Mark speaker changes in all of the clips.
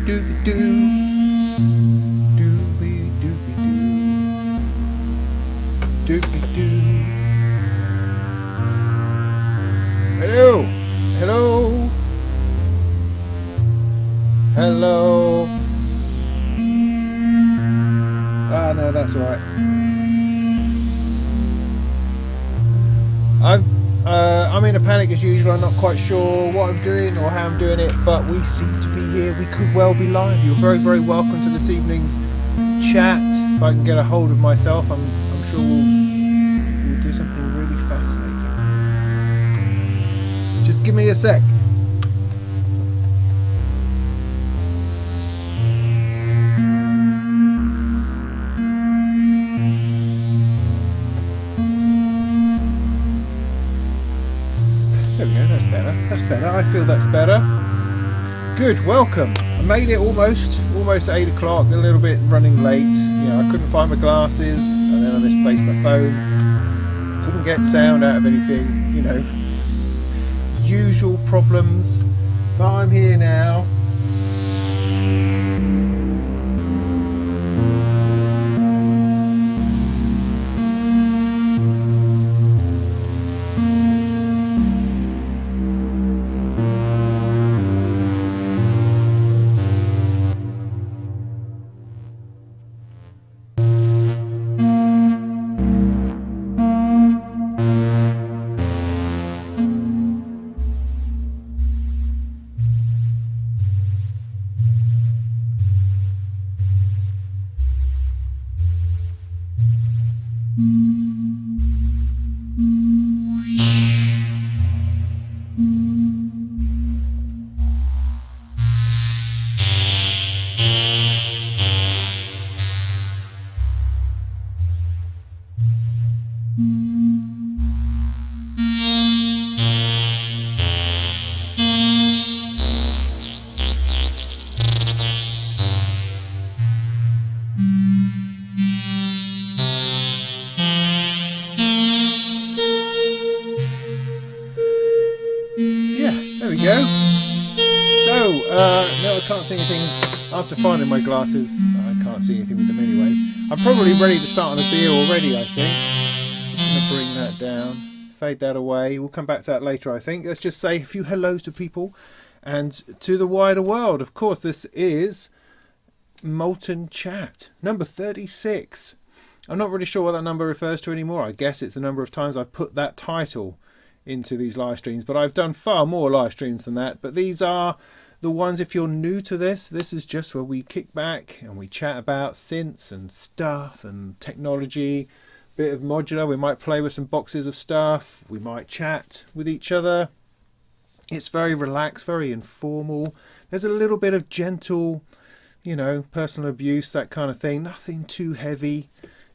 Speaker 1: doobie doo. Doobie doobie doo. Doobie doo. Hello. Hello. Hello. Ah, no, that's all right. I'm in a panic as usual. I'm not quite sure what I'm doing or how I'm doing it, but we seem to be here. We could well be live. You're very, very welcome to this evening's chat. If I can get a hold of myself, I'm sure we'll do something really fascinating. Just give me a sec. There we go, that's better. That's better. I feel that's better. Good, welcome. I made it almost 8 o'clock, a little bit running late. You know, I couldn't find my glasses, and then I misplaced my phone. Couldn't get sound out of anything, you know. Usual problems. But I'm here now. Can't see anything after finding my glasses. I can't see anything with them anyway. I'm probably ready to start on a beer already, I think. Just going to bring that down, fade that away. We'll come back to that later, I think. Let's just say a few hellos to people and to the wider world. Of course, this is Molten Chat, number 36. I'm not really sure what that number refers to anymore. I guess it's the number of times I've put that title into these live streams, but I've done far more live streams than that. But these are the ones, if you're new to this is just where we kick back and we chat about synths and stuff and technology, bit of modular. We might play with some boxes of stuff. We might chat with each other. It's very relaxed, very informal. There's a little bit of gentle, you know, personal abuse, that kind of thing. Nothing too heavy.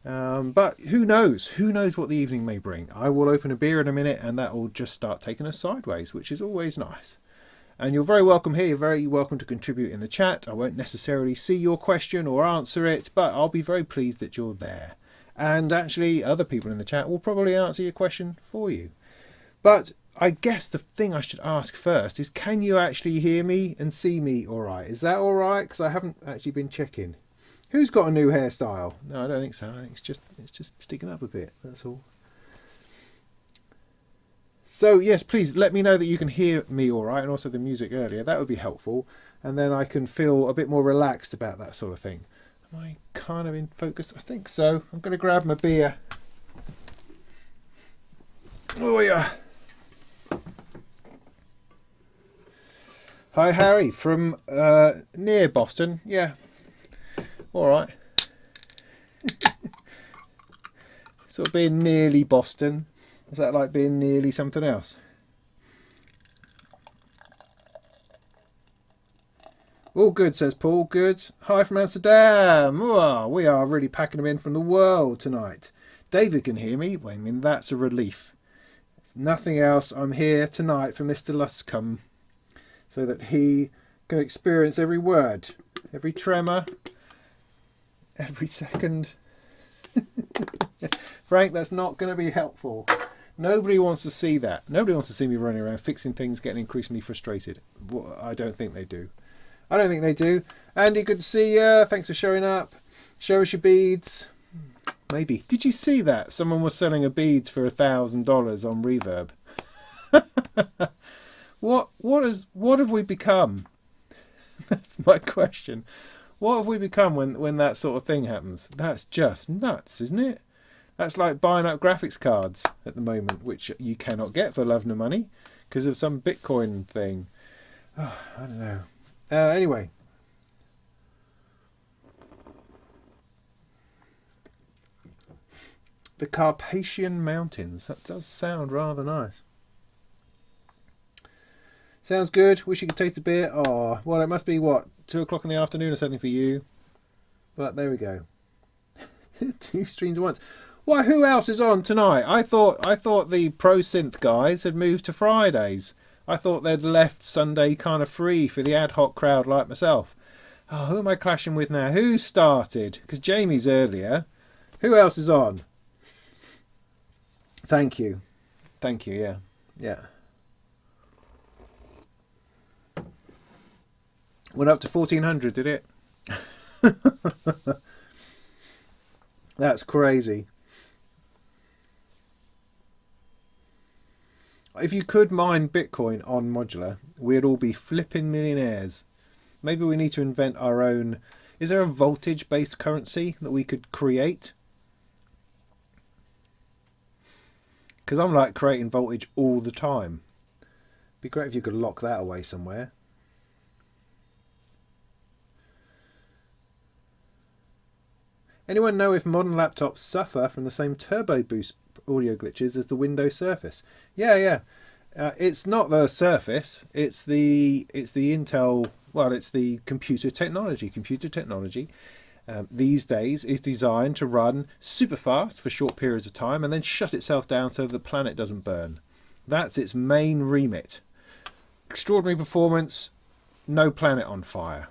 Speaker 1: But who knows? Who knows what the evening may bring? I will open a beer in a minute and that will just start taking us sideways, which is always nice. And you're very welcome here. You're very welcome to contribute in the chat. I won't necessarily see your question or answer it, but I'll be very pleased that you're there. And actually, other people in the chat will probably answer your question for you. But I guess the thing I should ask first is, can you actually hear me and see me all right? Is that all right? Because I haven't actually been checking. Who's got a new hairstyle? No, I don't think so. I think it's just sticking up a bit. That's all. So yes, please let me know that you can hear me all right, and also the music earlier. That would be helpful, and then I can feel a bit more relaxed about that sort of thing. Am I kind of in focus? I think so. I'm going to grab my beer. Oh yeah. Hi Harry from near Boston. Yeah. All right. Sort of being nearly Boston. Is that like being nearly something else? All good, says Paul. Good. Hi from Amsterdam. Ooh, we are really packing them in from the world tonight. David can hear me. Well, I mean, that's a relief. If nothing else, I'm here tonight for Mr. Luscombe so that he can experience every word, every tremor, every second. Frank, that's not going to be helpful. Nobody wants to see that. Nobody wants to see me running around fixing things, getting increasingly frustrated. Well, I don't think they do. I don't think they do. Andy, good to see you. Thanks for showing up. Show us your beads. Maybe. Did you see that? Someone was selling a beads for $1,000 on Reverb. What have we become? That's my question. What have we become when that sort of thing happens? That's just nuts, isn't it? That's like buying up graphics cards at the moment, which you cannot get for love nor money because of some Bitcoin thing. Oh, I don't know. Anyway. The Carpathian Mountains. That does sound rather nice. Sounds good. Wish you could taste a beer. Oh, well, it must be, what, 2 o'clock in the afternoon or something for you. But there we go. 2 streams at once. Why, who else is on tonight? I thought the Pro Synth guys had moved to Fridays. I thought they'd left Sunday kind of free for the ad hoc crowd like myself. Oh, who am I clashing with now? Who started? Because Jamie's earlier. Who else is on? Thank you. Thank you, yeah. Yeah. Went up to 1400, did it? That's crazy. If you could mine Bitcoin on Modular, we'd all be flipping millionaires. Maybe we need to invent our own... Is there a voltage-based currency that we could create? Because I'm like creating voltage all the time. Be great if you could lock that away somewhere. Anyone know if modern laptops suffer from the same turbo boost audio glitches as the Windows Surface? Yeah. It's not the Surface. It's the Intel. Well, it's the computer technology. Computer technology these days is designed to run super fast for short periods of time and then shut itself down so the planet doesn't burn. That's its main remit. Extraordinary performance, no planet on fire.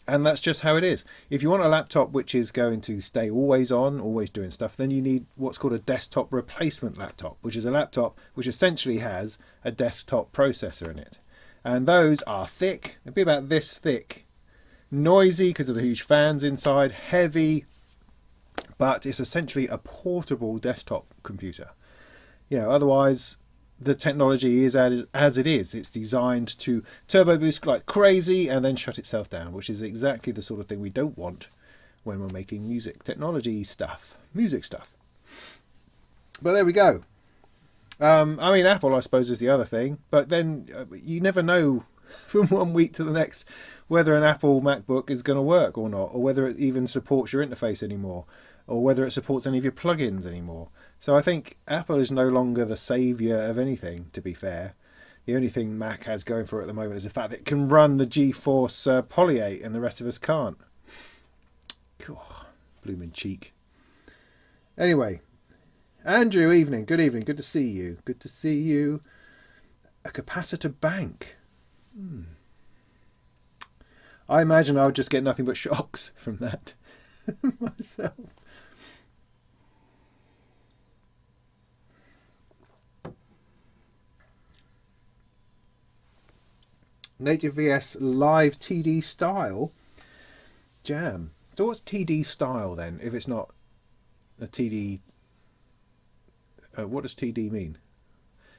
Speaker 1: And that's just how it is. If you want a laptop which is going to stay always on, always doing stuff, then you need what's called a desktop replacement laptop, which is a laptop which essentially has a desktop processor in it. And those are thick. They'll be about this thick. Noisy because of the huge fans inside. Heavy. But it's essentially a portable desktop computer. You know, otherwise... the technology is as it is. It's designed to turbo boost like crazy and then shut itself down, which is exactly the sort of thing we don't want when we're making music technology stuff, music stuff. But there we go. I mean, Apple, I suppose, is the other thing. But then you never know from one week to the next whether an Apple MacBook is going to work or not, or whether it even supports your interface anymore, or whether it supports any of your plugins anymore. So I think Apple is no longer the saviour of anything, to be fair. The only thing Mac has going for it at the moment is the fact that it can run the GeForce Poly 8 and the rest of us can't. God, blooming cheek. Anyway, Andrew, evening. Good evening. Good to see you. Good to see you. A capacitor bank. I imagine I would just get nothing but shocks from that myself. Native VS Live TD style jam. So what's TD style then? If it's not a TD, what does TD mean?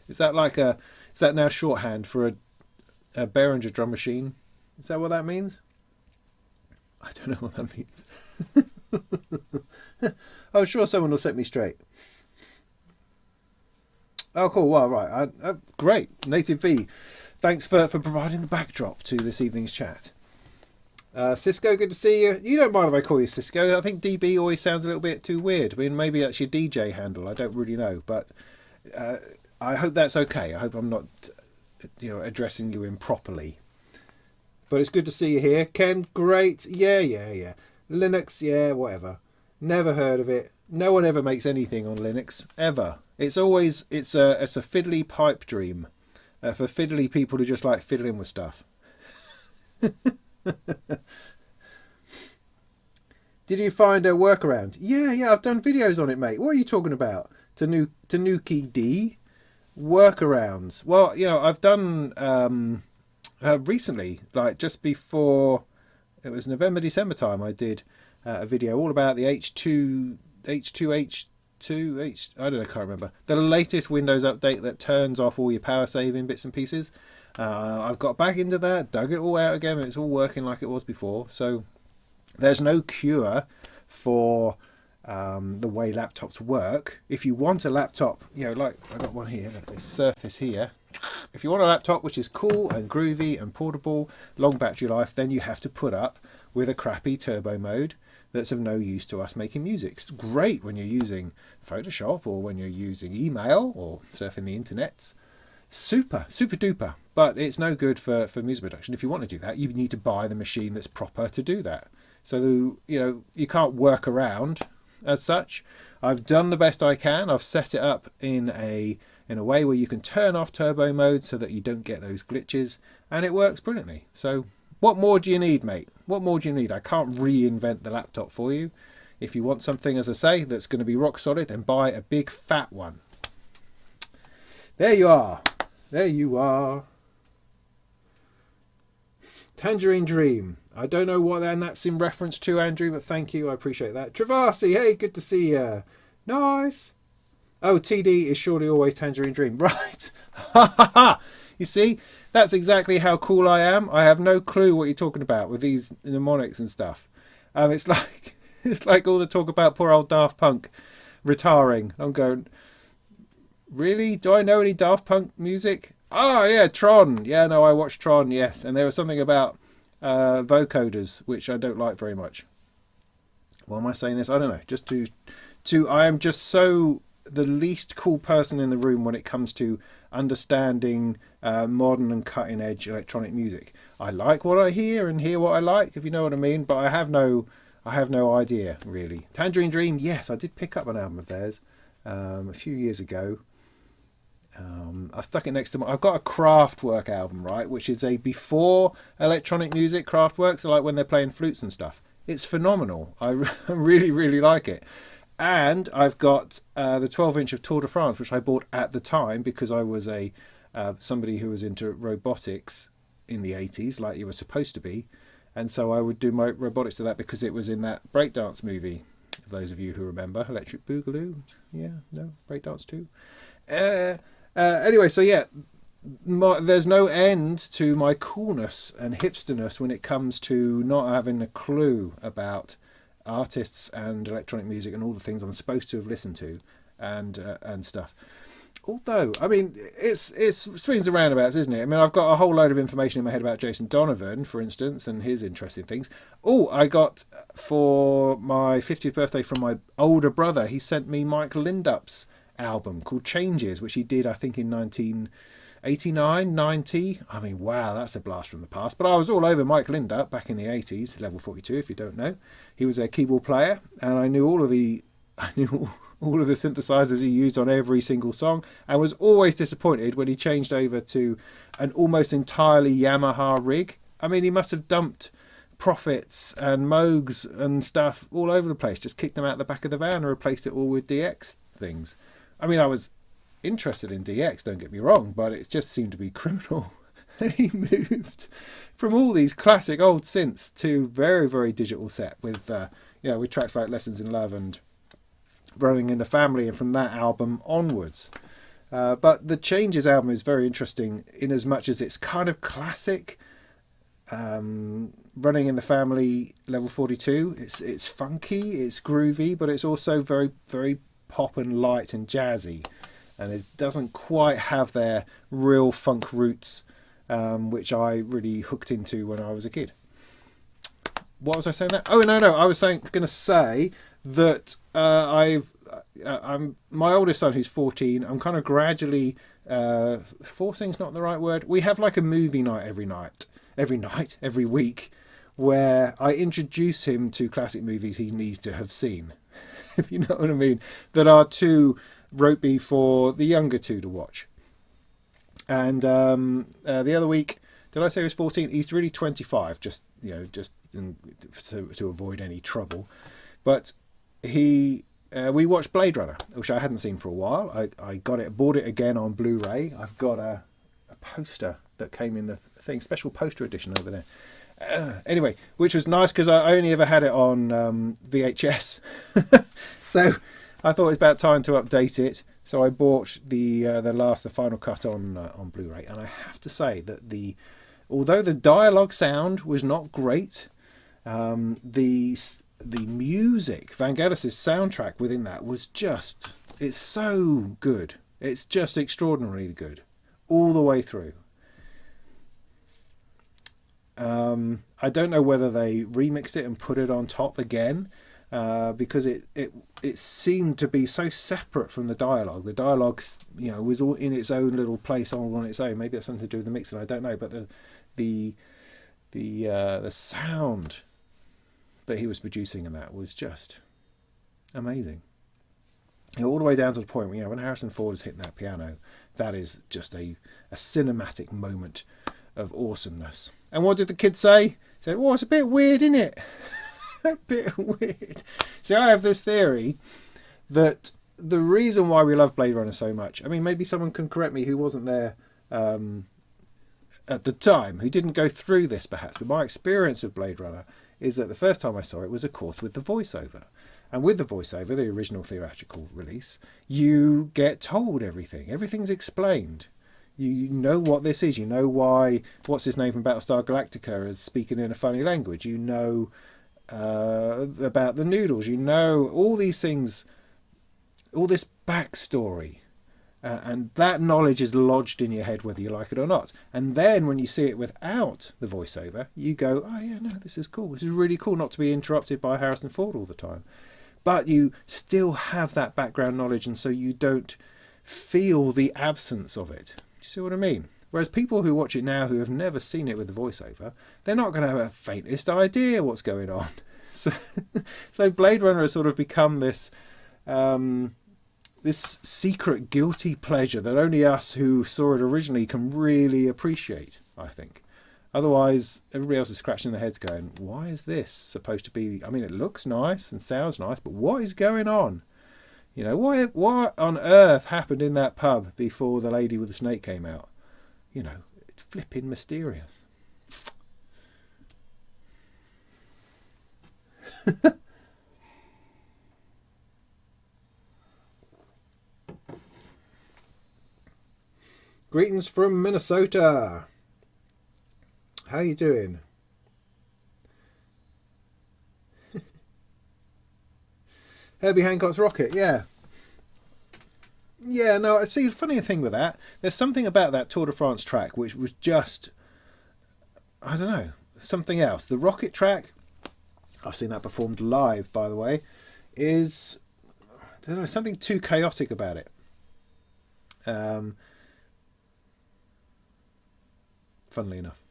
Speaker 1: Is that like a? Is that now shorthand for a Behringer drum machine? Is that what that means? I don't know what that means. I'm sure someone will set me straight. Oh, cool. Well, right. Great. Native V. Thanks for providing the backdrop to this evening's chat. Cisco, good to see you. You don't mind if I call you Cisco. I think DB always sounds a little bit too weird. I mean, maybe that's your DJ handle. I don't really know. But I hope that's okay. I hope I'm not addressing you improperly. But it's good to see you here. Ken, great. Yeah. Linux, yeah, whatever. Never heard of it. No one ever makes anything on Linux, ever. It's a fiddly pipe dream. For fiddly people who just like fiddling with stuff. Did you find a workaround? Yeah, I've done videos on it, mate. What are you talking about? Tanuki D? Workarounds. Well, I've done recently, like just before, it was November, December time, I did a video all about the H2, I don't know, I can't remember. The latest Windows update that turns off all your power saving bits and pieces. I've got back into that, dug it all out again, and it's all working like it was before. So there's no cure for the way laptops work. If you want a laptop, you know, like I got one here, this Surface here. If you want a laptop which is cool and groovy and portable, long battery life, then you have to put up with a crappy turbo mode that's of no use to us making music. It's great when you're using Photoshop or when you're using email or surfing the internets. Super duper. But it's no good for music production. If you want to do that, you need to buy the machine that's proper to do that. So, you know, you can't work around as such. I've done the best I can. I've set it up in a way where you can turn off turbo mode so that you don't get those glitches, and it works brilliantly. So what more do you need, mate? What more do you need? I can't reinvent the laptop for you. If you want something, as I say, that's going to be rock solid, then buy a big fat one. There you are. There you are. Tangerine Dream. I don't know what that's in reference to, Andrew, but thank you. I appreciate that. Travasi, hey, good to see you. Nice. Oh, TD is surely always Tangerine Dream. Right. You see, that's exactly how cool I am. I have no clue what you're talking about with these mnemonics and stuff. It's like all the talk about poor old Daft Punk retiring. I'm going, really? Do I know any Daft Punk music? Oh, yeah, Tron. Yeah, no, I watched Tron, yes. And there was something about vocoders, which I don't like very much. Why am I saying this? I don't know. Just I am just so the least cool person in the room when it comes to understanding modern and cutting edge electronic music. I like what I hear and hear what I like, if you know what I mean, but I have no idea really. Tangerine Dream, yes, I did pick up an album of theirs a few years ago. I've stuck it next to I've got a Kraftwerk album, right, which is a before electronic music Kraftwerk, so like when they're playing flutes and stuff. It's phenomenal. I really like it. And I've got the 12-inch of Tour de France, which I bought at the time because I was somebody who was into robotics in the 80s, like you were supposed to be. And so I would do my robotics to that because it was in that breakdance movie. For those of you who remember, Electric Boogaloo. Yeah, no, breakdance too. Anyway, so yeah, there's no end to my coolness and hipsterness when it comes to not having a clue about artists and electronic music and all the things I'm supposed to have listened to and stuff. Although, I mean, it's swings and roundabouts, isn't it? I mean, I've got a whole load of information in my head about Jason Donovan, for instance, and his interesting things. Oh, I got, for my 50th birthday from my older brother, he sent me Mike Lindup's album called Changes, which he did, I think, in 1989, 90. I mean, wow, that's a blast from the past. But I was all over Mike Lindup back in the 80s, level 42, if you don't know. He was a keyboard player, and I knew all of the synthesizers he used on every single song, and was always disappointed when he changed over to an almost entirely Yamaha rig. I mean, he must have dumped Profits and Moogs and stuff all over the place, just kicked them out the back of the van and replaced it all with DX things. I mean, I was interested in DX, don't get me wrong, but it just seemed to be criminal. He moved from all these classic old synths to very digital set with with tracks like Lessons in Love and Rolling in the Family, and from that album onwards. But the Changes album is very interesting in as much as it's kind of classic. Running in the Family, level 42, it's funky, it's groovy, but it's also very pop and light and jazzy, and it doesn't quite have their real funk roots, which I really hooked into when I was a kid. What was I saying that? Oh no, I was going to say that I'm my oldest son, who's 14. I'm kind of gradually forcing's not the right word. We have like a movie night every week, where I introduce him to classic movies he needs to have seen, if you know what I mean, that are too ropey for the younger two to watch. And the other week, did I say he was 14? He's really 25, just to avoid any trouble. But we watched Blade Runner, which I hadn't seen for a while. I bought it again on Blu-ray. I've got a poster that came in the thing, special poster edition over there. Anyway, which was nice because I only ever had it on VHS. So I thought it was about time to update it. So I bought the final cut on Blu-ray, and I have to say that although the dialogue sound was not great, the music, Vangelis' soundtrack within that was it's so good. It's just extraordinarily good all the way through. I don't know whether they remixed it and put it on top again, because it seemed to be so separate from the dialogue. The dialogue, was all in its own little place all on its own. Maybe that's something to do with the mixing, I don't know. But the sound that he was producing in that was just amazing. All the way down to the point when Harrison Ford is hitting that piano, that is just a cinematic moment of awesomeness. And what did the kids say? They said, "Well, it's a bit weird, isn't it?" A bit weird. See, I have this theory that the reason why we love Blade Runner so much, I mean, maybe someone can correct me who wasn't there at the time, who didn't go through this perhaps, but my experience of Blade Runner is that the first time I saw it was, of course, with the voiceover. And with the voiceover, the original theatrical release, you get told everything. Everything's explained. You know what this is. You know why, what's his name from Battlestar Galactica is speaking in a funny language. You know about the noodles. You know all these things, all this backstory. And that knowledge is lodged in your head whether you like it or not. And then when you see it without the voiceover, you go, oh yeah, no, this is cool. This is really cool not to be interrupted by Harrison Ford all the time. But you still have that background knowledge, and so you don't feel the absence of it. Do you see what I mean? Whereas people who watch it now who have never seen it with the voiceover, they're not going to have a faintest idea what's going on. So Blade Runner has sort of become this this secret guilty pleasure that only us who saw it originally can really appreciate, I think. Otherwise, everybody else is scratching their heads going, why is this supposed to be... I mean, it looks nice and sounds nice, but what is going on? What on earth happened in that pub before the lady with the snake came out? It's flipping mysterious. Greetings from Minnesota. How you doing? Herbie Hancock's Rocket, yeah. Yeah, no, I see, the funny thing with that, there's something about that Tour de France track which was just, I don't know, something else. The Rocket track, I've seen that performed live, by the way, is, I don't know, something too chaotic about it. Funnily enough.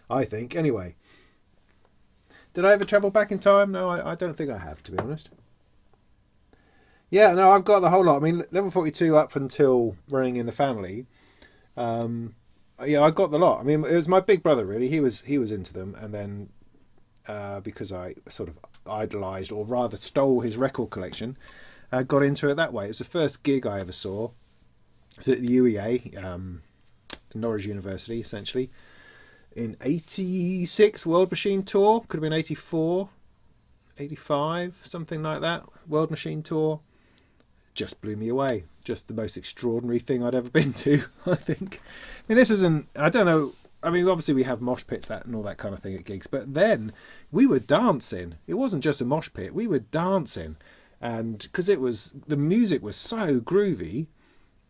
Speaker 1: I think, anyway. Did I ever travel back in time? No, I don't think I have, to be honest. Yeah, no, I've got the whole lot. I mean, level 42 up until Running in the Family. Yeah, I got the lot. I mean, it was my big brother, really. He was into them. And then because I sort of idolised, or rather stole his record collection, got into it that way. It was the first gig I ever saw. It was at the UEA, Norwich University, essentially. In 86, World Machine Tour. Could have been 84, 85, something like that. World Machine Tour. Just blew me away. Just the most extraordinary thing I'd ever been to, I think. I mean, this isn't, I don't know, I mean, obviously we have mosh pits and all that kind of thing at gigs, but then we were dancing. It wasn't just a mosh pit, we were dancing. And because the music was so groovy,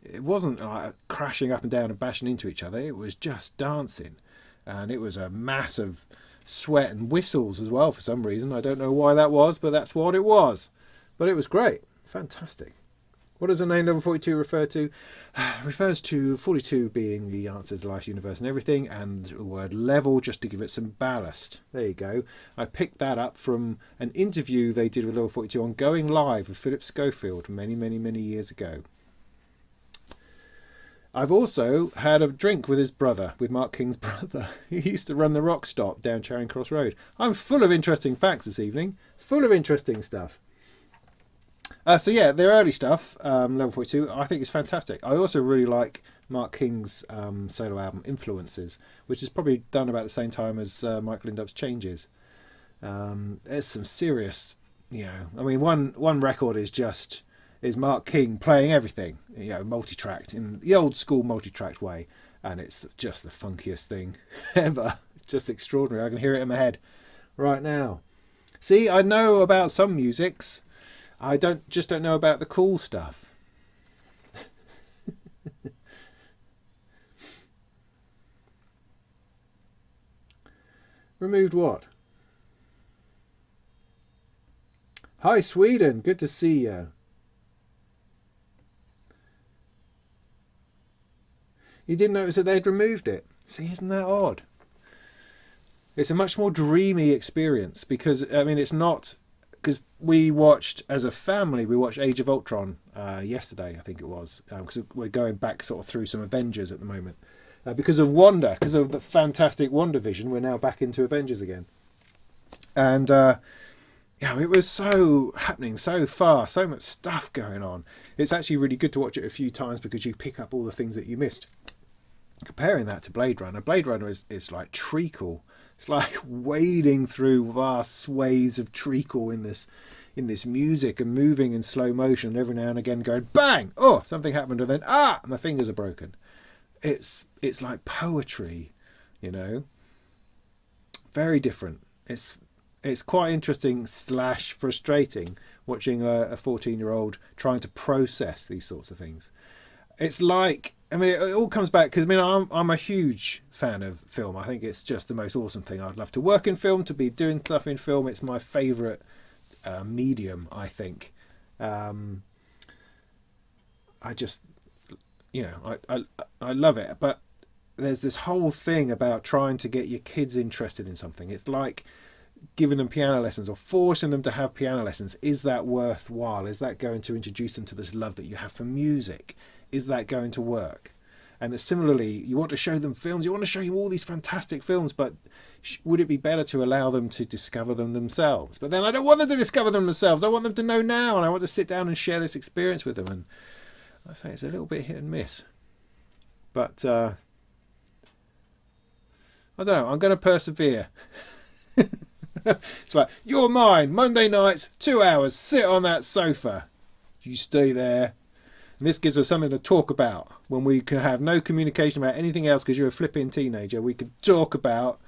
Speaker 1: it wasn't like crashing up and down and bashing into each other, it was just dancing. And it was a mass of sweat and whistles as well for some reason. I don't know why that was, but that's what it was. But it was great. Fantastic. What does the name level 42 refer to? Refers to 42 being the answer to life, universe and everything, and the word level just to give it some ballast. There you go. I picked that up from an interview they did with level 42 on Going Live with Philip Schofield many, many, many years ago. I've also had a drink with his brother, with Mark King's brother. He used to run the Rock Stop down Charing Cross Road. I'm full of interesting facts this evening. Full of interesting stuff. So yeah, their early stuff, level 42, I think is fantastic. I also really like Mark King's solo album Influences, which is probably done about the same time as Mike Lindup's Changes. There's some serious, I mean, one record is Mark King playing everything, multi-tracked in the old school multi-tracked way, and it's just the funkiest thing ever. It's just extraordinary. I can hear it in my head right now. See, I know about some musics. I don't know about the cool stuff. Removed what? Hi, Sweden. Good to see you. You didn't notice that they'd removed it. See, isn't that odd? It's a much more dreamy experience because, I mean, it's not... Because we watched, as a family, we watched Age of Ultron yesterday, I think it was. Because we're going back sort of through some Avengers at the moment. Because of Wanda, because of the fantastic WandaVision, we're now back into Avengers again. And, it was so happening so fast, so much stuff going on. It's actually really good to watch it a few times because you pick up all the things that you missed. Comparing that to Blade Runner is like treacle. It's like wading through vast swathes of treacle in this music and moving in slow motion, and every now and again going bang, oh, something happened, and then my fingers are broken. It's like poetry, very different. It's quite interesting / frustrating watching a 14-year-old trying to process these sorts of things. It's like, I mean, it all comes back because, I mean, I'm a huge fan of film. I think it's just the most awesome thing. I'd love to work in film, to be doing stuff in film. It's my favourite medium, I think. I just, I love it. But there's this whole thing about trying to get your kids interested in something. It's like giving them piano lessons or forcing them to have piano lessons. Is that worthwhile? Is that going to introduce them to this love that you have for music? Is that going to work? And similarly, you want to show them films, you want to show them all these fantastic films, but would it be better to allow them to discover them themselves? But then I don't want them to discover them themselves. I want them to know now, and I want to sit down and share this experience with them. And I say it's a little bit hit and miss. But I don't know, I'm going to persevere. It's like, you're mine, Monday nights, 2 hours, sit on that sofa. You stay there. And this gives us something to talk about when we can have no communication about anything else because you're a flipping teenager. We can talk about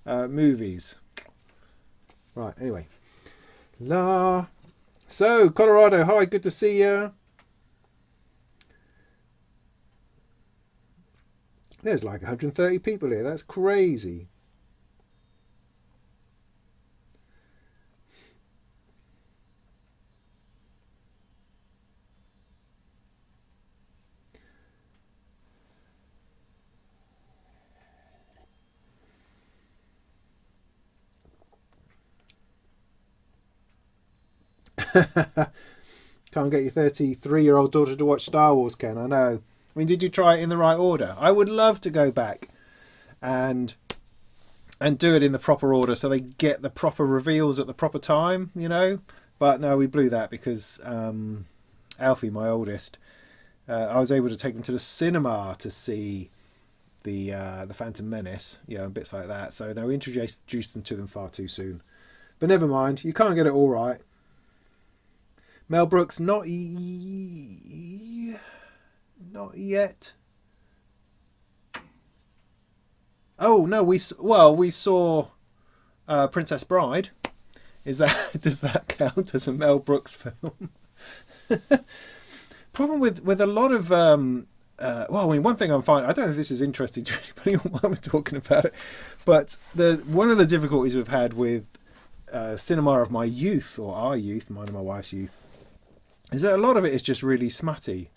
Speaker 1: movies. Right, anyway. So, Colorado, hi, good to see you. There's like 130 people here. That's crazy. Can't get your 33-year-old daughter to watch Star Wars, Ken. I know. I mean, did you try it in the right order? I would love to go back and do it in the proper order so they get the proper reveals at the proper time, But no, we blew that because Alfie, my oldest, I was able to take them to the cinema to see the Phantom Menace, and bits like that. So they introduced them to them far too soon. But never mind, you can't get it all right. Mel Brooks, not yet. Oh no, we saw Princess Bride. Does that count as a Mel Brooks film? Problem with a lot of one thing I'm finding, I don't know if this is interesting to anybody while we're talking about it, but one of the difficulties we've had with cinema of my youth, or our youth, mine and my wife's youth, is that a lot of it is just really smutty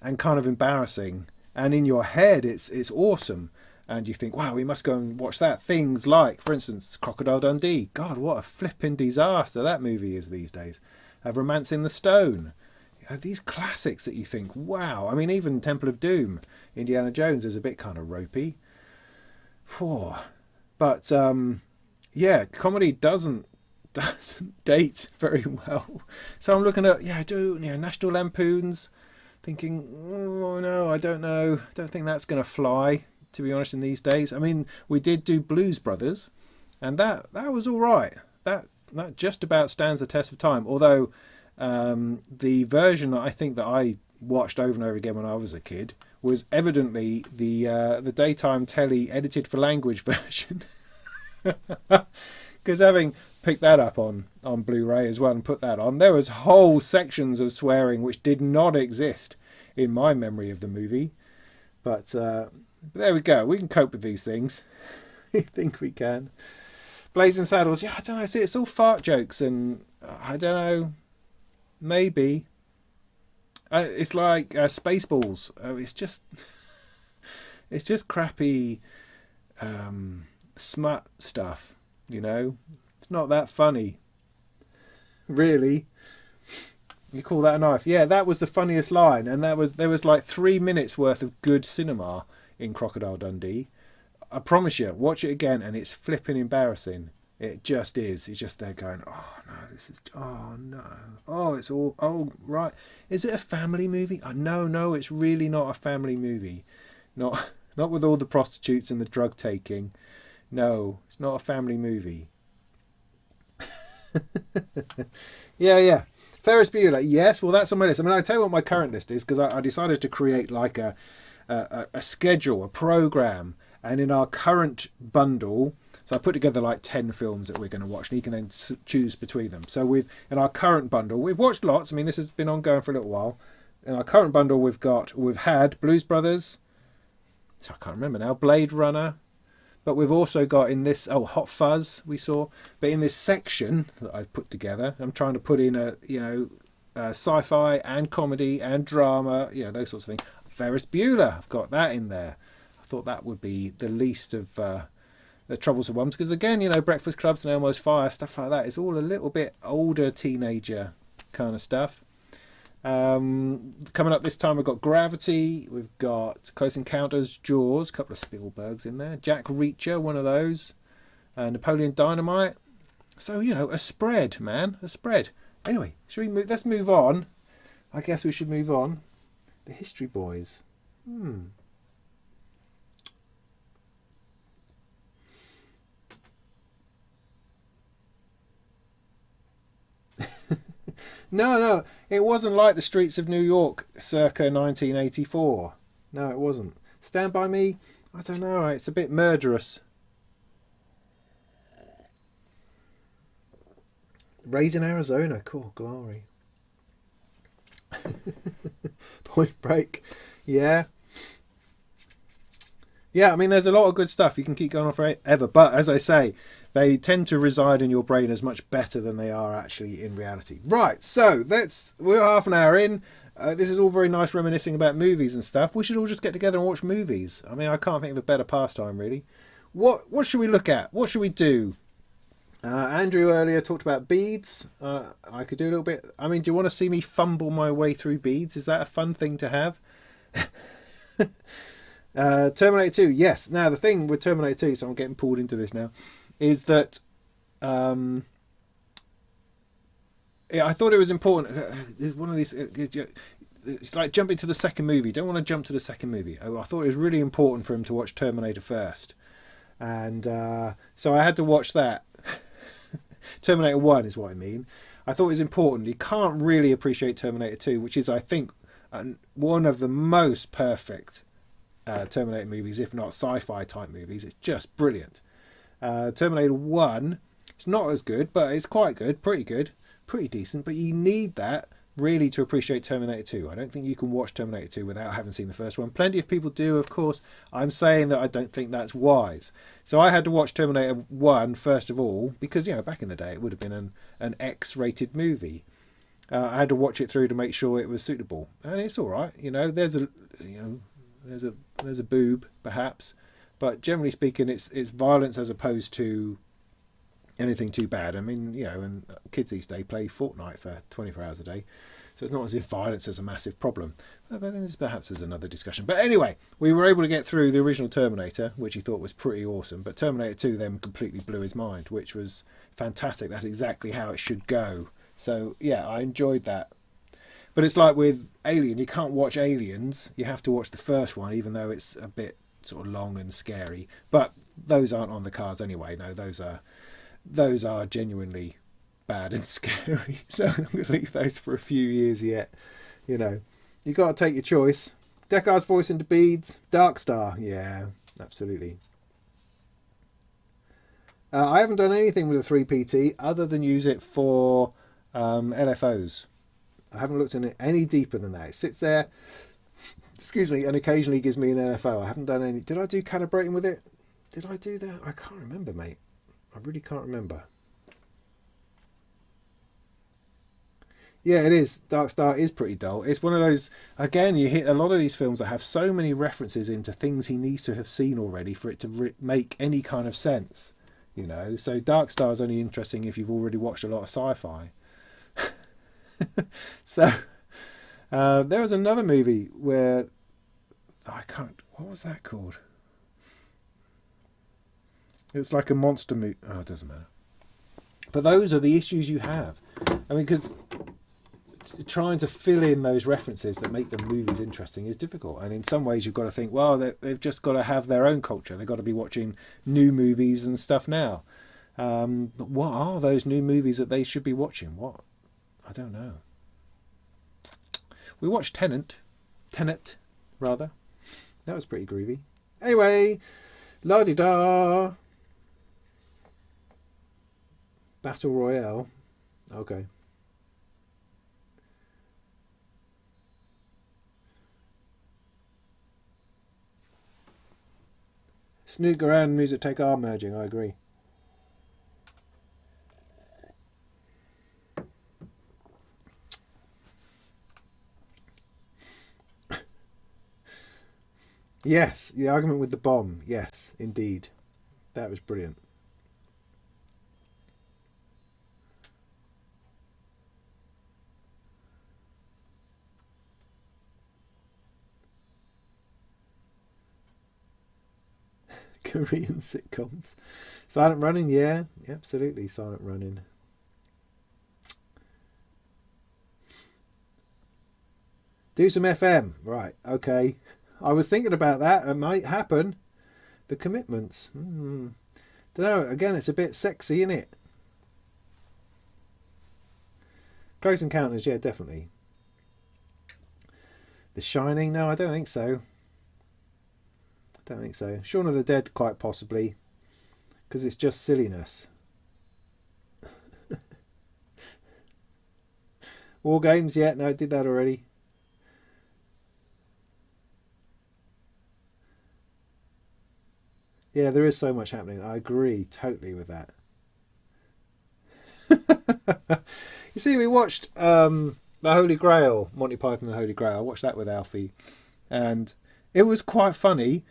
Speaker 1: and kind of embarrassing, and in your head it's awesome, and you think, wow, we must go and watch that. Things like, for instance, Crocodile Dundee. God, what a flipping disaster that movie is these days. Romancing the Stone. These classics that you think, wow. I mean, even Temple of Doom, Indiana Jones, is a bit kind of ropey. But comedy doesn't date very well. So I'm looking at National Lampoons, thinking, oh no, I don't know. I don't think that's going to fly, to be honest, in these days. I mean, we did do Blues Brothers, and that was all right. That just about stands the test of time. Although the version I think that I watched over and over again when I was a kid was evidently the daytime telly edited for language version. Because having picked that up on Blu-ray as well and put that on, there was whole sections of swearing which did not exist in my memory of the movie. But there we go. We can cope with these things. I think we can. Blazing Saddles. Yeah, I don't know. See, it's all fart jokes, and I don't know. Maybe. It's like Spaceballs. It's just crappy smut stuff. You know, it's not that funny. Really. You call that a knife? Yeah, that was the funniest line, and there was like 3 minutes worth of good cinema in Crocodile Dundee. I promise you, watch it again, and it's flipping embarrassing. It just is. It's just there going, oh no, this is, oh no, oh it's all, oh right. Is it a family movie? Oh, no, it's really not a family movie. Not with all the prostitutes and the drug taking. No, it's not a family movie. Yeah. Ferris Bueller, yes. Well, that's on my list. I mean, I'll tell you what my current list is, because I decided to create like a schedule, a program, and in our current bundle, so I put together like 10 films that we're going to watch, and you can then choose between them. So in our current bundle, we've watched lots. I mean, this has been ongoing for a little while. In our current bundle, we've had Blues Brothers. So I can't remember now. Blade Runner. But we've also got in this, Hot Fuzz we saw. But in this section that I've put together, I'm trying to put in sci-fi and comedy and drama, those sorts of things. Ferris Bueller, I've got that in there. I thought that would be the least of the troublesome ones, because again, Breakfast Clubs and Elmo's Fire, stuff like that, is all a little bit older teenager kind of stuff. Coming up this time, we've got Gravity, we've got Close Encounters, Jaws, a couple of Spielbergs in there, Jack Reacher, one of those, Napoleon Dynamite. So a spread, man, a spread. Anyway, should we move? Let's move on. I guess we should move on. The History Boys. No, it wasn't like The Streets of New York circa 1984. No, it wasn't. Stand By Me, I don't know, it's a bit murderous. Raising Arizona, cool, glory. Point Break, yeah. Yeah, I mean, there's a lot of good stuff. You can keep going on forever. But as I say, they tend to reside in your brain as much better than they are actually in reality. Right, so we're half an hour in. This is all very nice reminiscing about movies and stuff. We should all just get together and watch movies. I mean, I can't think of a better pastime, really. What should we look at? What should we do? Andrew earlier talked about beads. I could do a little bit. I mean, do you want to see me fumble my way through beads? Is that a fun thing to have? Terminator 2, yes. Now, the thing with Terminator 2, so I'm getting pulled into this now, is that I thought it was important. One of these, it's like jumping to the second movie. Don't want to jump to the second movie. I thought it was really important for him to watch Terminator first. And so I had to watch that. Terminator 1 is what I mean. I thought it was important. You can't really appreciate Terminator 2, which is, I think, one of the most perfect Terminator movies, if not sci-fi type movies. It's just brilliant. Terminator 1, it's not as good, but it's quite good, pretty decent, but you need that really to appreciate Terminator 2. I don't think you can watch Terminator 2 without having seen the first one. Plenty of people do, of course. I'm saying that I don't think that's wise. So I had to watch Terminator 1 first of all, because back in the day it would have been an X-rated movie. I had to watch it through to make sure it was suitable, and it's all right. There's a boob perhaps, but generally speaking, it's violence as opposed to anything too bad. I mean, and kids these days play Fortnite for 24 hours a day, so it's not as if violence is a massive problem. But then perhaps there's another discussion. But anyway, we were able to get through the original Terminator, which he thought was pretty awesome, but Terminator 2 then completely blew his mind, which was fantastic. That's exactly how it should go. So yeah, I enjoyed that. But it's like with Alien, you can't watch Aliens. You have to watch the first one, even though it's a bit sort of long and scary. But those aren't on the cards anyway. No, those are genuinely bad and scary. So I'm going to leave those for a few years yet. You know, you got to take your choice. Deckard's voice into beads. Dark Star, yeah, absolutely. I haven't done anything with the 3PT other than use it for LFOs. I haven't looked in it any deeper than that. It sits there, excuse me, and occasionally gives me an LFO. I haven't done any. Did I do calibrating with it? Did I do that? I can't remember, mate. I really can't remember. Yeah, it is. Dark Star is pretty dull. It's one of those, again, you hit a lot of these films that have so many references into things he needs to have seen already for it to make any kind of sense. You know, so Dark Star is only interesting if you've already watched a lot of sci-fi. So there was another movie where what was that called? It was like a monster movie. Oh, it doesn't matter. But those are the issues you have. I mean, because trying to fill in those references that make the movies interesting is difficult. And in some ways you've got to think, well, they've just got to have their own culture. They've got to be watching new movies and stuff now. But what are those new movies that they should be watching? What? I don't know. We watched Tenet, rather. That was pretty groovy. Anyway, la-di-da. Battle Royale. Okay. Snooker and Music Tech are merging, I agree. Yes, the argument with the bomb. Yes, indeed. That was brilliant. Korean sitcoms. Silent Running, yeah, absolutely. Silent Running. Do some FM. Right, okay. I was thinking about that. It might happen. The Commitments. Don't know. Again, it's a bit sexy, isn't it? Close Encounters, yeah, definitely. The Shining? No, I don't think so. Don't think so. Shaun of the Dead, quite possibly, because it's just silliness. War Games, yeah, no, I did that already. Yeah, there is so much happening. I agree totally with that. You see, we watched The Holy Grail, Monty Python and the Holy Grail. I watched that with Alfie, and it was quite funny.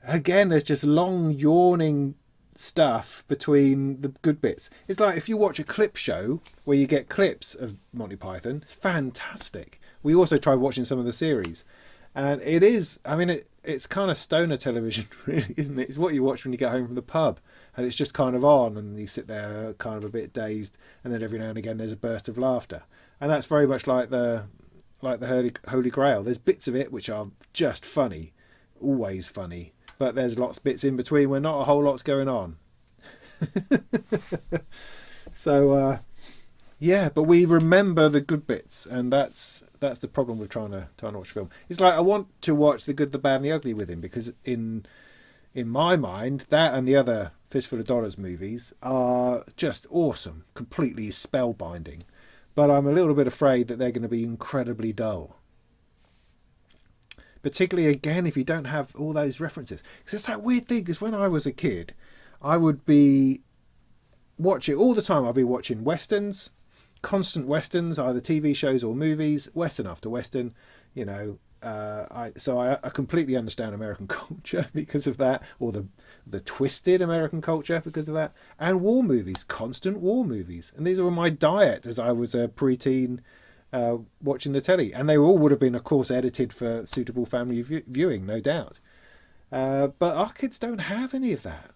Speaker 1: Again, there's just long yawning stuff between the good bits. It's like if you watch a clip show where you get clips of Monty Python, fantastic. We also tried watching some of the series, and it is, I mean, it's kind of stoner television, really, isn't it? It's what you watch when you get home from the pub, and it's just kind of on, and you sit there kind of a bit dazed, and then every now and again there's a burst of laughter, and that's very much like the Holy Grail. There's bits of it which are just funny, always funny. But there's lots of bits in between where not a whole lot's going on. So, yeah, but we remember the good bits, and that's the problem with trying to watch film. It's like I want to watch The Good, the Bad, and the Ugly with him, because in my mind, that and the other Fistful of Dollars movies are just awesome, completely spellbinding. But I'm a little bit afraid that they're going to be incredibly dull. Particularly, again, if you don't have all those references. Because it's that weird thing, because when I was a kid, I would be watching, all the time I'd be watching westerns, constant westerns, either TV shows or movies, western after western, you know. I completely understand American culture because of that, or the twisted American culture because of that, and war movies, constant war movies. And these were my diet as I was a preteen, watching the telly, and they all would have been, of course, edited for suitable family viewing, no doubt. But our kids don't have any of that.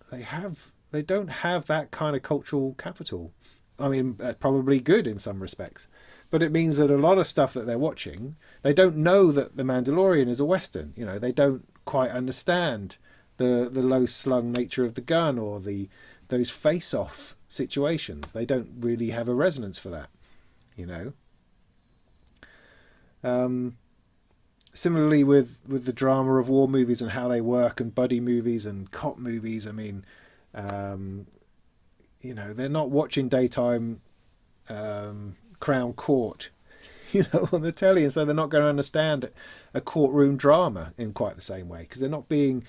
Speaker 1: They don't have that kind of cultural capital. I mean, probably good in some respects, But it means that a lot of stuff that they're watching, they don't know that The Mandalorian is a Western. You know, they don't quite understand the low slung nature of the gun or those face-off situations. They don't really have a resonance for that, you know. Similarly with the drama of war movies and how they work, and buddy movies and cop movies. I mean, you know, they're not watching daytime Crown Court, you know, on the telly, and so they're not going to understand a courtroom drama in quite the same way, because they're not being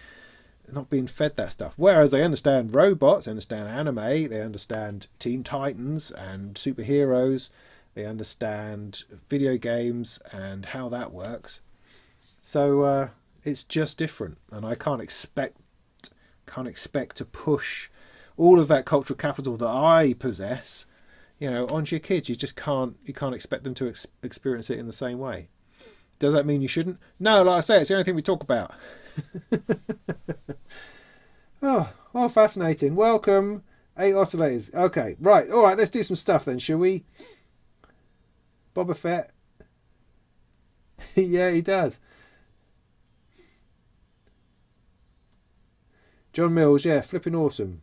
Speaker 1: fed that stuff. Whereas they understand robots, they understand anime, they understand Teen Titans and superheroes, they understand video games and how that works. So it's just different, and I can't expect to push all of that cultural capital that I possess, you know, onto your kids. You just can't expect them to experience it in the same way. Does that mean you shouldn't? No, like I say, it's the only thing we talk about. Oh, well, fascinating. Welcome, 8 oscillators. Okay, right, all right, let's do some stuff then, shall we? Boba Fett. Yeah, he does. John Mills, yeah, flipping awesome.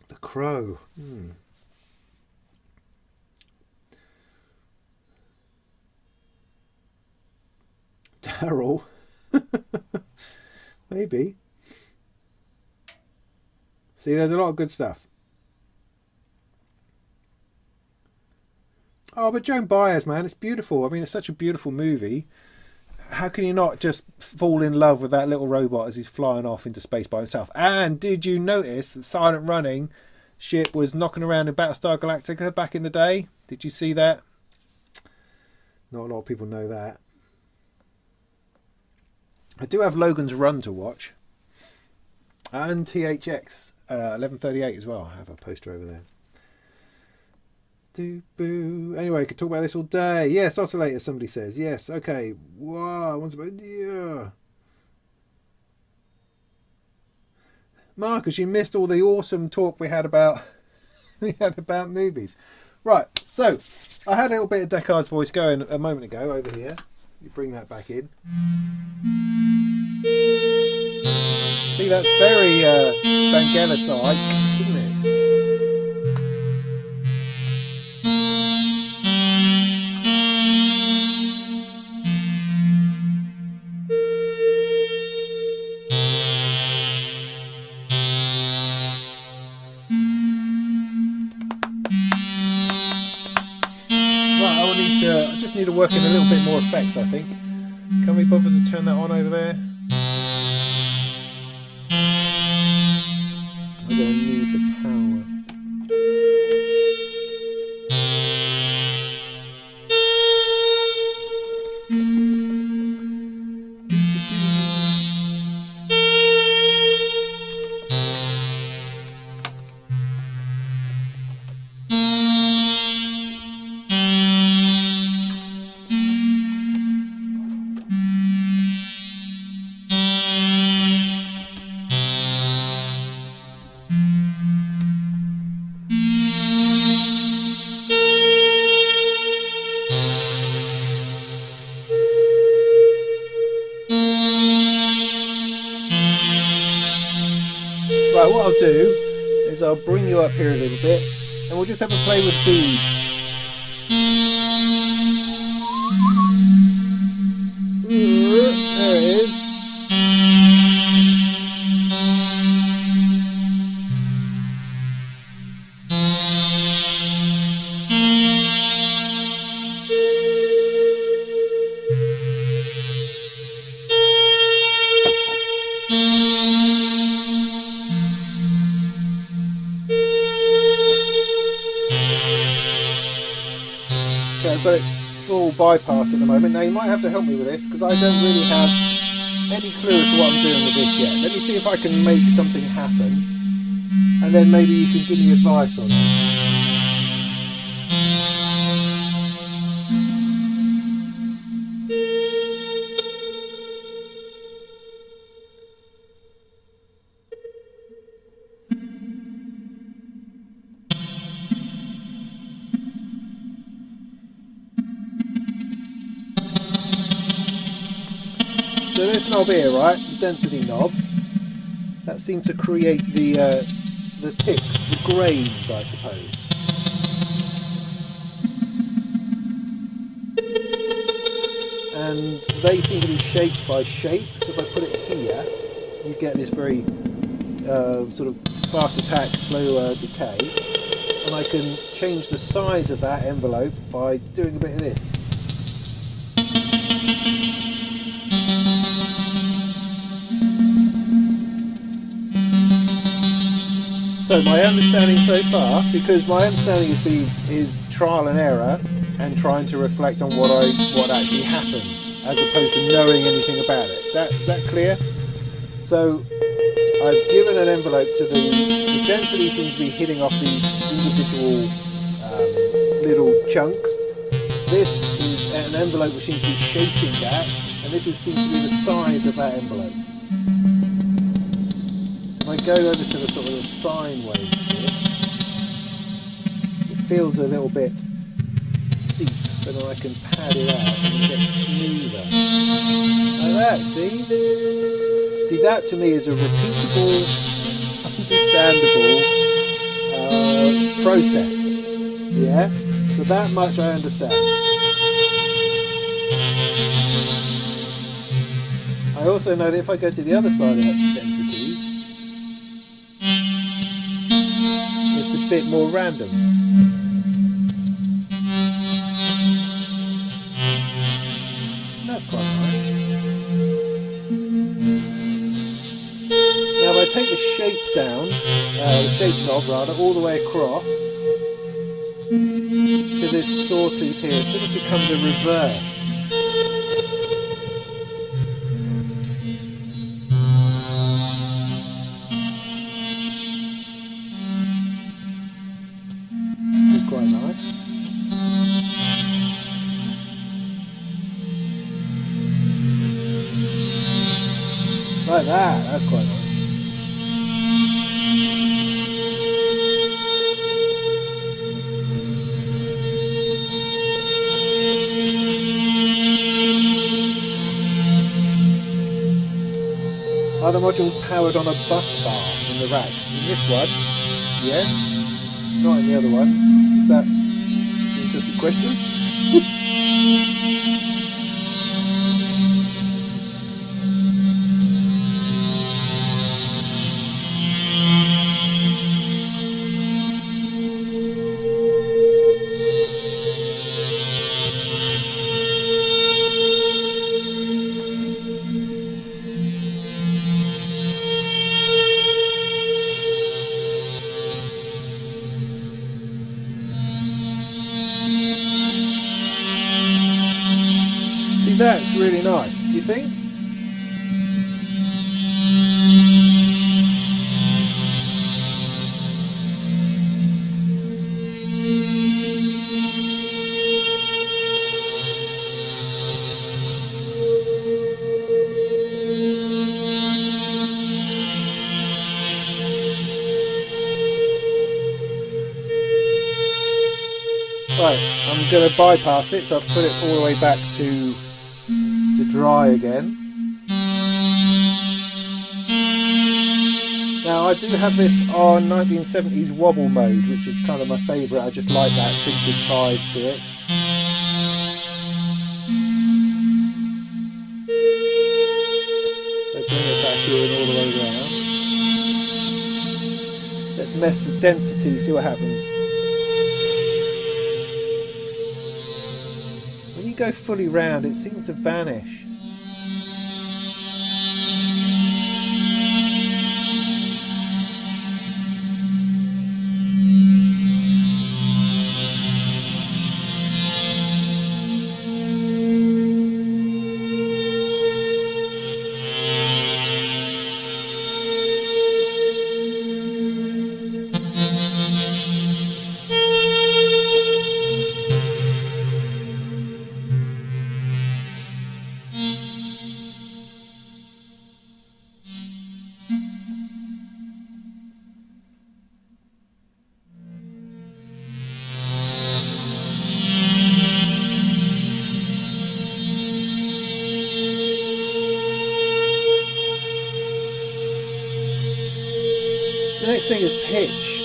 Speaker 1: The Crow. Daryl. Maybe. See, there's a lot of good stuff. Oh, but Joan Baez, man, it's beautiful. I mean, it's such a beautiful movie. How can you not just fall in love with that little robot as he's flying off into space by himself? And did you notice that Silent Running ship was knocking around in Battlestar Galactica back in the day? Did you see that? Not a lot of people know that. I do have Logan's Run to watch. And THX 1138 as well. I have a poster over there. Anyway, I could talk about this all day. Yes, oscillator, somebody says. Yes, okay. Wow, once about, yeah. Marcus, you missed all the awesome talk we had about movies. Right, so I had a little bit of Deckard's voice going a moment ago over here. You bring that back in. See, that's very Vangelis-like, isn't it? I just need to work in a little bit more effects, I think. Can we bother to turn that on over there? I'm going to need the power. What I'll do is I'll bring you up here a little bit and we'll just have a play with beads. There it is. I've got it full bypass at the moment. Now you might have to help me with this because I don't really have any clue as to what I'm doing with this yet. Let me see if I can make something happen and then maybe you can give me advice on it. So this knob here, right, the density knob, that seems to create the ticks, the grains, I suppose. And they seem to be shaped by shape. So if I put it here, you get this very sort of fast attack, slow decay. And I can change the size of that envelope by doing a bit of this. So my understanding so far, because my understanding of beads is trial and error and trying to reflect on what actually happens, as opposed to knowing anything about it. Is that clear? So I've given an envelope to the density seems to be hitting off these individual little chunks. This is an envelope which seems to be shaping that, and this seems to be the size of that envelope. If I go over to the sort of the sine wave bit, it feels a little bit steep, but then I can pad it out and it gets smoother. Like that, see? See, that to me is a repeatable, understandable process. Yeah? So that much I understand. I also know that if I go to the other side of that density, it's a bit more random. That's quite nice. Now if I take the shape sound, the shape knob rather, all the way across to this sawtooth here, it sort of becomes a reverse. Which is quite nice. Like that, that's quite nice. Are the modules powered on a bus bar in the rack? In this one, yes. Not in the other ones. Is that an interesting question? That's really nice, do you think? Right, I'm going to bypass it, so I've put it all the way back to dry again. Now I do have this on 1970s wobble mode, which is kind of my favourite. I just like that vintage vibe to it. So bring it back here and all the way around. Let's mess with density, see what happens. When you go fully round, it seems to vanish. next thing is pitch.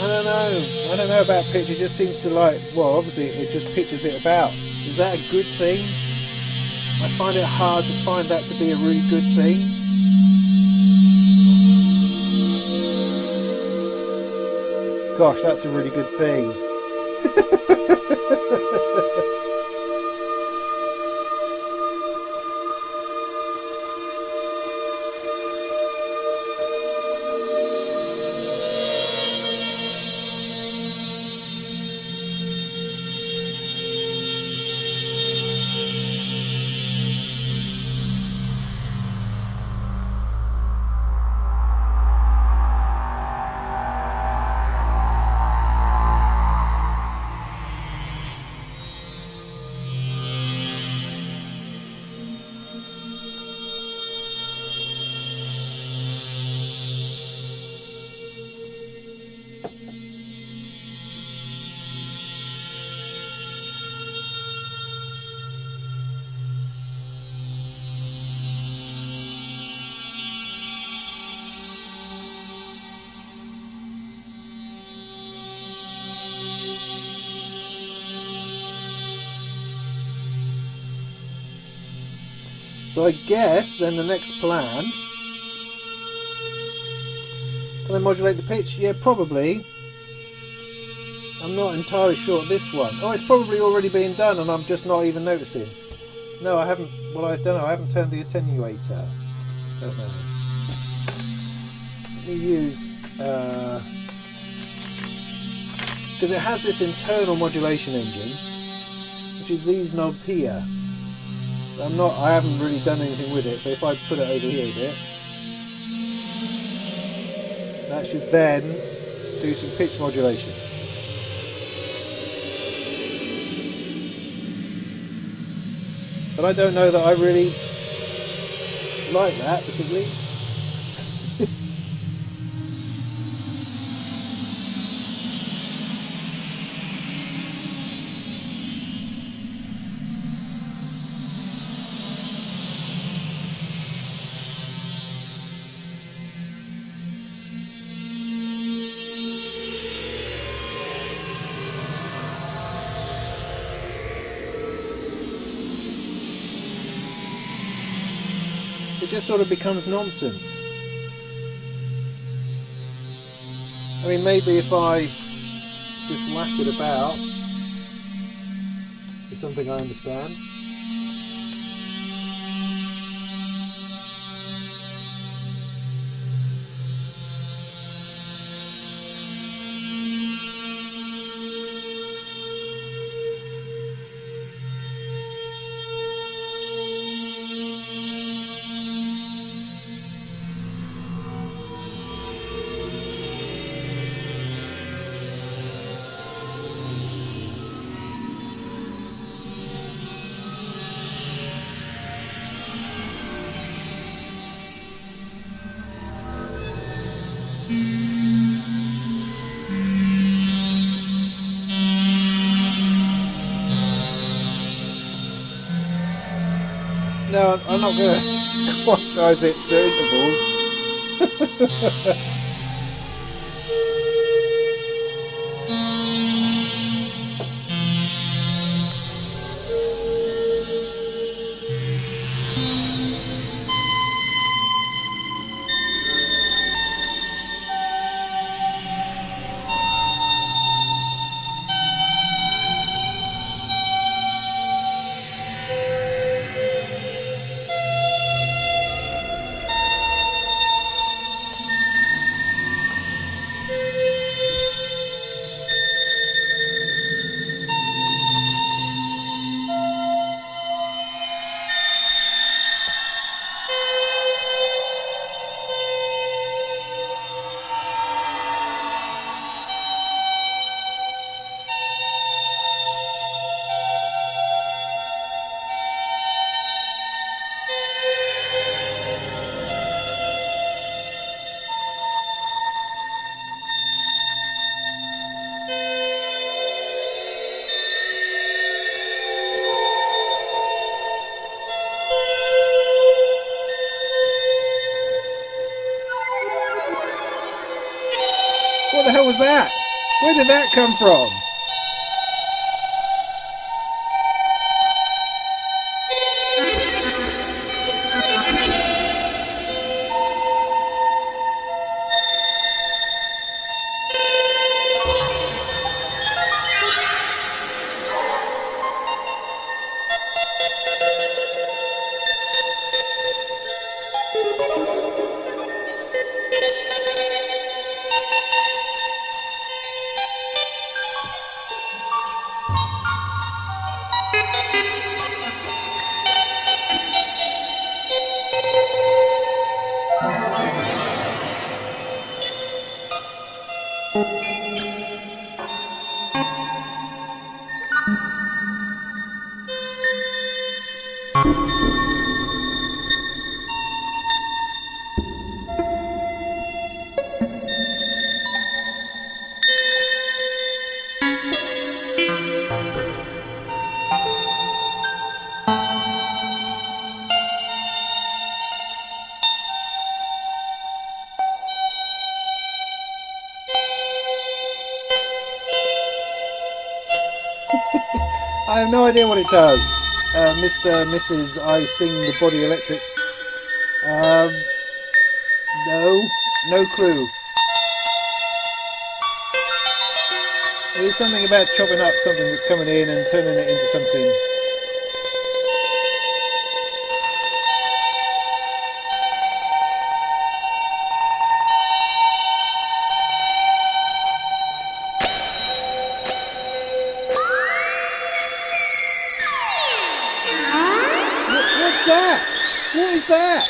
Speaker 1: I don't know. I don't know about pitch. It just seems to like, well, obviously it just pitches it about. Is that a good thing? I find it hard to find that to be a really good thing. Gosh, that's a really good thing. So I guess then the next plan, can I modulate the pitch? Yeah, probably. I'm not entirely sure this one. Oh, it's probably already being done and I'm just not even noticing. No, I haven't, well, I don't know, I haven't turned the attenuator. Don't know. Let me use, because it has this internal modulation engine, which is these knobs here. I haven't really done anything with it, but if I put it over here a bit, that should then do some pitch modulation. But I don't know that I really like that particularly. It just sort of becomes nonsense. I mean, maybe if I just whack it about is something I understand. No, I'm not going to quantize it to intervals. What the hell was that? Where did that come from? I have no idea what it does. Mr. and Mrs. I sing the body electric. No clue. There's something about chopping up something that's coming in and turning it into something. What's that? What is that?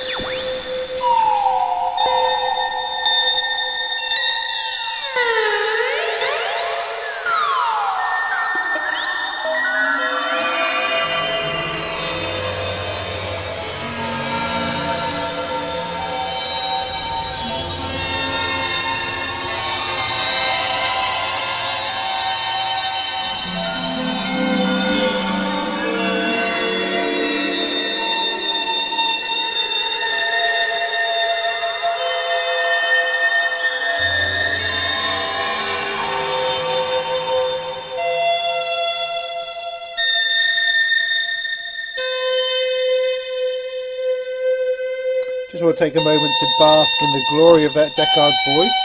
Speaker 1: Just want to take a moment to bask in the glory of that Deckard's voice.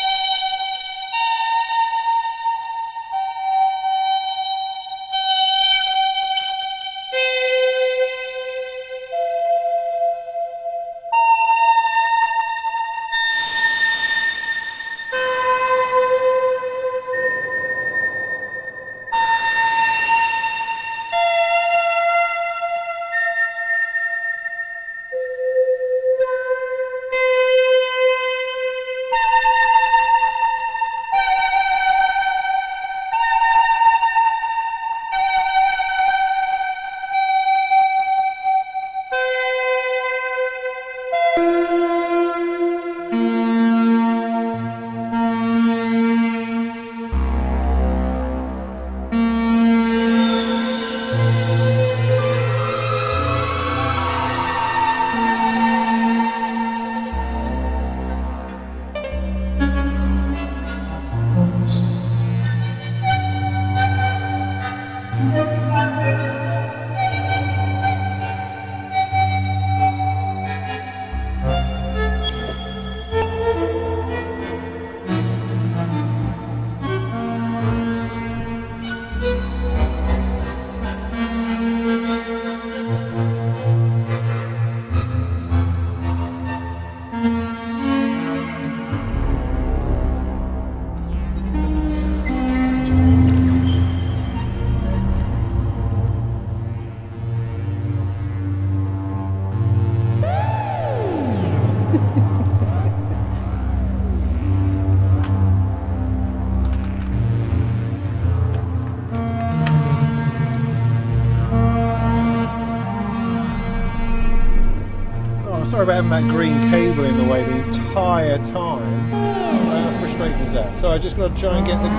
Speaker 1: Sorry about having that green cable in the way the entire time. How frustrating is that? So I just got to try and get the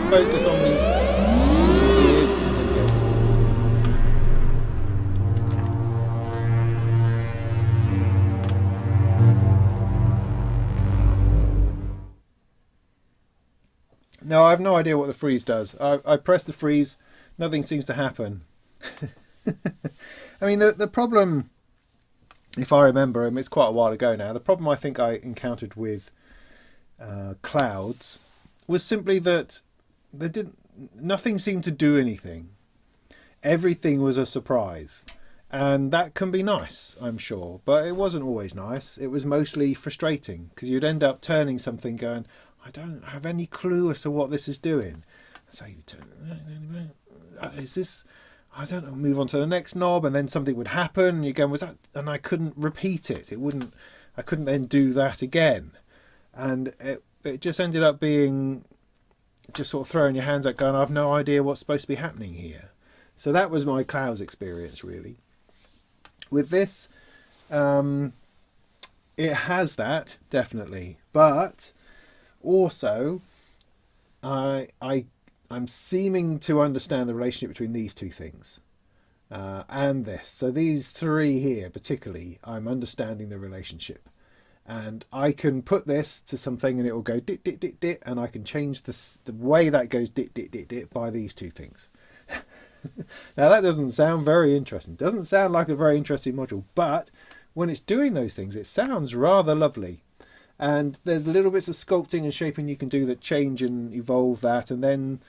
Speaker 1: focus on the beard. No, I have no idea what the freeze does. I press the freeze, nothing seems to happen. I mean, the problem, if I remember, it's quite a while ago now, the problem I think I encountered with clouds was simply that nothing seemed to do anything. Everything was a surprise. And that can be nice, I'm sure, but it wasn't always nice. It was mostly frustrating because you'd end up turning something going, I don't have any clue as to what this is doing. So you turn, is this, I don't know, move on to the next knob, and then something would happen and you go, was that, and I couldn't repeat it. I couldn't then do that again. And it just ended up being just sort of throwing your hands up going, I've no idea what's supposed to be happening here. So that was my clouds experience, really. With this, it has that, definitely, but also I'm seeming to understand the relationship between these two things and this. So these three here particularly, I'm understanding the relationship, and I can put this to something and it will go dit dit dit dit, and I can change the way that goes dit dit dit dit by these two things. Now that doesn't sound very interesting. Doesn't sound like a very interesting module, but when it's doing those things, it sounds rather lovely. And there's little bits of sculpting and shaping you can do that change and evolve that, and then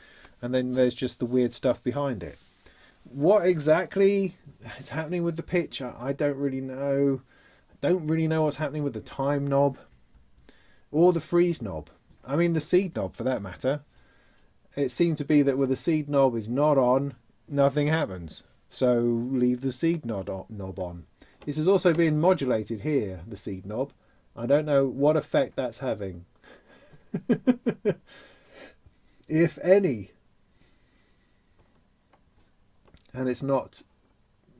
Speaker 1: there's just the weird stuff behind it. What exactly is happening with the pitch, I don't really know. I don't really know what's happening with the time knob or the freeze knob. I mean the seed knob for that matter. It seems to be that when the seed knob is not on, nothing happens. So leave the seed knob on. This is also being modulated here, the seed knob. I don't know what effect that's having. If any. And it's not,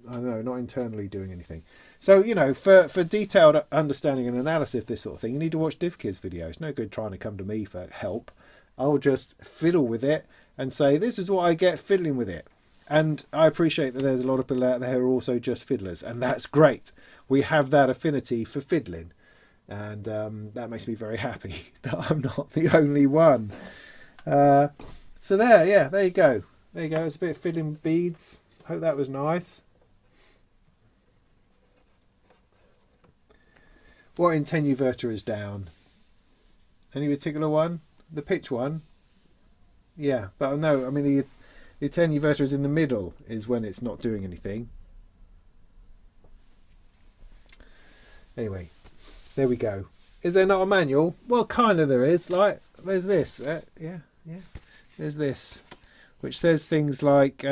Speaker 1: I don't know, not internally doing anything. So, you know, for detailed understanding and analysis of this sort of thing, you need to watch DivKid's video. It's no good trying to come to me for help. I'll just fiddle with it and say, this is what I get fiddling with it. And I appreciate that there's a lot of people out there who are also just fiddlers, and that's great. We have that affinity for fiddling, and that makes me very happy that I'm not the only one. So there you go. There you go. It's a bit of fiddling with beads. Hope that was nice. What attenuator is down? Any particular one? The pitch one? Yeah, but no, I mean the attenuator is in the middle is when it's not doing anything. Anyway, there we go. Is there not a manual? Well, kind of there is. Like, there's this. Yeah. There's this, which says things like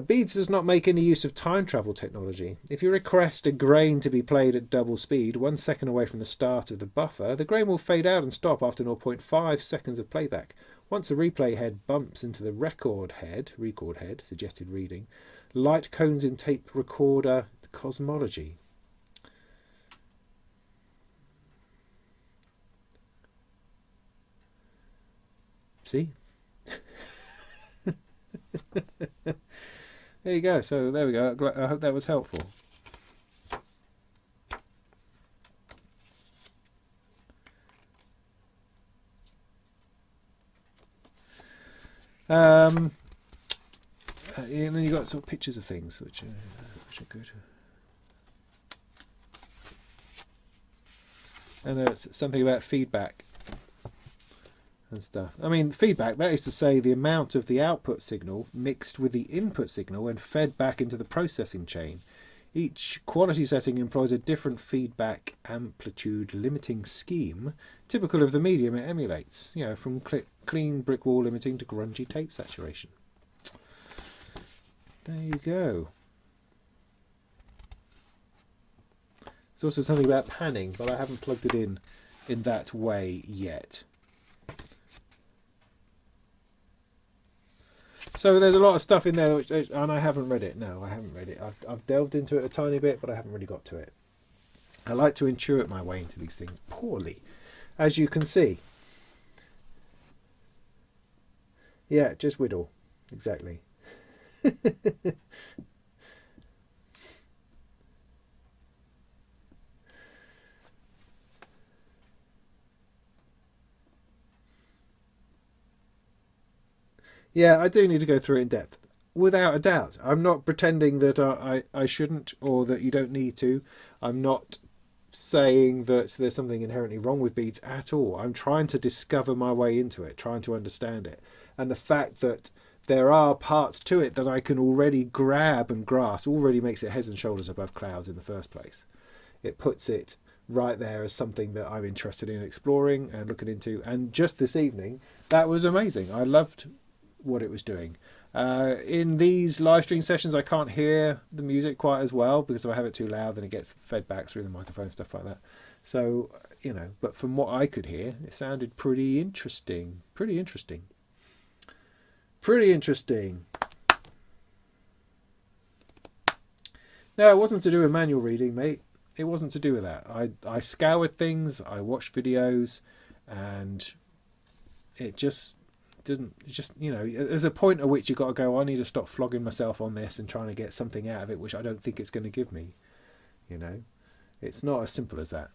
Speaker 1: Beats does not make any use of time travel technology. If you request a grain to be played at double speed, 1 second away from the start of the buffer, the grain will fade out and stop after 0.5 seconds of playback. Once a replay head bumps into the record head, suggested reading, light cones in tape recorder cosmology. See? There you go. So there we go. I hope that was helpful. And then you got sort of pictures of things which are good. And there's something about feedback and stuff. I mean, feedback, that is to say the amount of the output signal mixed with the input signal and fed back into the processing chain. Each quality setting employs a different feedback amplitude limiting scheme, typical of the medium it emulates, you know, from clean brick wall limiting to grungy tape saturation. There you go. There's also something about panning, but I haven't plugged it in that way yet. So there's a lot of stuff in there, and I haven't read it. No, I haven't read it. I've delved into it a tiny bit, but I haven't really got to it. I like to intuit my way into these things poorly, as you can see. Yeah, just whittle. Exactly. Yeah, I do need to go through it in depth. Without a doubt. I'm not pretending that I shouldn't or that you don't need to. I'm not saying that there's something inherently wrong with beads at all. I'm trying to discover my way into it, trying to understand it. And the fact that there are parts to it that I can already grab and grasp already makes it heads and shoulders above clouds in the first place. It puts it right there as something that I'm interested in exploring and looking into. And just this evening, that was amazing. I loved what it was doing. In these live stream sessions, I can't hear the music quite as well because if I have it too loud, then it gets fed back through the microphone, stuff like that. So, you know, but from what I could hear, it sounded pretty interesting. Pretty interesting. Pretty interesting. No, it wasn't to do with manual reading, mate. It wasn't to do with that. I scoured things, I watched videos, and it just didn't, you know, there's a point at which you've got to go, I need to stop flogging myself on this and trying to get something out of it which I don't think it's going to give me. You know, it's not as simple as that.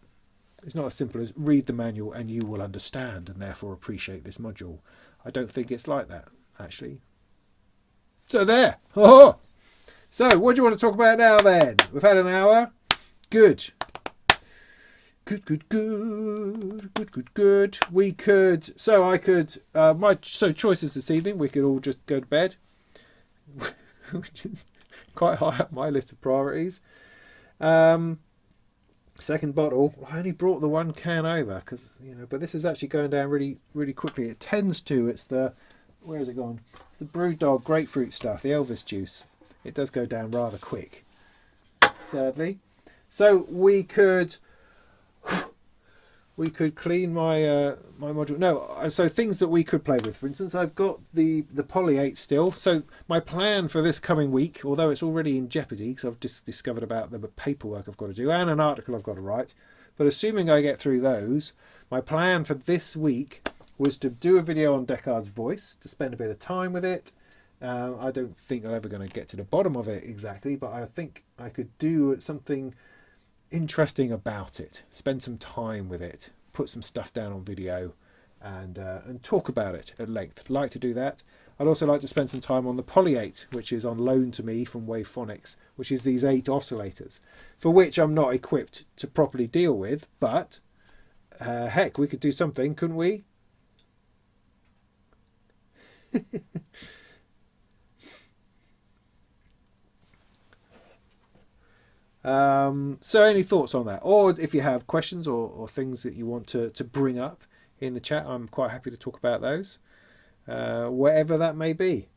Speaker 1: It's not as simple as read the manual and you will understand and therefore appreciate this module. I don't think it's like that, actually. So there. Oh! So what do you want to talk about now then? We've had an hour. Good. Good. We could, so I could, so choices this evening, we could all just go to bed, which is quite high up my list of priorities. Second bottle, I only brought the one can over because, you know, but this is actually going down really, really quickly. It tends to, it's the, where has it gone? It's the Brewdog grapefruit stuff, the Elvis juice. It does go down rather quick, sadly. So we could clean my my module. No, so things that we could play with. For instance, I've got the Poly 8 still. So my plan for this coming week, although it's already in jeopardy because I've just discovered about the paperwork I've got to do and an article I've got to write. But assuming I get through those, my plan for this week was to do a video on Deckard's voice, to spend a bit of time with it. I don't think I'm ever going to get to the bottom of it exactly, but I think I could do something interesting about it, spend some time with it, put some stuff down on video and talk about it at length. I'd like to do that. I'd also like to spend some time on the Poly 8, which is on loan to me from Wavephonics, which is these 8 oscillators, for which I'm not equipped to properly deal with, but heck, we could do something, couldn't we? So any thoughts on that, or if you have questions or things that you want to bring up in the chat, I'm quite happy to talk about those, whatever that may be.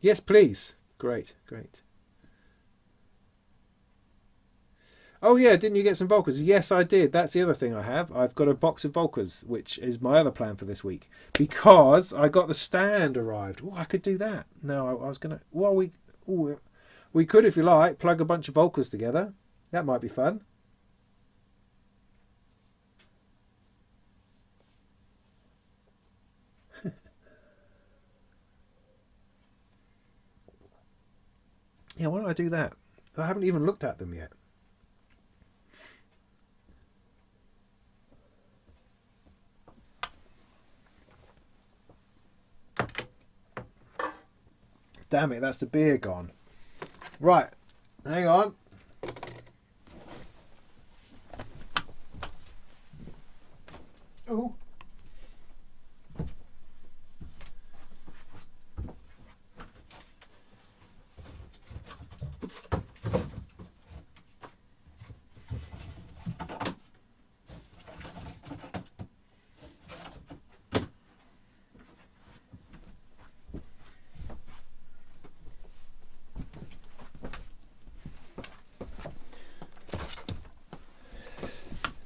Speaker 1: Yes, please. Great. Oh yeah, didn't you get some Volcas? Yes, I did. That's the other thing I have. I've got a box of Volcas, which is my other plan for this week, because I got the stand arrived. Oh, I could do that. No, I was gonna, well, we could, if you like, plug a bunch of Volcas together. That might be fun. Yeah, why don't I do that? I haven't even looked at them yet. Damn it, that's the beer gone. Right, hang on. Oh.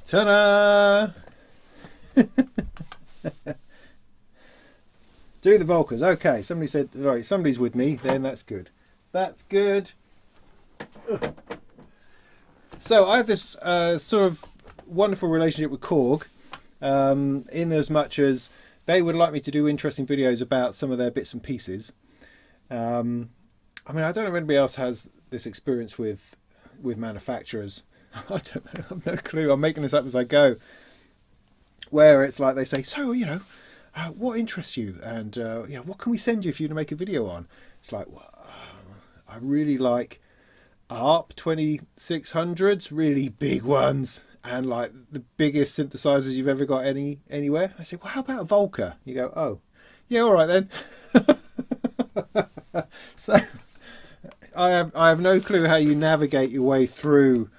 Speaker 1: Ta-da! Do the Volcas. Okay, somebody said, right, somebody's with me, then that's good. That's good. So I have this sort of wonderful relationship with Korg, in as much as they would like me to do interesting videos about some of their bits and pieces. I mean, I don't know if anybody else has this experience with manufacturers. I don't know, I've no clue. I'm making this up as I go. Where it's like they say, so, you know, what interests you, and what can we send you for you to make a video on? It's like, well, I really like ARP 2600s, really big ones, and like the biggest synthesizers you've ever got anywhere. I say, well, how about a Volca? You go, oh, yeah, all right then. So I have no clue how you navigate your way through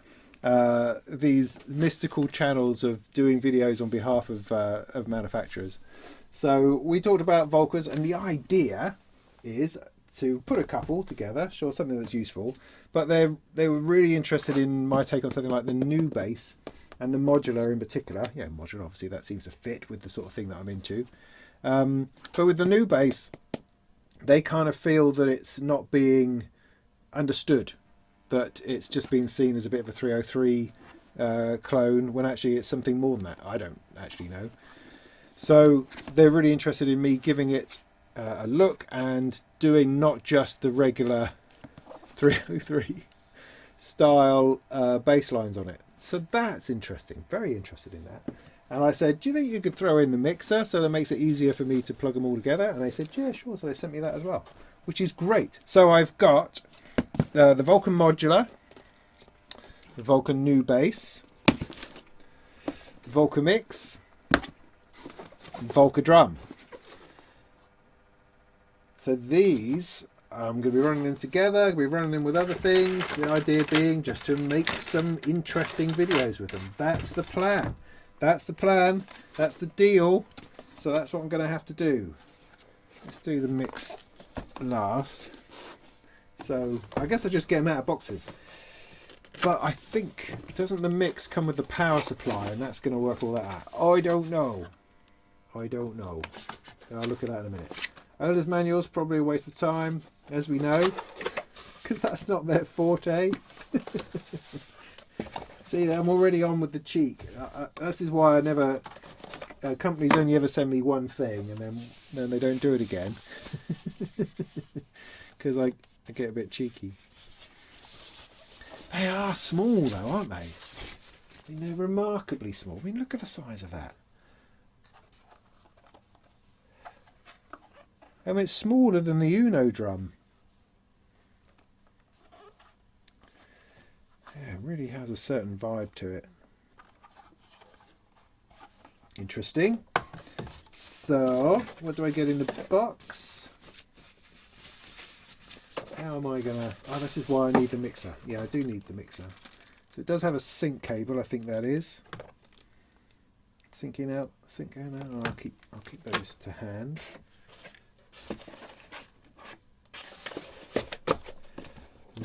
Speaker 1: these mystical channels of doing videos on behalf of manufacturers. So we talked about Volcas, and the idea is to put a couple together, sure, something that's useful, but they were really interested in my take on something like the new bass and the modular in particular. Yeah, modular, obviously that seems to fit with the sort of thing that I'm into. But with the new bass, they kind of feel that it's not being understood, that it's just being seen as a bit of a 303 clone, when actually it's something more than that. I don't actually know. So they're really interested in me giving it a look and doing not just the regular 303 style bass lines on it. So that's interesting, very interested in that. And I said, do you think you could throw in the mixer so that makes it easier for me to plug them all together? And they said, yeah, sure. So they sent me that as well, which is great. So I've got the Volca Modular, the Volca New Bass, the Volca Mix, Volca Drum. So these, I'm going to be running them together, I'm going to be running them with other things. The idea being just to make some interesting videos with them. That's the plan. That's the plan. That's the deal. So that's what I'm going to have to do. Let's do the mix last. So I guess I just get them out of boxes. But I think, doesn't the mix come with the power supply, and that's going to work all that out? I don't know. I don't know. I'll look at that in a minute. Owner's manual's probably a waste of time, as we know, because that's not their forte. See, I'm already on with the cheek. This is why I never... companies only ever send me one thing, and then they don't do it again. Because I get a bit cheeky. They are small, though, aren't they? I mean, they're remarkably small. I mean, look at the size of that. I mean, it's smaller than the Uno drum. Yeah, it really has a certain vibe to it. Interesting. So, what do I get in the box? How am I gonna... Oh, this is why I need the mixer. Yeah, I do need the mixer. So it does have a sync cable, I think that is. Syncing out, syncing out. Oh, I'll keep those to hand.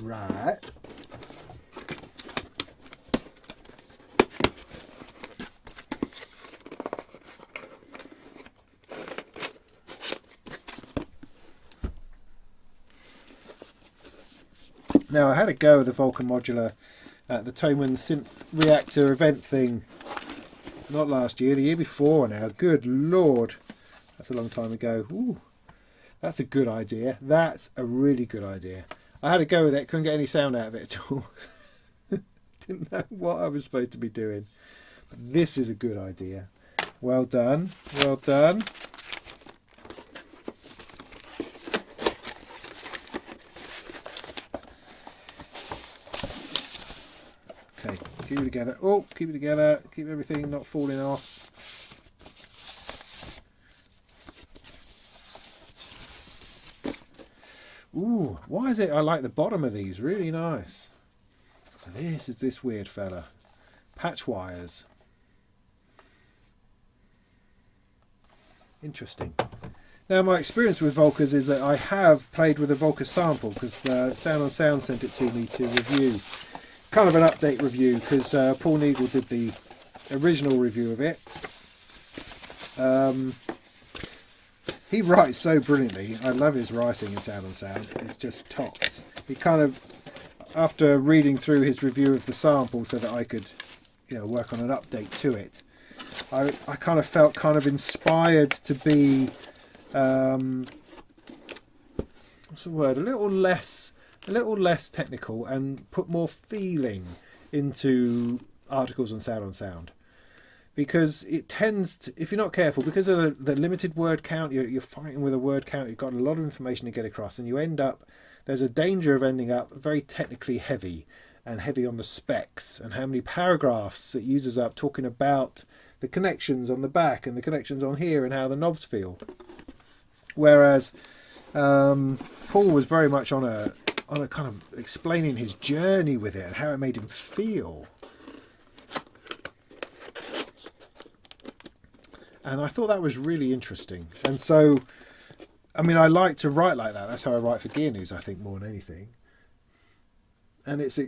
Speaker 1: Right. Now I had a go with the Volca Modular at the Toman Synth Reactor event thing. Not last year, the year before now. Good Lord. That's a long time ago. Ooh, that's a good idea. That's a really good idea. I had a go with it, couldn't get any sound out of it at all. Didn't know what I was supposed to be doing. But this is a good idea. Well done. Well done. Okay, keep it together. Oh, keep it together. Keep everything not falling off. Ooh, why is it I like the bottom of these? Really nice. So this is this weird fella. Patch wires. Interesting. Now my experience with Volcas is that I have played with a Volca sample because Sound on Sound sent it to me to review. Kind of an update review because Paul Neagle did the original review of it. He writes so brilliantly. I love his writing in Sound on Sound. It's just tops. He kind of, after reading through his review of the sample so that I could, work on an update to it, I kind of felt kind of inspired to be, what's the word? A little less technical and put more feeling into articles on Sound on Sound. because it tends to, if you're not careful, because of the limited word count, you're fighting with a word count, you've got a lot of information to get across, and you end up, there's a danger of ending up very technically heavy, and heavy on the specs, and how many paragraphs it uses up talking about the connections on the back, and the connections on here, and how the knobs feel. Whereas Paul was very much on a kind of explaining his journey with it, and how it made him feel. And I thought that was really interesting. And so, I mean, I like to write like that. That's how I write for Gear News, I think, more than anything. And it's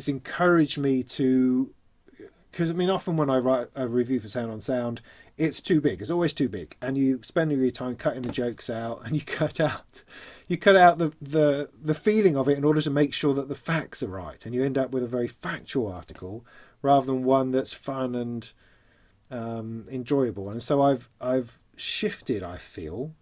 Speaker 1: encouraged me to, because I mean, often when I write a review for Sound on Sound, it's too big. It's always too big, and you spend all your time cutting the jokes out, and you cut out the feeling of it in order to make sure that the facts are right, and you end up with a very factual article rather than one that's fun and enjoyable. And so I've shifted, I feel,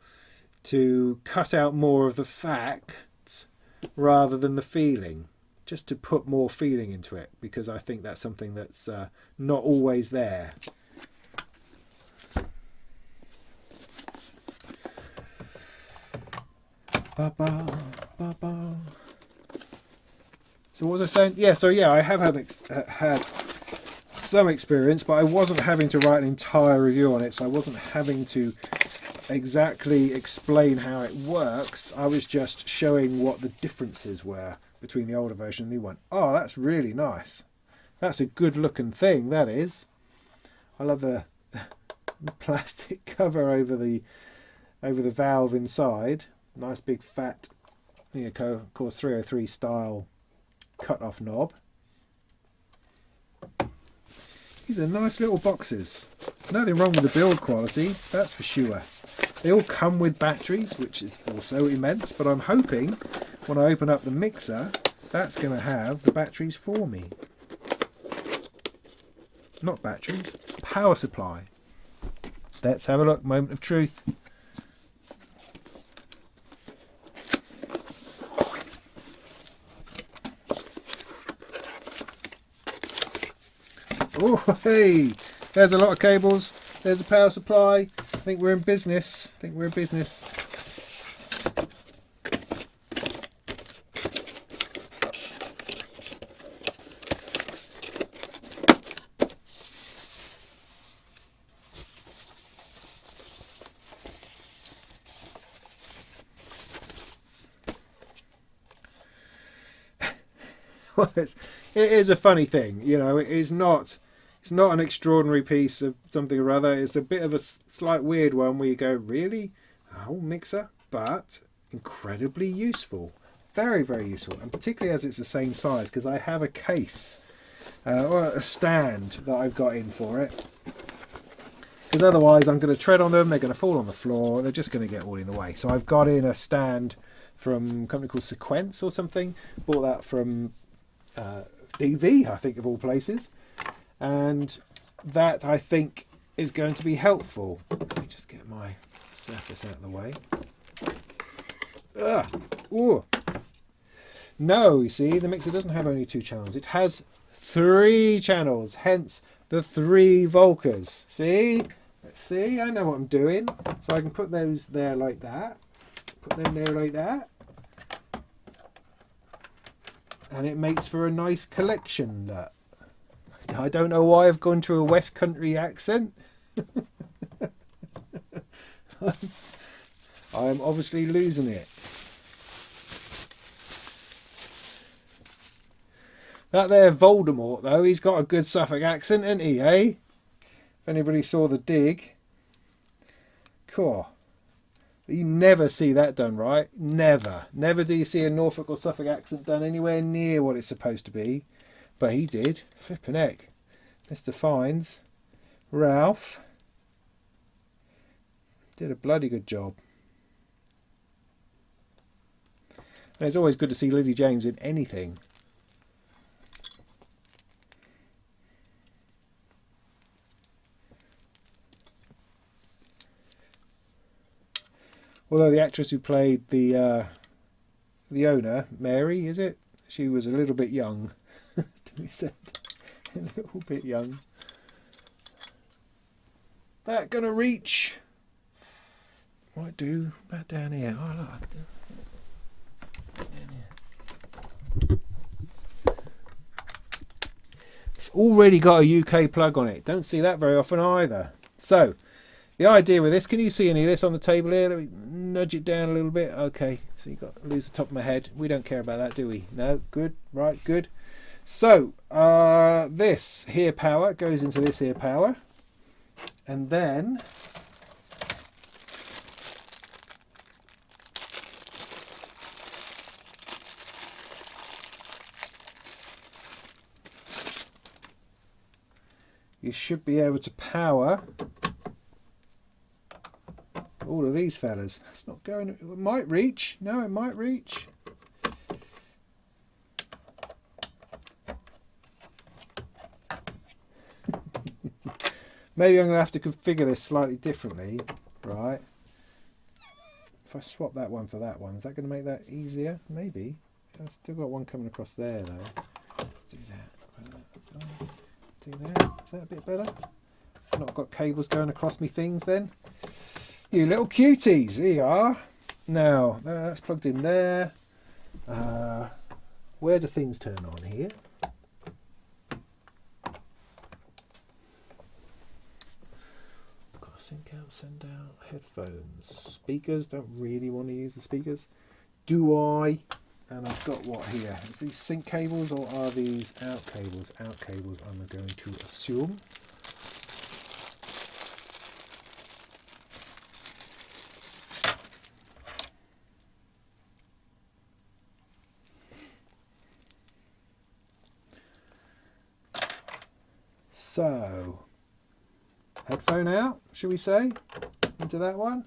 Speaker 1: to cut out more of the facts rather than the feeling, just to put more feeling into it, because I think that's something that's not always there. So what was I saying? Yeah, so yeah, I have had some experience, but I wasn't having to write an entire review on it, so I wasn't having to exactly explain how it works. I was just showing what the differences were between the older version and the new one. Oh, that's really nice. That's a good looking thing, that is. I love the plastic cover over the valve inside. Nice big fat, you know, of course 303 style cut off knob. These are nice little boxes. Nothing wrong with the build quality, that's for sure. They all come with batteries, which is also immense, but I'm hoping when I open up the mixer, that's going to have the batteries for me. Not batteries, power supply. Let's have a look, moment of truth. Oh, hey, there's a lot of cables. There's a power supply. I think we're in business. Well, it is a funny thing, you know. It's not an extraordinary piece of something or other. It's a bit of a slight weird one where you go, really? A whole mixer? But incredibly useful. Very, very useful. And particularly as it's the same size, because I have a case or a stand that I've got in for it. Because otherwise I'm going to tread on them, they're going to fall on the floor, they're just going to get all in the way. So I've got in a stand from a company called Sequence or something. Bought that from DV, I think, of all places. And that, I think, is going to be helpful. Let me just get my surface out of the way. Ooh. No, you see, the mixer doesn't have only 2 channels. It has 3 channels, hence the 3 Volcas. See? See, I know what I'm doing. So I can put those there like that. Put them there like that. And it makes for a nice collection. Look. I don't know why I've gone to a West Country accent. I'm obviously losing it. That there Voldemort, though, he's got a good Suffolk accent, hasn't he, eh? If anybody saw The Dig. Cool. You never see that done right. Never. Never do you see a Norfolk or Suffolk accent done anywhere near what it's supposed to be. But he did. Flippin' heck. Mr. Fines. Ralph. Did a bloody good job. And it's always good to see Lily James in anything. Although the actress who played the owner, Mary, is it? She was a little bit young. To be said. A little bit young. that going to reach? Might do about down here. Oh, look. Down here. It's already got a UK plug on it. Don't see that very often either. So the idea with this, can you see any of this on the table here? Let me nudge it down a little bit. Okay, so you've got to lose the top of my head. We don't care about that, do we? No, good, right, good. So this here power goes into this here power, and then you should be able to power all of these fellas. It's not going, it might reach. No, it might reach. Maybe I'm going to have to configure this slightly differently, right? If I swap that one for that one, is that going to make that easier? Maybe. I've still got one coming across there though. Let's do that. Do that. Is that a bit better? I've not got cables going across me things then. You little cuties, here you are. Now, that's plugged in there. Where do things turn on here? Got to sync out, send out, headphones. Speakers, don't really want to use the speakers. Do I? And I've got what here? Is these sync cables or are these out cables? Out cables, I'm going to assume. So, headphone out, should we say, into that one.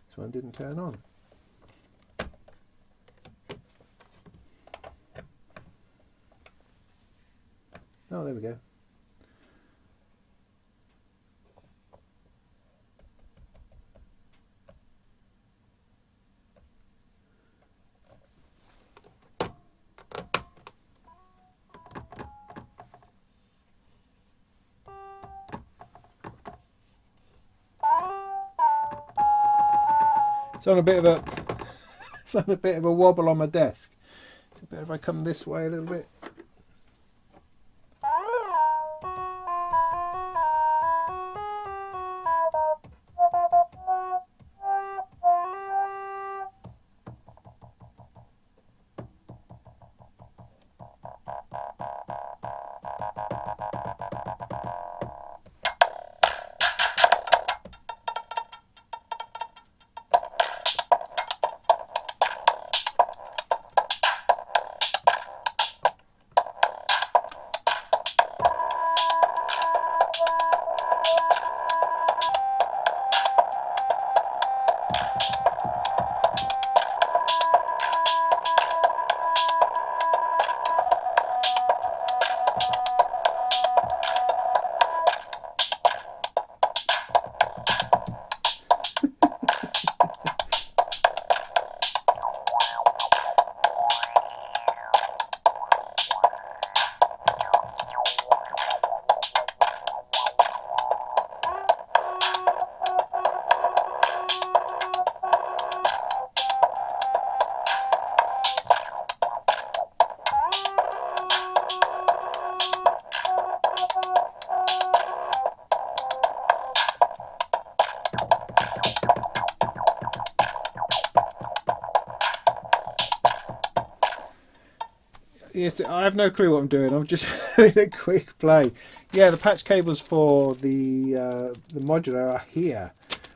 Speaker 1: This one didn't turn on. Oh, there we go. It's on a bit of a it's on a bit of a wobble on my desk. Is it better if I come this way a little bit? Yes, I have no clue what I'm doing. I'm just having a quick play. Yeah, the patch cables for the modular are here.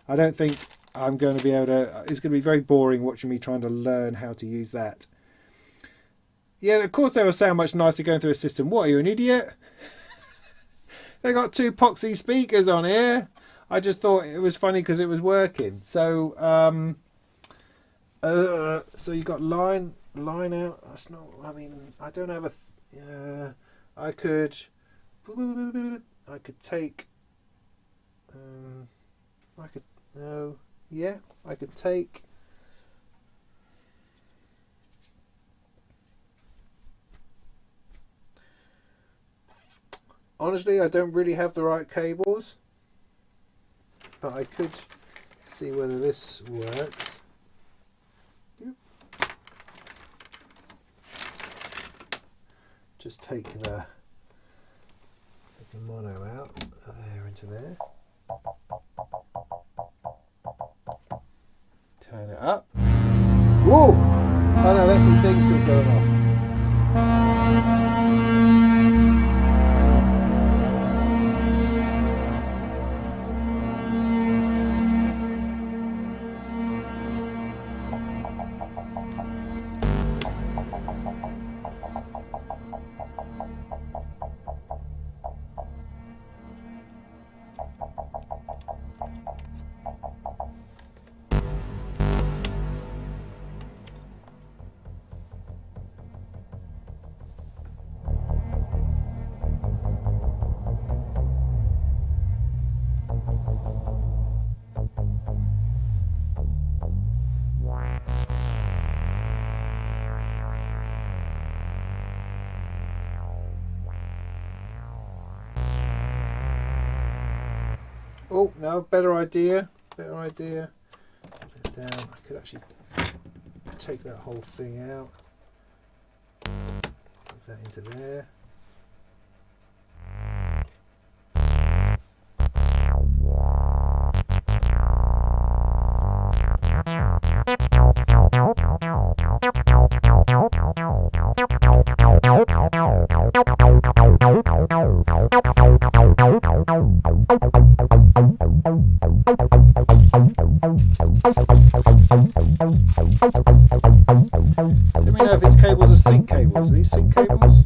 Speaker 1: I don't think I'm going to be able to... It's going to be very boring watching me trying to learn how to use that. Yeah, of course they will sound much nicer going through a system. What, are you an idiot? They got two Poxy speakers on here. I just thought it was funny because it was working. So, so you got line... line out. That's not. I mean, I don't have a. I could take. I could. No. Yeah. I could take. Honestly, I don't really have the right cables, but I could see whether this works. Just take the mono out there into there. Turn it up. Whoa! Oh no, that's the thing still going off. Oh, no, better idea. Better idea. Put it down. I could actually take that whole thing out. Put that into there. Let me know if these cables are sync cables. Are these sync cables?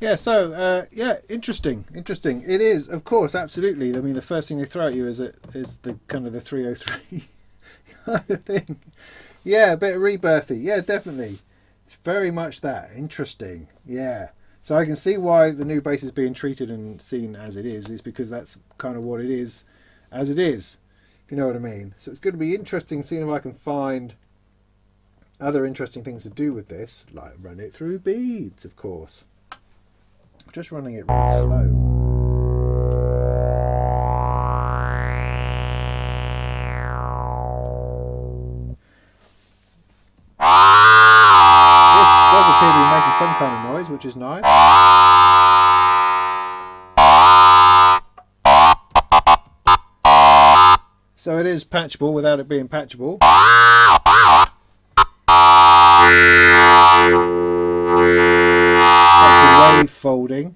Speaker 1: Yeah, so yeah, interesting. It is, of course, absolutely. I mean, the first thing they throw at you is the kind of the 303 kind of thing. Yeah, a bit of rebirthy. Yeah, definitely. It's very much that. Interesting. Yeah. So I can see why the new bass is being treated and seen as it is because that's kind of what it is, as it is. If you know what I mean. So it's going to be interesting seeing if I can find other interesting things to do with this, like run it through beads, of course. Just running it really slow. This does appear to be making some kind of noise, which is nice. So it is patchable without it being patchable. Wave folding.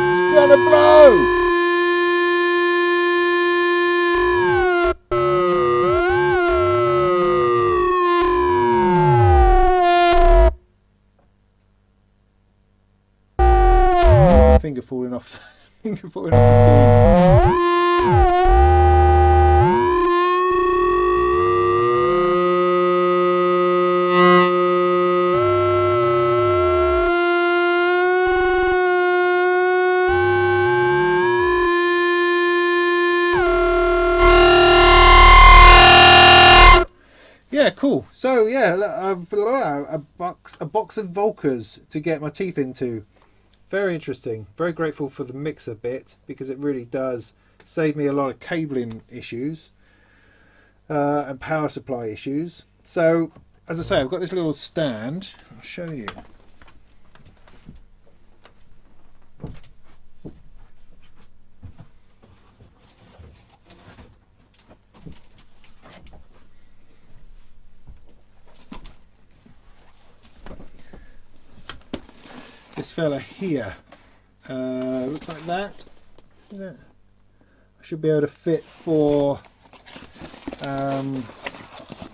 Speaker 1: It's gonna blow! Finger falling off the key. Yeah, cool. So yeah, I've a box of Volcas to get my teeth into. Very interesting. Very grateful for the mixer bit because it really does save me a lot of cabling issues and power supply issues. So, as I say, I've got this little stand. I'll show you. This fella here looks like that. See that? I should be able to fit 4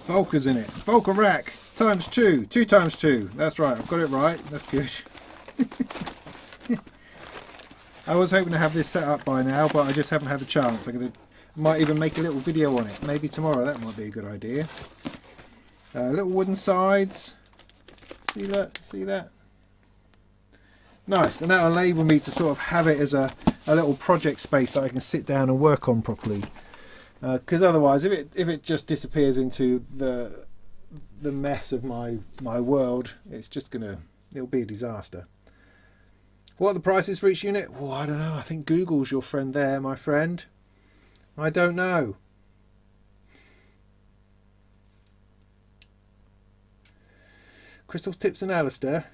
Speaker 1: Volcas in it. Volca rack times 2, 2 times 2. That's right, I've got it right. That's good. I was hoping to have this set up by now, but I just haven't had the chance. Might even make a little video on it. Maybe tomorrow. That might be a good idea. Little wooden sides. See that? See that? Nice, and that'll enable me to sort of have it as a little project space that I can sit down and work on properly. Because otherwise, if it just disappears into the mess of my world, it'll be a disaster. What are the prices for each unit? Oh, I don't know. I think Google's your friend there, my friend. I don't know. Crystal Tips and Alistair.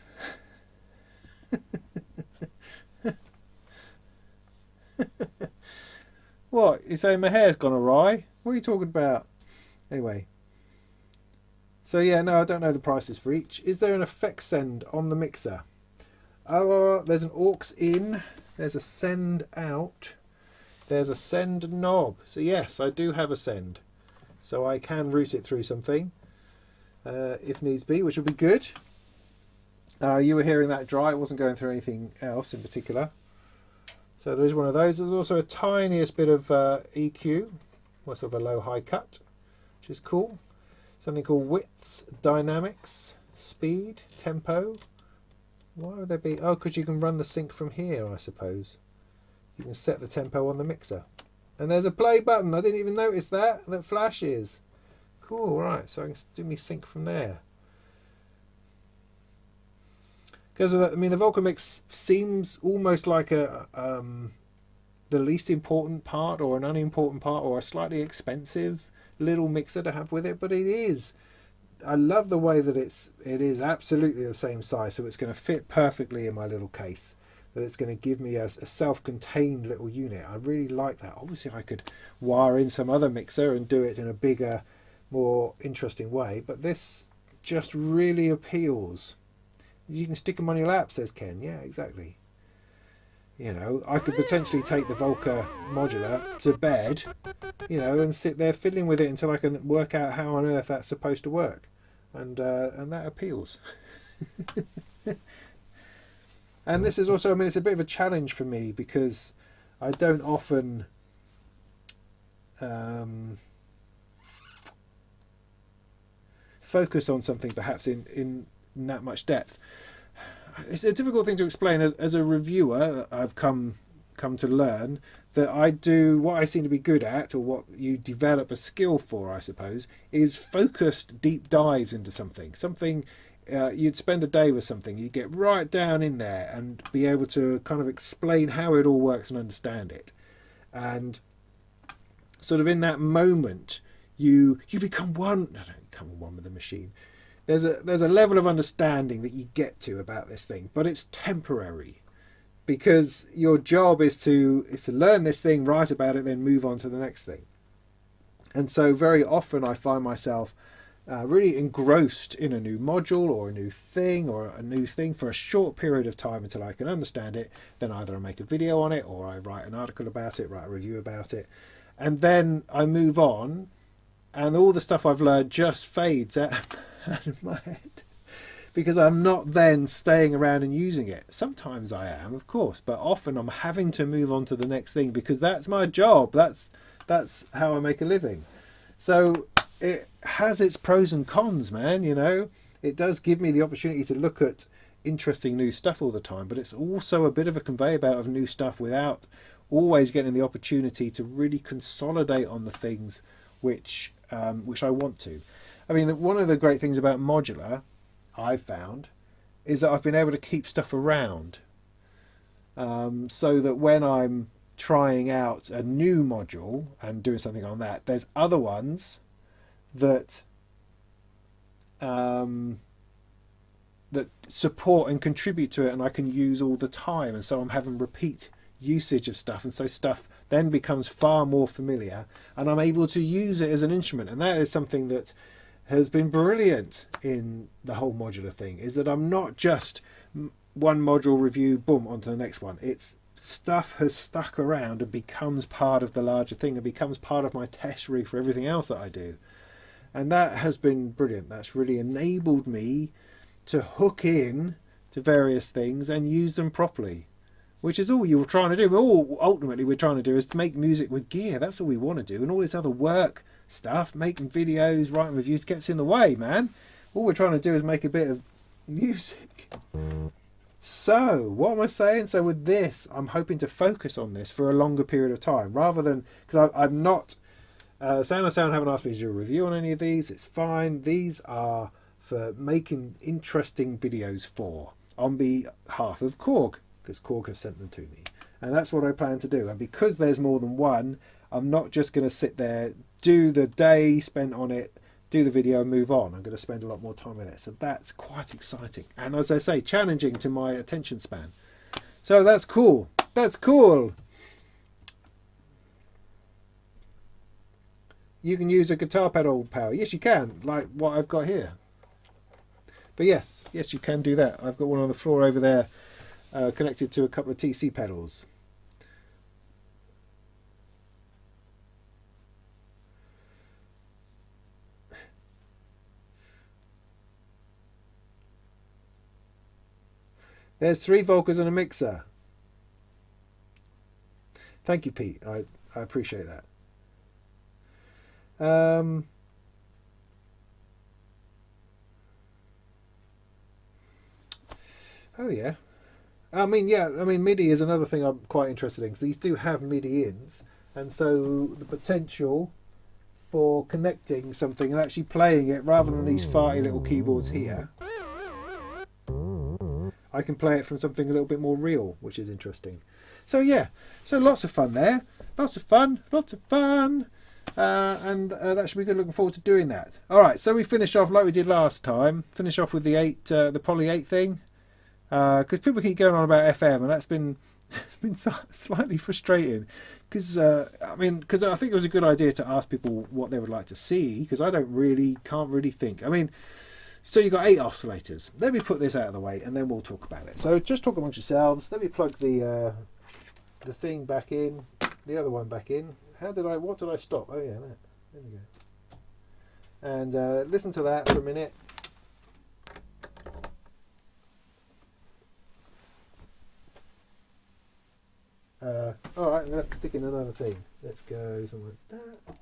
Speaker 1: What? You're saying my hair's gone awry? What are you talking about? Anyway. So yeah, no, I don't know the prices for each. Is there an effect send on the mixer? Oh, there's an aux in. There's a send out. There's a send knob. So yes, I do have a send. So I can route it through something. If needs be, which will be good. You were hearing that dry. It wasn't going through anything else in particular. So there is one of those. There's also a tiniest bit of EQ, or sort of a low-high cut, which is cool. Something called widths, dynamics, speed, tempo. Why would there be? Oh, because you can run the sync from here, I suppose. You can set the tempo on the mixer. And there's a play button. I didn't even notice that flashes. Cool, right. So I can do me sync from there. Because I mean, the Volca mix seems almost like the least important part, or an unimportant part, or a slightly expensive little mixer to have with it, but it is. I love the way that it is absolutely the same size, so it's going to fit perfectly in my little case. That it's going to give me a self-contained little unit. I really like that. Obviously, I could wire in some other mixer and do it in a bigger, more interesting way, but this just really appeals. You can stick them on your lap, says Ken. Yeah, exactly. You know, I could potentially take the Volca modular to bed, you know, and sit there fiddling with it until I can work out how on earth that's supposed to work. And that appeals. And this is also, I mean, it's a bit of a challenge for me because I don't often focus on something perhaps in that much depth. It's a difficult thing to explain. As a reviewer, I've come to learn that I do what I seem to be good at, or what you develop a skill for, I suppose, is focused deep dives into something. You'd spend a day with something, you get right down in there and be able to kind of explain how it all works and understand it. And sort of in that moment, you become one. I don't become one with the machine. There's a level of understanding that you get to about this thing, but it's temporary, because your job is to learn this thing, write about it, then move on to the next thing. And so very often I find myself really engrossed in a new module or a new thing for a short period of time until I can understand it. Then either I make a video on it, or I write an article about it, write a review about it, and then I move on, and all the stuff I've learned just fades out of my head, because I'm not then staying around and using it. Sometimes I am, of course, but often I'm having to move on to the next thing because that's my job. That's how I make a living. So it has its pros and cons, man. You know, it does give me the opportunity to look at interesting new stuff all the time, but it's also a bit of a conveyor belt of new stuff without always getting the opportunity to really consolidate on the things which I want to. I mean, one of the great things about modular, I've found, is that I've been able to keep stuff around, so that when I'm trying out a new module and doing something on that, there's other ones that that support and contribute to it, and I can use all the time, and so I'm having repeat usage of stuff, and so stuff then becomes far more familiar, and I'm able to use it as an instrument. And that is something that has been brilliant in the whole modular thing, is that I'm not just one module review, boom, onto the next one. It's stuff has stuck around and becomes part of the larger thing, and becomes part of my test rig for everything else that I do. And that has been brilliant. That's really enabled me to hook in to various things and use them properly, which is all you were trying to do. All ultimately we're trying to do is to make music with gear. That's all we want to do. And all this other work stuff, making videos, writing reviews, gets in the way, man. All we're trying to do is make a bit of music. So what am I saying? So with this, I'm hoping to focus on this for a longer period of time, rather than, because I'm not Sound on Sound haven't asked me to do a review on any of these. It's fine. These are for making interesting videos for, on behalf of Korg, because Korg have sent them to me, and that's what I plan to do. And because there's more than one, I'm not just going to sit there, do the day spent on it, do the video and move on. I'm going to spend a lot more time with it. So that's quite exciting, and as I say, challenging to my attention span. So that's cool. That's cool. You can use a guitar pedal power. Yes, you can, like what I've got here. But yes, you can do that. I've got one on the floor over there, connected to a couple of TC pedals. There's 3 Volcas and a mixer. Thank you, Pete. I appreciate that. Oh yeah. I mean MIDI is another thing I'm quite interested in, because these do have MIDI ins, and so the potential for connecting something and actually playing it, rather than these farty little keyboards here, I can play it from something a little bit more real, which is interesting. So yeah, so lots of fun there, lots of fun, and that should be good. Looking forward to doing that. All right, so we finish off like we did last time. Finish off with the Poly 8 thing, because people keep going on about FM, and that's been slightly frustrating. Because I think it was a good idea to ask people what they would like to see, because I can't really think. I mean, So you've got 8 oscillators. Let me put this out of the way and then we'll talk about it. So just talk amongst yourselves. Let me plug the thing back in, the other one back in. What did I stop? Oh yeah, that. There we go. And listen to that for a minute. Alright, I'm going to have to stick in another thing. Let's go somewhere like that.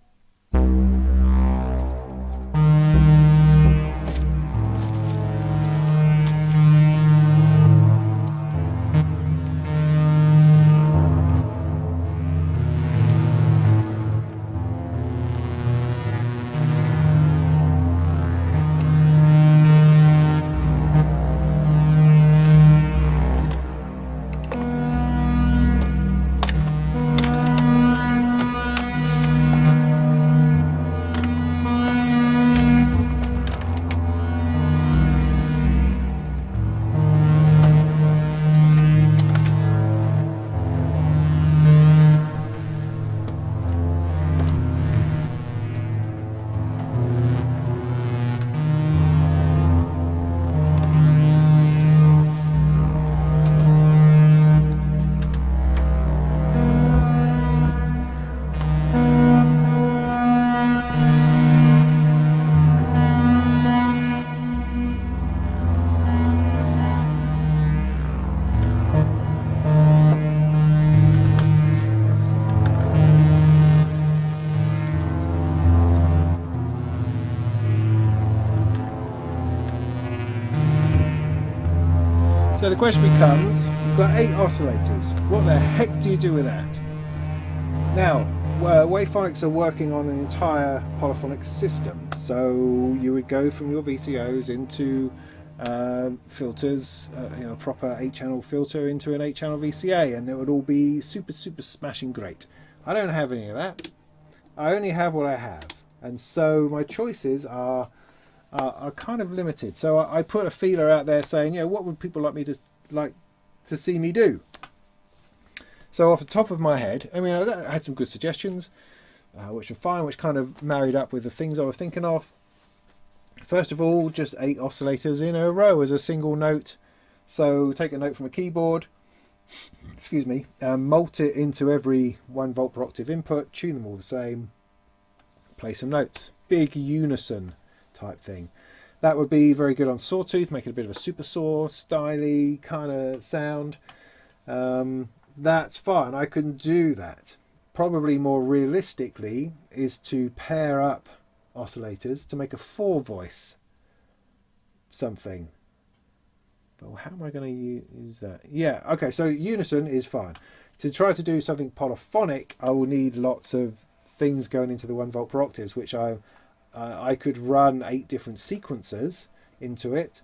Speaker 1: So the question becomes, you've got 8 oscillators. What the heck do you do with that? Now, Wavephonics are working on an entire polyphonic system. So you would go from your VCOs into filters, a proper 8-channel filter into an 8-channel VCA, and it would all be super smashing great. I don't have any of that. I only have what I have, and so my choices are kind of limited. So I put a feeler out there saying, what would people like to see me do? So off the top of my head, I mean, I had some good suggestions, which are fine, which kind of married up with the things I was thinking of. First of all, just 8 oscillators in a row as a single note. So take a note from a keyboard, excuse me, mult it into every 1 volt per octave input, tune them all the same, play some notes. Big unison type thing. That would be very good on sawtooth, make it a bit of a super saw styly kind of sound. That's fine, I can do that. Probably more realistically is to pair up oscillators to make a 4-voice something. But how am I going to use that? Yeah, okay, so unison is fine. To try to do something polyphonic, I will need lots of things going into the 1 volt per octaves, which I could run 8 different sequencers into it,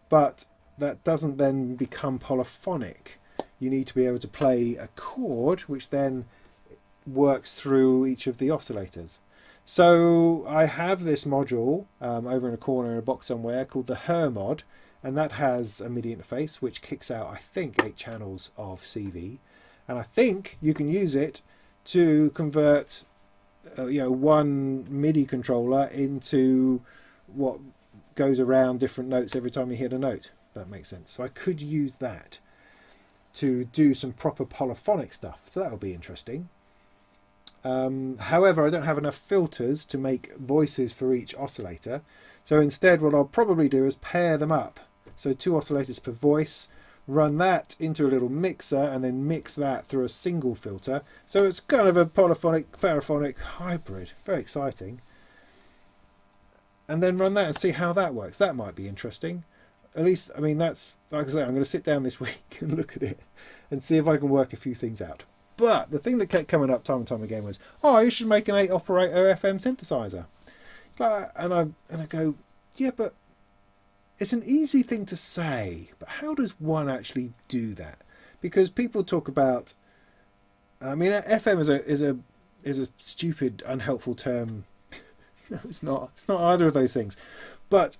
Speaker 1: but that doesn't then become polyphonic. You need to be able to play a chord which then works through each of the oscillators. So I have this module over in a corner in a box somewhere called the Her mod, and that has a MIDI interface which kicks out, I think, 8 channels of CV, and I think you can use it to convert one MIDI controller into what goes around different notes every time you hit a note. That makes sense. So I could use that to do some proper polyphonic stuff. So that would be interesting. However, I don't have enough filters to make voices for each oscillator. So instead, what I'll probably do is pair them up. So 2 oscillators per voice, run that into a little mixer and then mix that through a single filter. So it's kind of a polyphonic paraphonic hybrid. Very exciting. And then run that and see how that works. That might be interesting. At least, I mean, that's, like I say, I'm going to sit down this week and look at it and see if I can work a few things out. But the thing that kept coming up time and time again was, oh, you should make an 8 operator FM synthesizer. And I go, yeah, but it's an easy thing to say, but how does one actually do that? Because people talk about, I mean, FM is a stupid, unhelpful term. No, it's not. It's not either of those things. But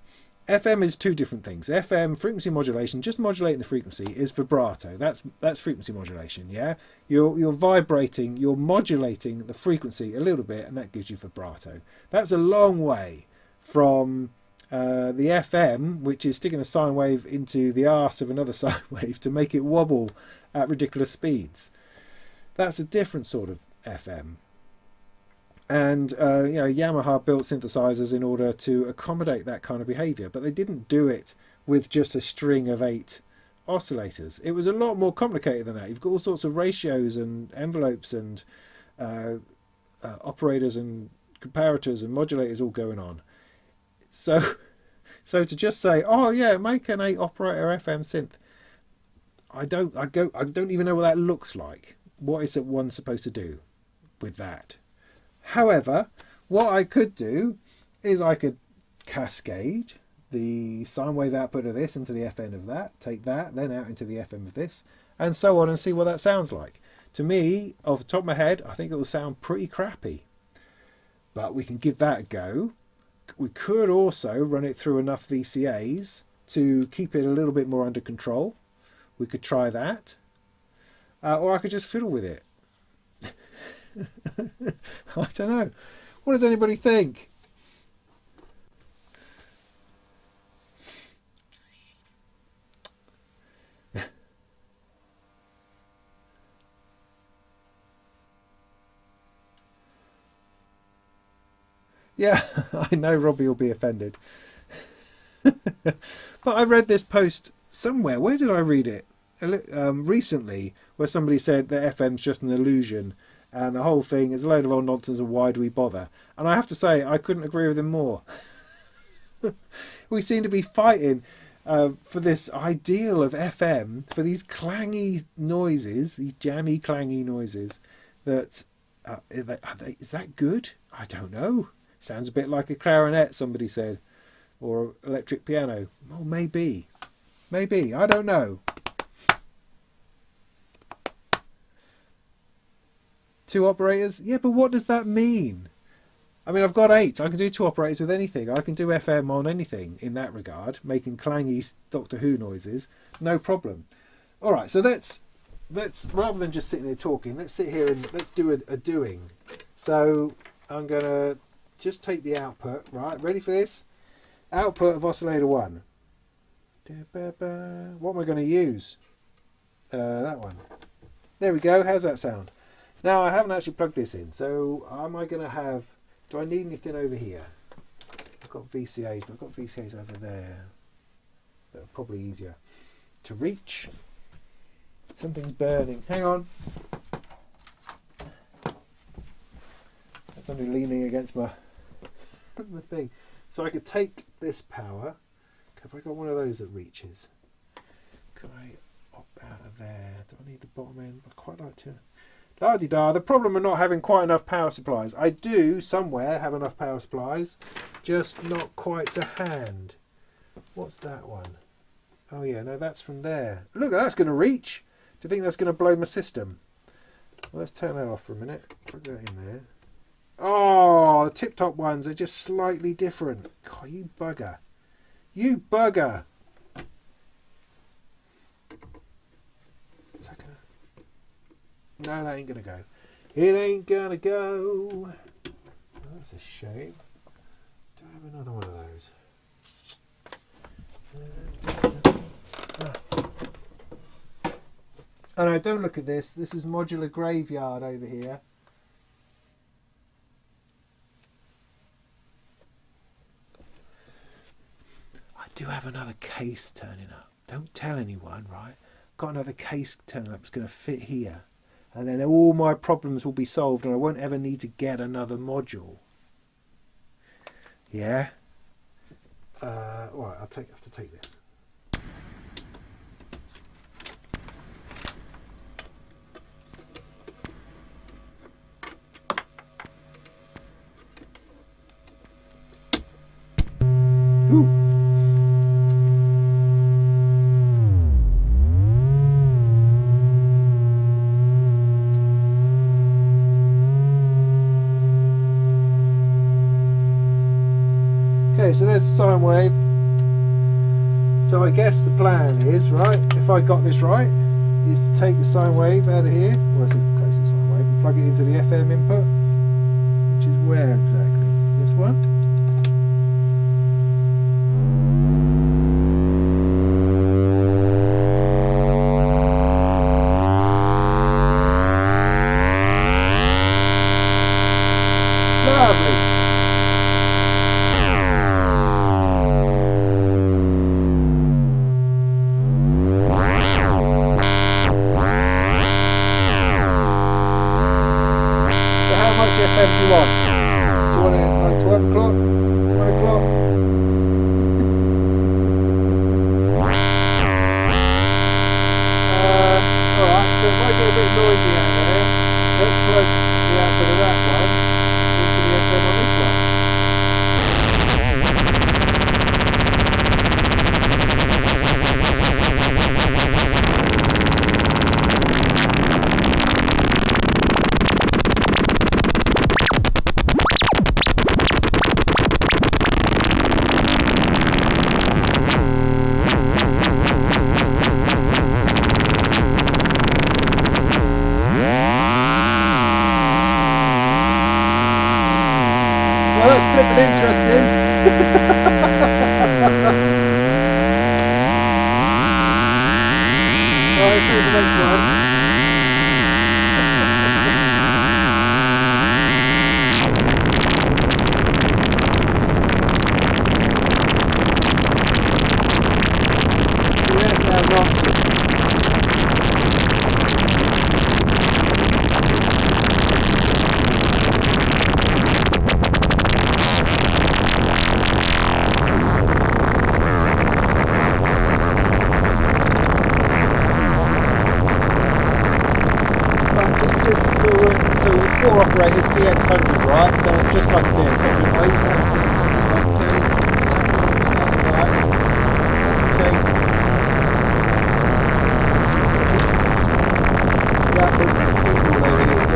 Speaker 1: FM is 2 different things. FM, frequency modulation, just modulating the frequency, is vibrato. That's frequency modulation, yeah? You're vibrating, you're modulating the frequency a little bit, and that gives you vibrato. That's a long way from the FM, which is sticking a sine wave into the arse of another sine wave to make it wobble at ridiculous speeds. That's a different sort of FM. And Yamaha built synthesizers in order to accommodate that kind of behavior, but they didn't do it with just a string of 8 oscillators. It was a lot more complicated than that. You've got all sorts of ratios and envelopes and operators and comparators and modulators all going on. So to just say, oh yeah, make an 8 operator FM synth, I don't even know what that looks like. What is one supposed to do with that? However, what I could do is I could cascade the sine wave output of this into the FN of that, take that, then out into the FM of this, and so on, and see what that sounds like. To me, off the top of my head, I think it will sound pretty crappy. But we can give that a go. We could also run it through enough VCAs to keep it a little bit more under control. We could try that. Or I could just fiddle with it. I don't know. What does anybody think? Yeah, I know Robbie will be offended. But I read this post somewhere. Where did I read it? Recently, where somebody said that FM's just an illusion and the whole thing is a load of old nonsense and why do we bother? And I have to say, I couldn't agree with him more. We seem to be fighting for this ideal of FM, for these clangy noises, these jammy, clangy noises. That is that good? I don't know. Sounds a bit like a clarinet, somebody said, or electric piano. Well, maybe, I don't know. 2 operators? Yeah, but what does that mean? I mean, I've got 8. I can do 2 operators with anything. I can do FM on anything in that regard, making clangy Doctor Who noises, no problem. All right, so let's rather than just sitting there talking, let's sit here and let's do a doing. So I'm gonna just take the output. Right, ready for this? Output of oscillator 1. What am I going to use? That one. There we go. How's that sound? Now, I haven't actually plugged this in, so am I going to have... Do I need anything over here? I've got VCAs, but I've got VCAs over there. They're probably easier to reach. Something's burning. Hang on. That's something leaning against my the thing. So I could take this power. Have I got one of those that reaches? Could I opt out of there? Do I need the bottom end? I'd quite like to. La-di-da. The problem of not having quite enough power supplies. I do somewhere have enough power supplies, just not quite to hand. What's that one? Oh yeah, no, that's from there. Look, that's going to reach. Do you think that's going to blow my system? Well, let's turn that off for a minute. Put that in there. Oh, the tip-top ones are just slightly different. God, you bugger. You bugger. Is that gonna... No, that ain't going to go. It ain't going to go. Oh, that's a shame. Do I have another one of those? Oh no, don't look at this. This is modular graveyard over here. I do have another case turning up. Don't tell anyone, right? Got another case turning up. It's going to fit here. And then all my problems will be solved and I won't ever need to get another module. Yeah? Alright, I'll have to take this. Ooh. Okay, so there's the sine wave. So I guess the plan is, right, if I got this right, is to take the sine wave out of here, well, it's the closest sine wave, and plug it into the FM input, which is where exactly? This one? interesting. Alright, let's do the next one. There's no nonsense. So with 4 operators, DX100, right? So it's just like a DX100. I used to have takes, right? Take that with the keyboard over here.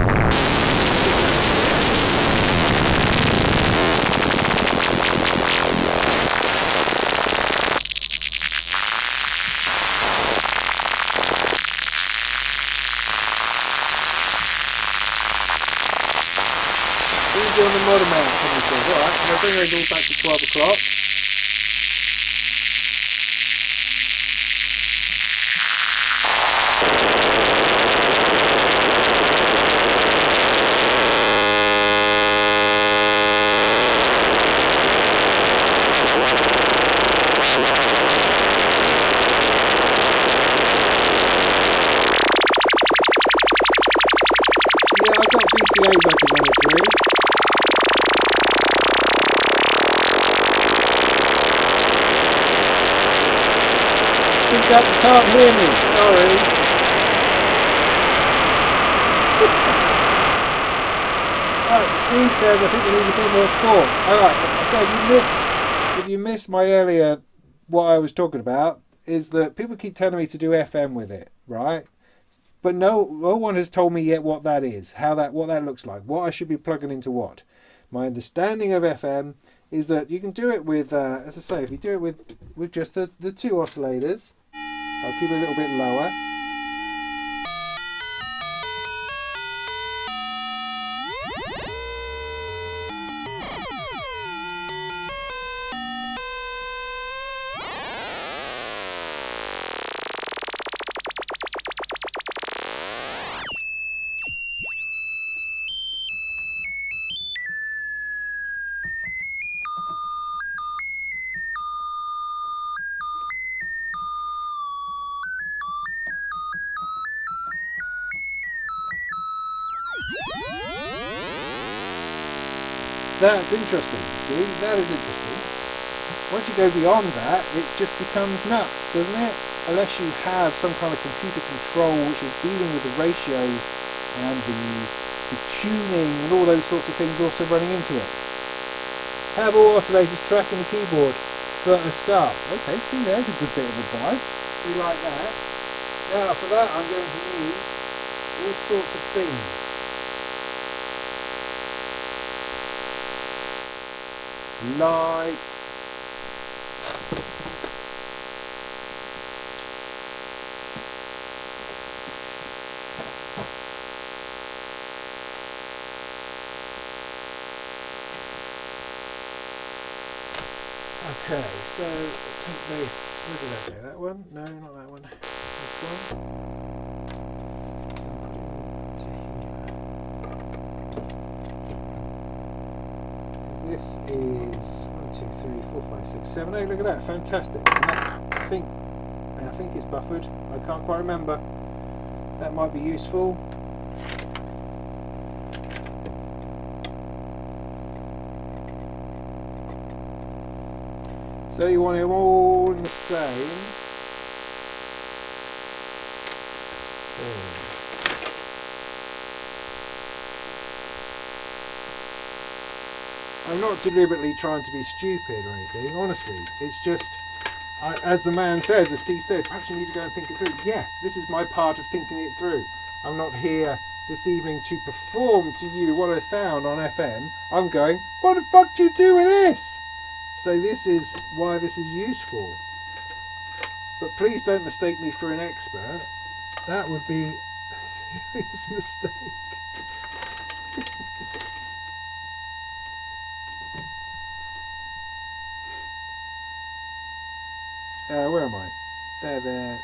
Speaker 1: Easy on the modern mount, somebody says. Alright, I'm going to bring those all back to 12 o'clock. Yeah, I've got VCAs I can run it through. Speak up, you can't hear me, sorry. Alright, Steve says I think it needs a bit more thought. Alright, okay, if you missed my earlier, what I was talking about, is that people keep telling me to do FM with it, right? But no one has told me yet what that is, what that looks like, what I should be plugging into what. My understanding of FM is that you can do it with, as I say, if you do it with just the 2 oscillators, I'll keep it a little bit lower. That's interesting, see, that is interesting. Once you go beyond that, it just becomes nuts, doesn't it? Unless you have some kind of computer control which is dealing with the ratios and the tuning and all those sorts of things also running into it. Have all oscillators tracking the keyboard for a start. Okay, see, there's a good bit of advice. We like that. Now, for that, I'm going to need all sorts of things. Like okay, so take this. Where did I go? That one? No, not that one. This one. This is 1, 2, 3, 4, 5, 6, 7, 8. Look at that, fantastic. And that's, I think it's buffered. I can't quite remember. That might be useful. So you want them all in the same. I'm not deliberately trying to be stupid or anything, honestly. It's just, as the man says, as Steve said, perhaps you need to go and think it through. Yes, this is my part of thinking it through. I'm not here this evening to perform to you what I found on FM. I'm going, what the fuck do you do with this? So this is why this is useful. But please don't mistake me for an expert. That would be a serious mistake. Where am I? There.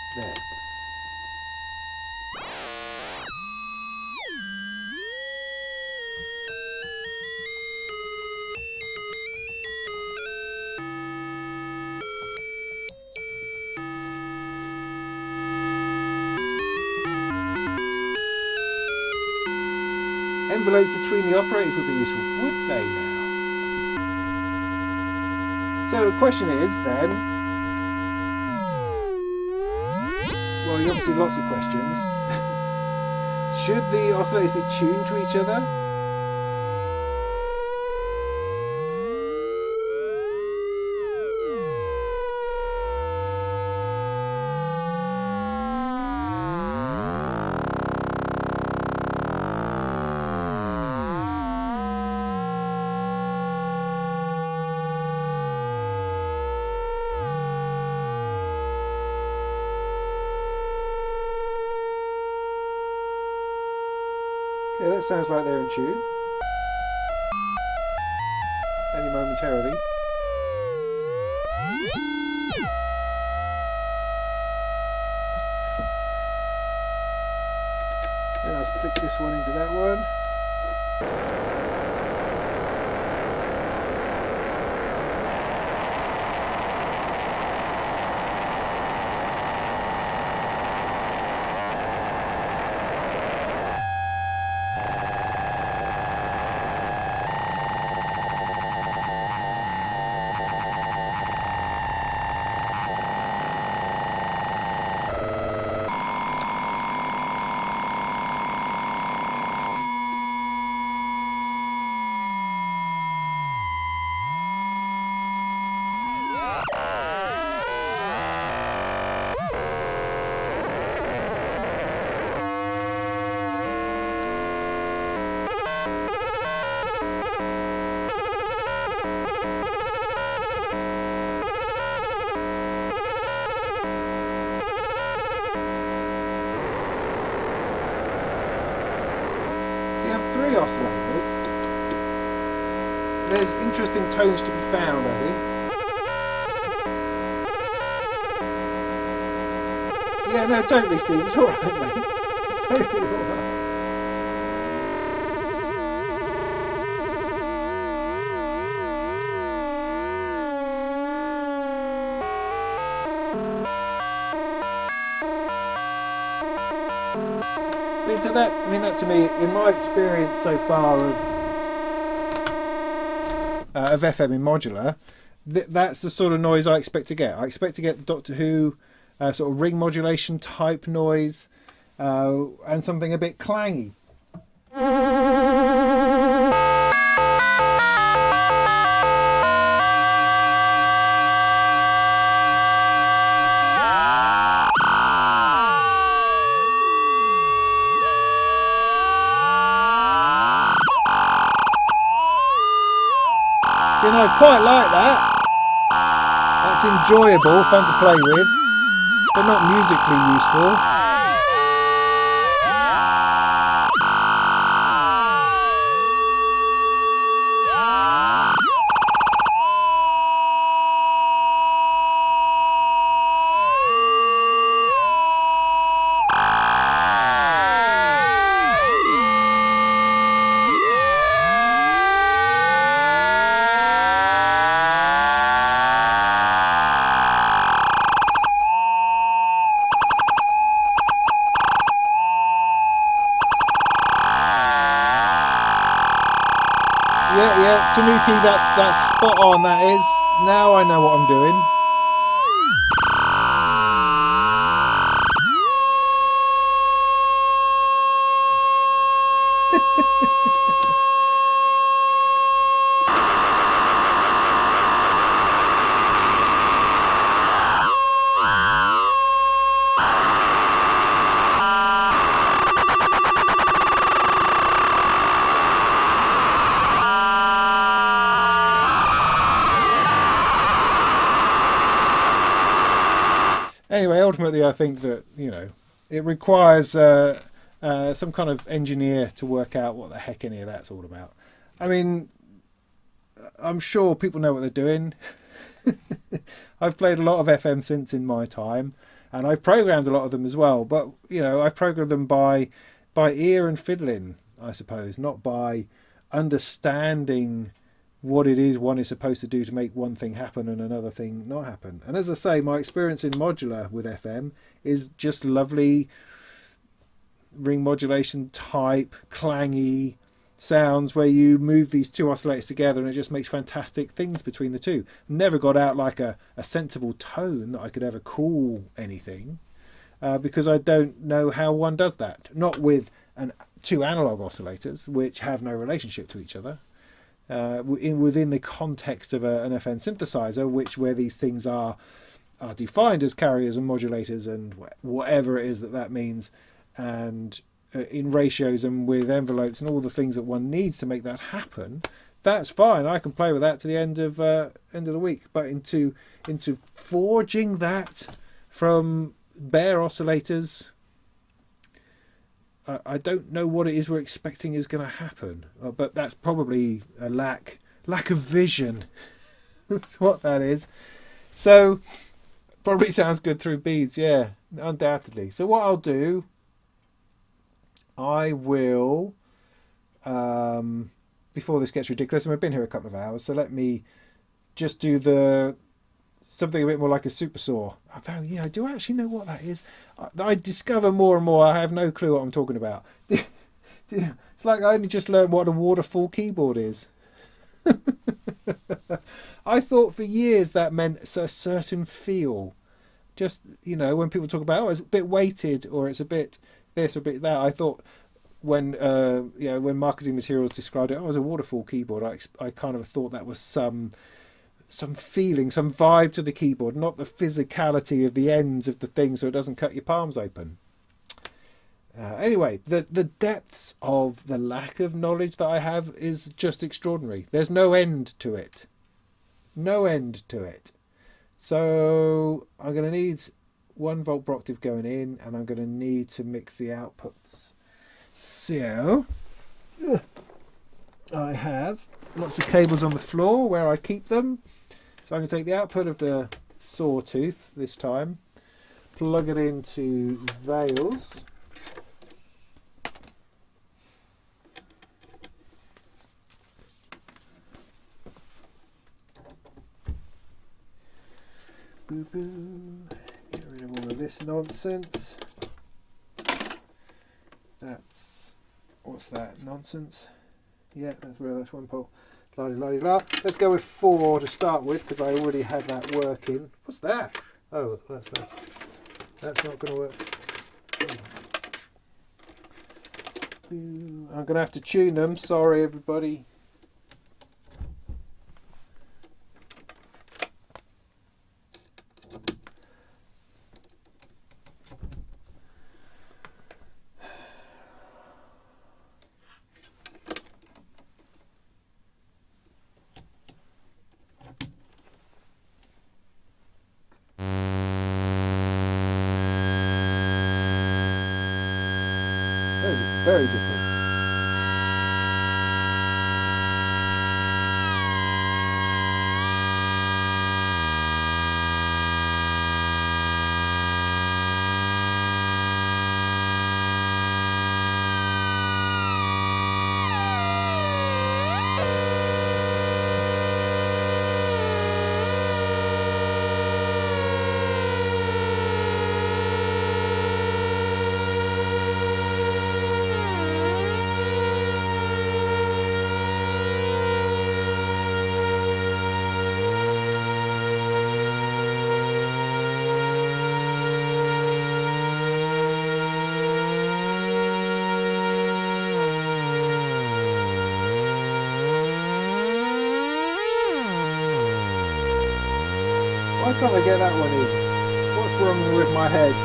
Speaker 1: Envelopes between the operators would be useful. Would they now? So the question is then, well, obviously lots of questions. Should the oscillators be tuned to each other? Okay, that sounds like they're in tune. Only momentarily. Then I'll stick this one into that one. Oscillators. There's interesting tones to be found, I think. Yeah, no, totally, Steve. It's alright, mate. It's totally alright. That to me, in my experience so far of FM in modular, that's the sort of noise I expect to get. I expect to get the Doctor Who sort of ring modulation type noise and something a bit clangy. And I quite like that. That's enjoyable, fun to play with, but not musically useful. Yeah, Tanuki, that's spot on, that is. Now I know what I'm doing. Anyway, ultimately, I think that, it requires some kind of engineer to work out what the heck any of that's all about. I mean, I'm sure people know what they're doing. I've played a lot of FM synths in my time, and I've programmed a lot of them as well. But I programmed them by ear and fiddling, I suppose, not by understanding what it is one is supposed to do to make one thing happen and another thing not happen. And as I say, my experience in Modular with FM is just lovely ring modulation type, clangy sounds where you move these two oscillators together and it just makes fantastic things between the two. Never got out like a sensible tone that I could ever call anything, because I don't know how one does that. Not with two analog oscillators which have no relationship to each other. Within the context of an FM synthesizer, where these things are defined as carriers and modulators and whatever it is that means, and in ratios and with envelopes and all the things that one needs to make that happen, that's fine. I can play with that to the end of the week. But into forging that from bare oscillators, I don't know what it is we're expecting is going to happen, but that's probably a lack of vision. That's what that is. So probably sounds good through beads, yeah, undoubtedly. So what I'll do, I will, before this gets ridiculous, and I've been here a couple of hours, so let me just do something a bit more like a super saw. Although, do I actually know what that is? I discover more and more I have no clue what I'm talking about. It's like I only just learned what a waterfall keyboard is. I thought for years that meant a certain feel. Just, when people talk about, it's a bit weighted, or it's a bit this or a bit that. I thought when marketing materials described it as a waterfall keyboard, I kind of thought that was some feeling, some vibe to the keyboard, not the physicality of the ends of the thing so it doesn't cut your palms open. Anyway, the depths of the lack of knowledge that I have is just extraordinary. There's no end to it. No end to it. So I'm going to need 1 volt per octave going in, and I'm going to need to mix the outputs. So I have lots of cables on the floor where I keep them. So I'm going to take the output of the sawtooth this time, plug it into Veils. Boo boo. Get rid of all of this nonsense. What's that nonsense? Yeah, that's 1 pole. La la la. Let's go with 4 to start with, because I already have that working. What's that? Oh, that's not going to work. I'm going to have to tune them. Sorry, everybody. Very different. Why can't I get that one in? What's wrong with my head?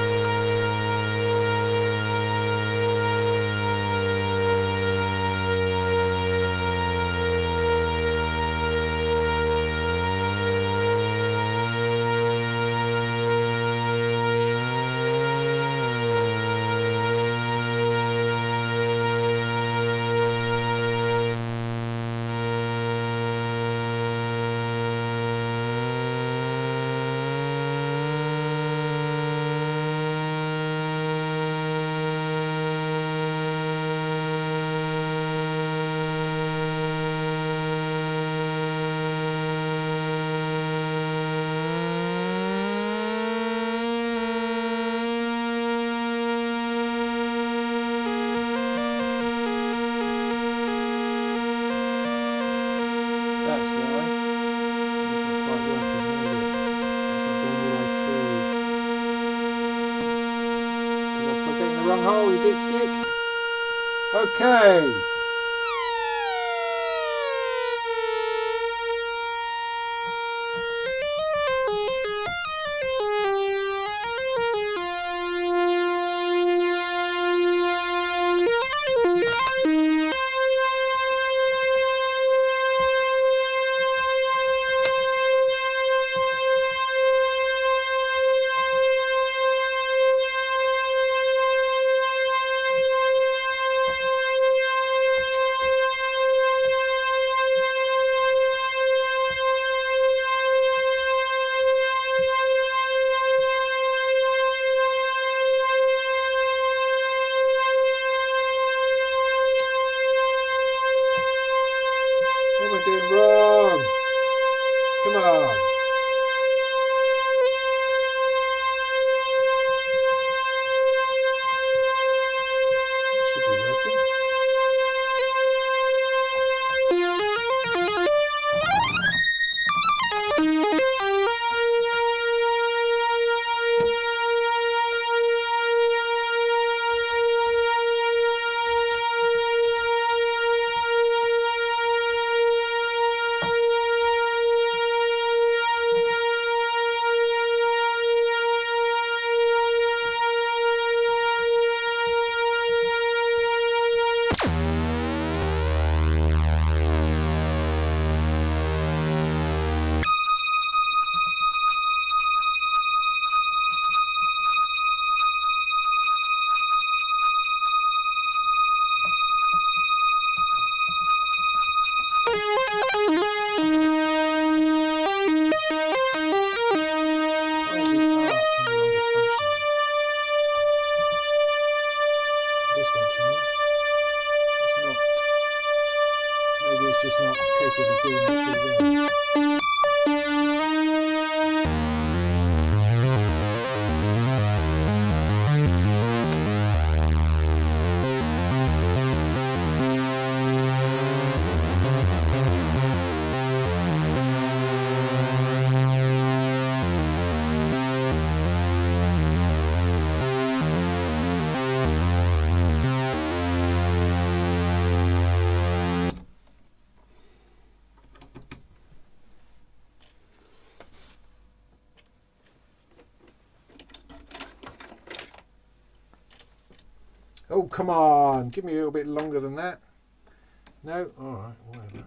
Speaker 1: Stop getting in the wrong hole, you dipstick. Okay. Doing wrong. Come on. Should be working. Just not capable of doing it through there. Oh, come on. Give me a little bit longer than that. No? Alright, whatever.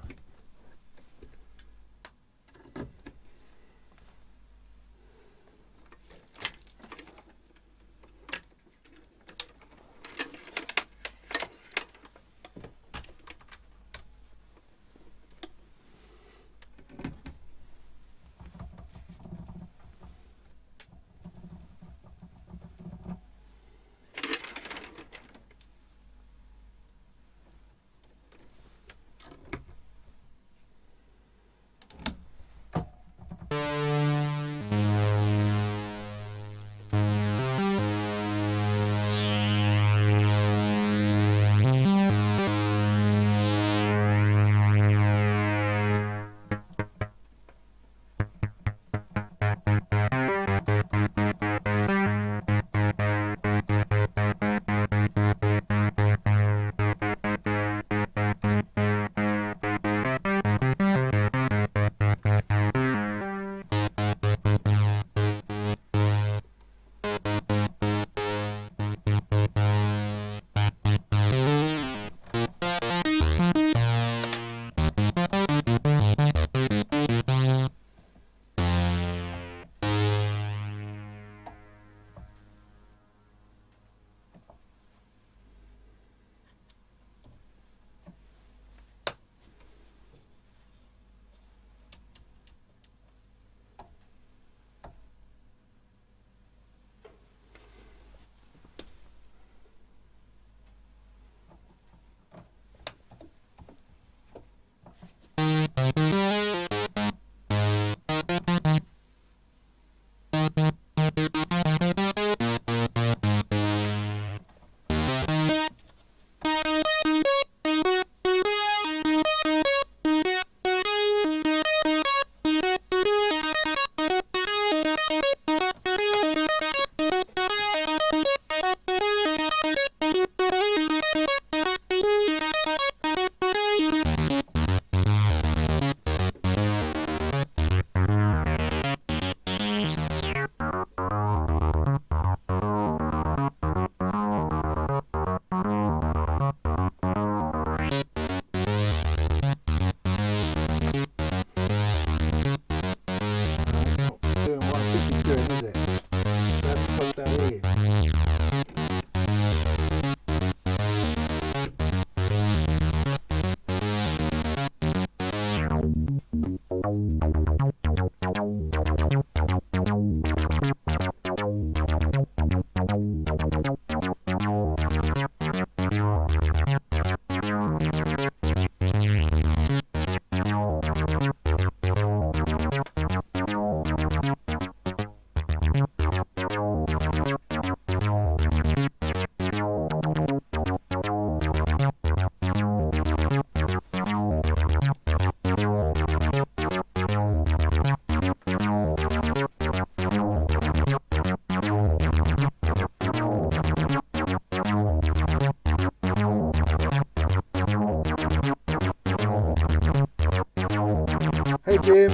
Speaker 1: Jim.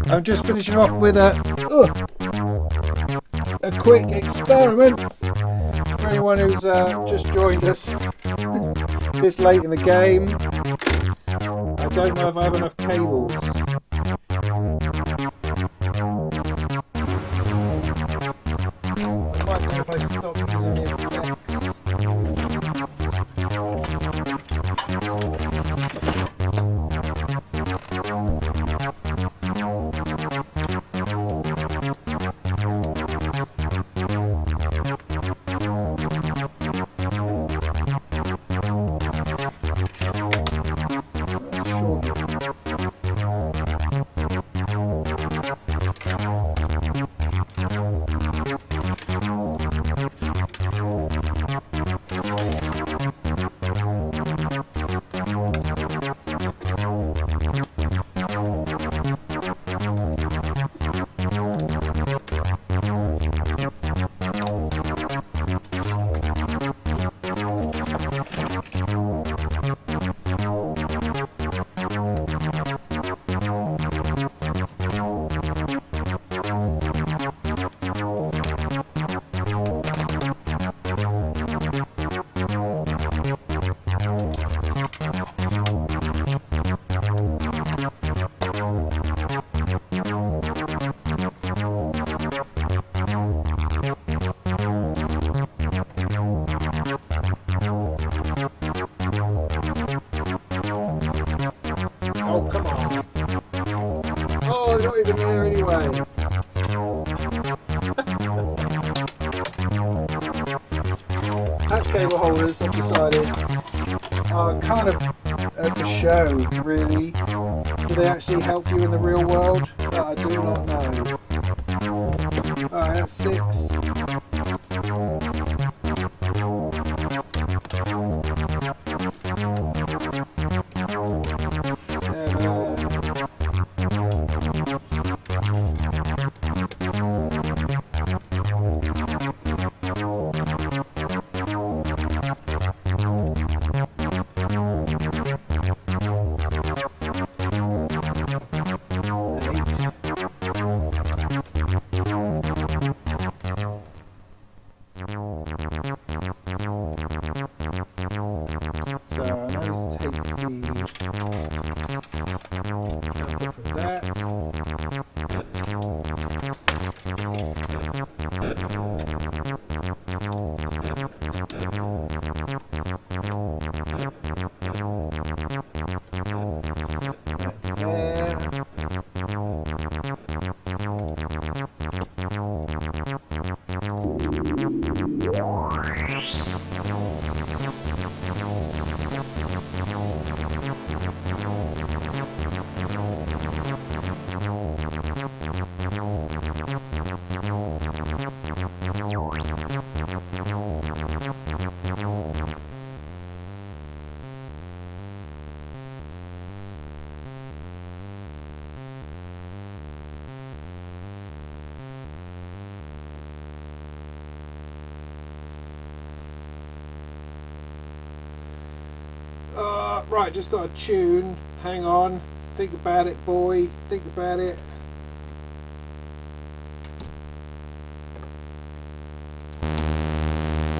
Speaker 1: I'm just finishing off with a quick experiment for anyone who's just joined us this late in the game. I don't know if I have enough cables. I might know if I stop using the effects. Even there anyway. Patch cable holders, I've decided, are kind of for show, really. Do they actually help you in the real world? I do not know. Alright, that's 6. Right, just got a tune. Hang on. Think about it, boy. Think about it.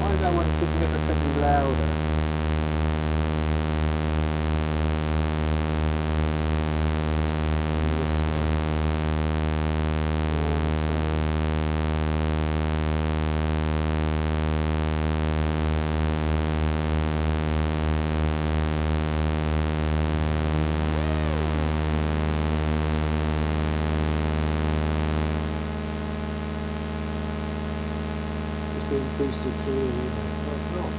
Speaker 1: Why is that one significantly louder? Boosted through, no, it's not.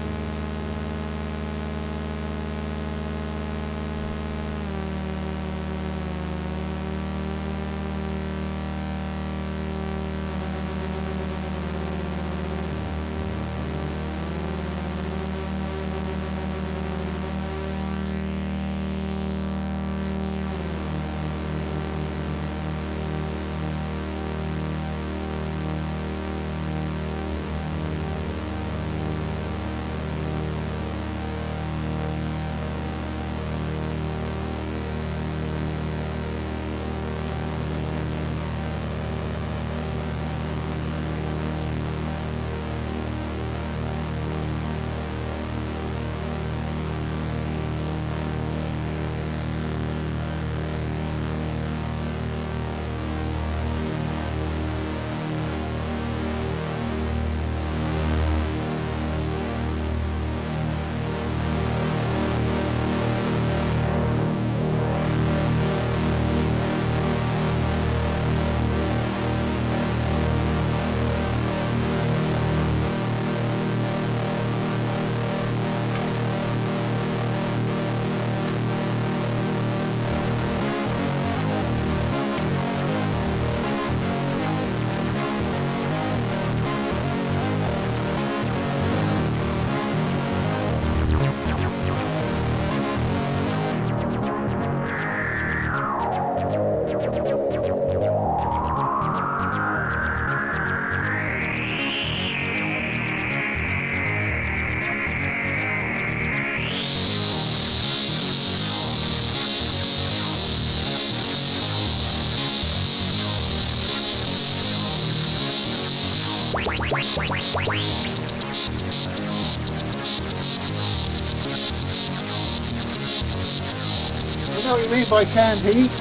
Speaker 1: know what you mean by canned heat.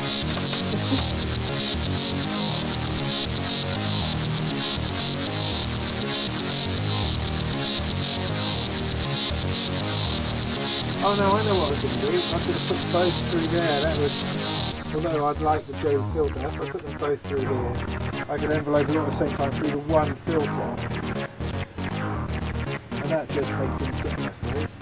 Speaker 1: Oh no, I know what I was going to do. I was going to put both through there. That would, although I'd like the Joe filter, if I put them both through here, I can envelope it all at the same time through the one filter. And that just makes it simple, I suppose.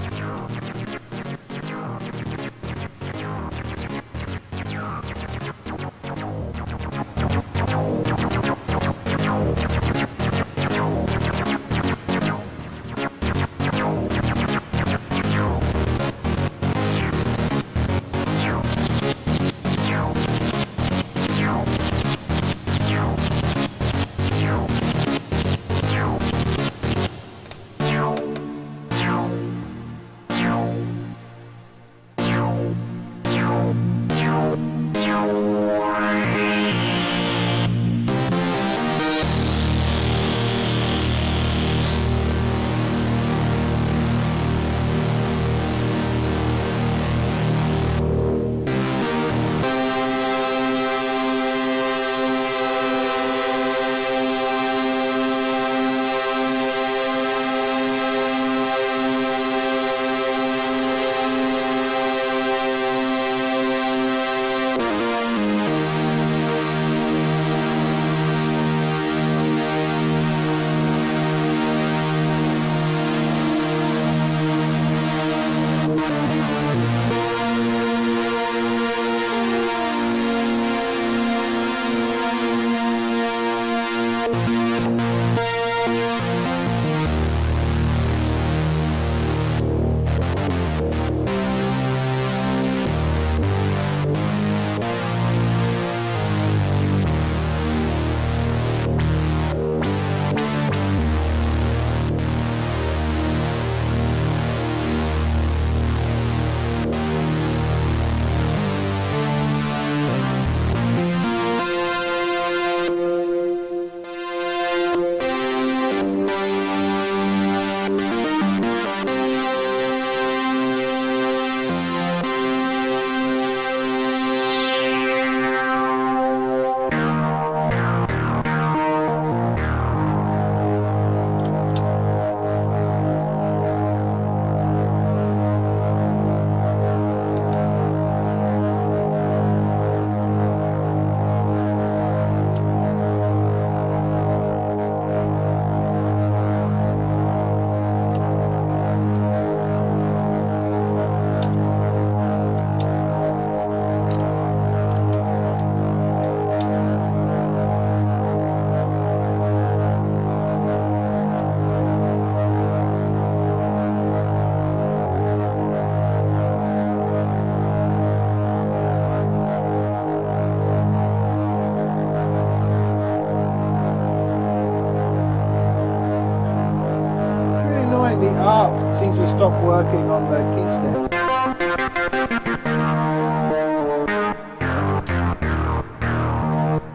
Speaker 1: Seems to have stopped working on the keystand.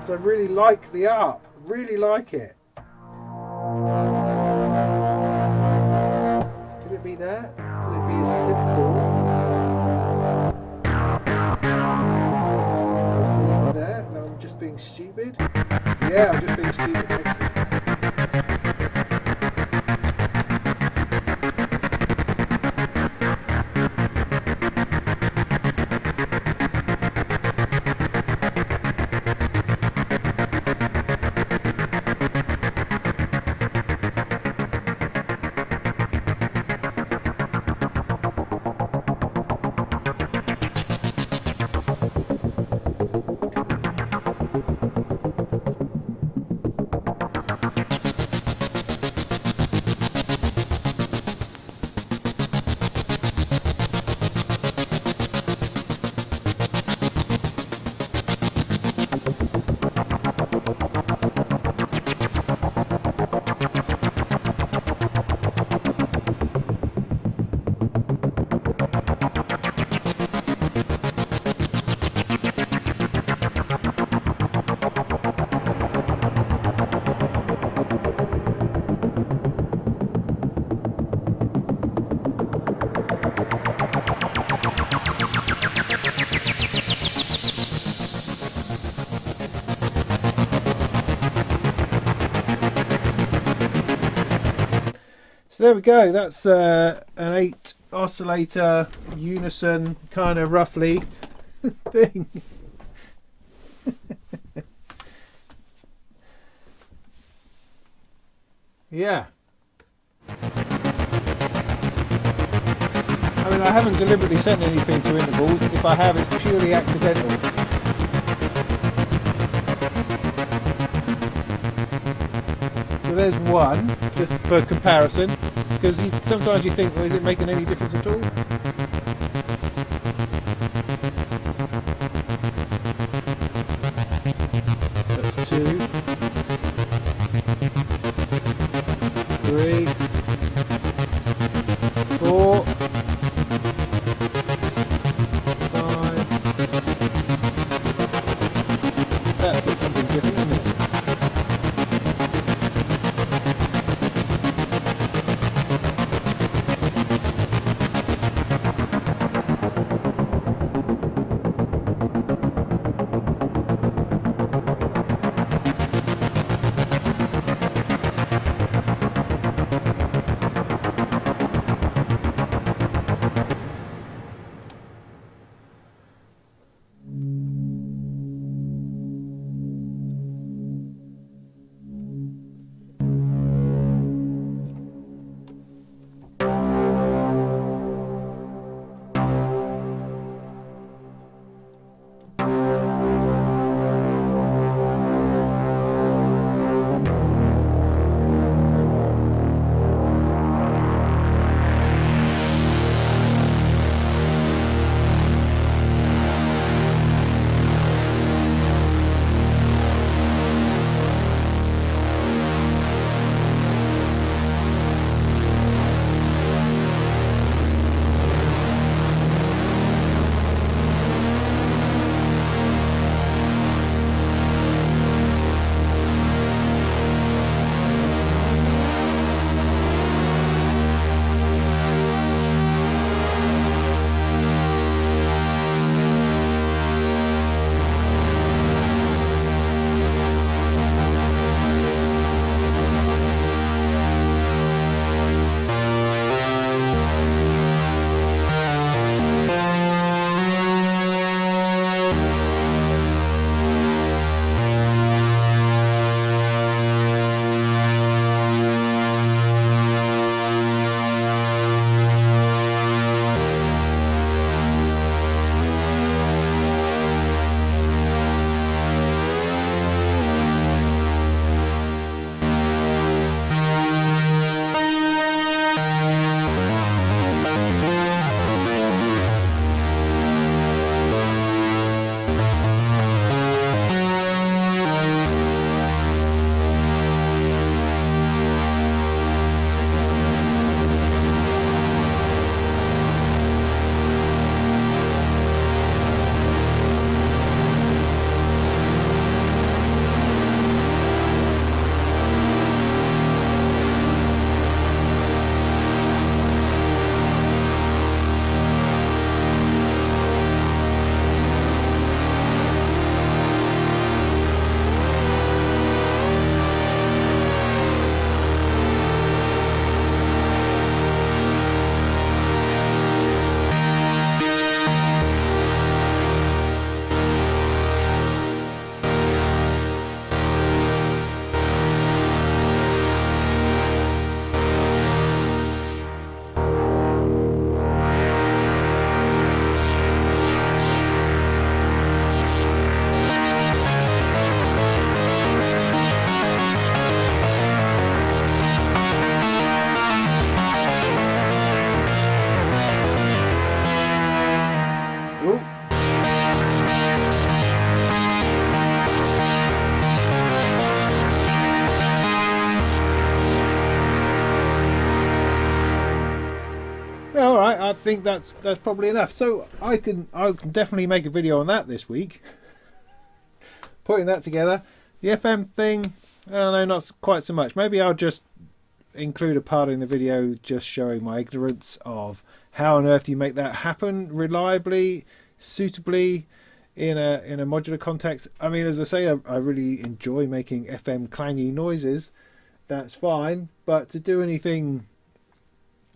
Speaker 1: So I really like the up, really like it. Could it be that? Could it be as simple as being that? No, I'm just being stupid. Yeah, I'm just being stupid. Excellent. So there we go. That's an 8 oscillator unison kind of roughly thing. Yeah. I mean, I haven't deliberately sent anything to intervals. If I have, it's purely accidental. So there's one, just for comparison, because sometimes you think, well, is it making any difference at all? That's 2, 3, 4, 5. That's it, something different, isn't it? I think that's probably enough. So I can definitely make a video on that this week. Putting that together. The FM thing, I don't know, not quite so much. Maybe I'll just include a part in the video just showing my ignorance of how on earth you make that happen reliably, suitably in a modular context. I mean, as I say, I really enjoy making FM clangy noises. That's fine, but to do anything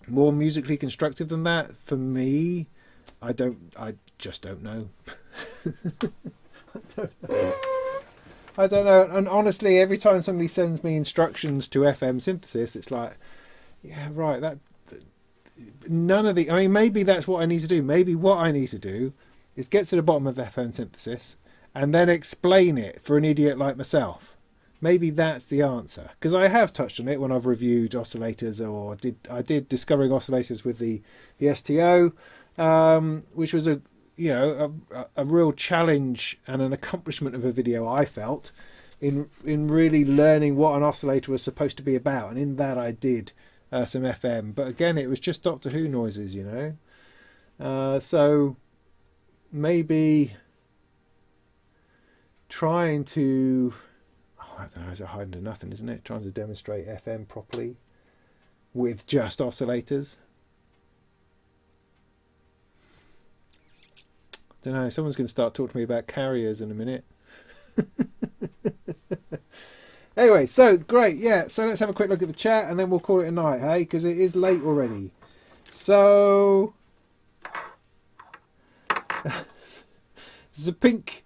Speaker 1: more musically constructive than that? For me, I just don't know. I don't know. And honestly, every time somebody sends me instructions to FM synthesis, it's like, yeah, right, that none of the, I mean, maybe that's what I need to do. Maybe what I need to do is get to the bottom of FM synthesis and then explain it for an idiot like myself. Maybe that's the answer, because I have touched on it when I've reviewed oscillators, or I did discovering oscillators with the STO, which was a real challenge and an accomplishment of a video, I felt, in really learning what an oscillator was supposed to be about. And in that I did some FM, but again it was just Doctor Who noises, you know. So maybe trying to, I don't know, it's a hiding to nothing, isn't it? Trying to demonstrate FM properly with just oscillators. Don't know, someone's going to start talking to me about carriers in a minute. Anyway, so great, yeah, so let's have a quick look at the chat and then we'll call it a night, hey, because it is late already. So Zapink,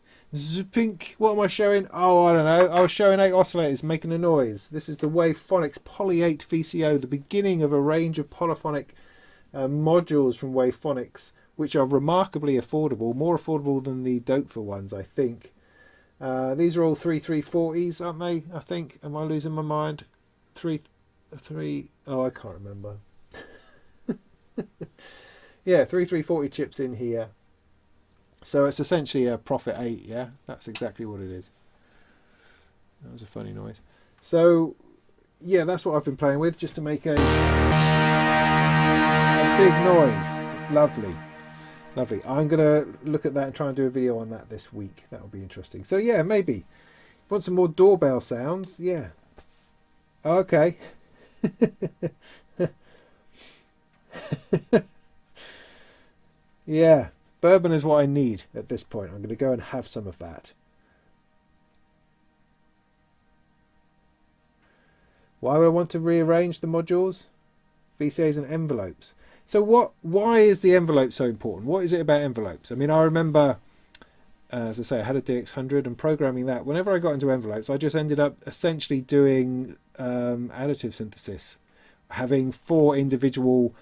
Speaker 1: what am I showing? Oh, I don't know, I was showing 8 oscillators making a noise. This is the Wavephonics Poly 8 VCO, the beginning of a range of polyphonic modules from Wavephonics, which are remarkably affordable, more affordable than the Dopefer ones, I think. These are all 3340s, aren't they? I think. Am I losing my mind? Three. Oh, I can't remember. Yeah, 3340 chips in here. So it's essentially a Prophet 8, yeah? That's exactly what it is. That was a funny noise. So, yeah, that's what I've been playing with, just to make a big noise. It's lovely. Lovely. I'm going to look at that and try and do a video on that this week. That'll be interesting. So, yeah, maybe. Want some more doorbell sounds? Yeah. Okay. Yeah. Bourbon is what I need at this point. I'm going to go and have some of that. Why would I want to rearrange the modules? VCAs and envelopes. So why is the envelope so important? What is it about envelopes? I mean, I remember, as I say, I had a DX100 and programming that. Whenever I got into envelopes, I just ended up essentially doing additive synthesis, having 4 individual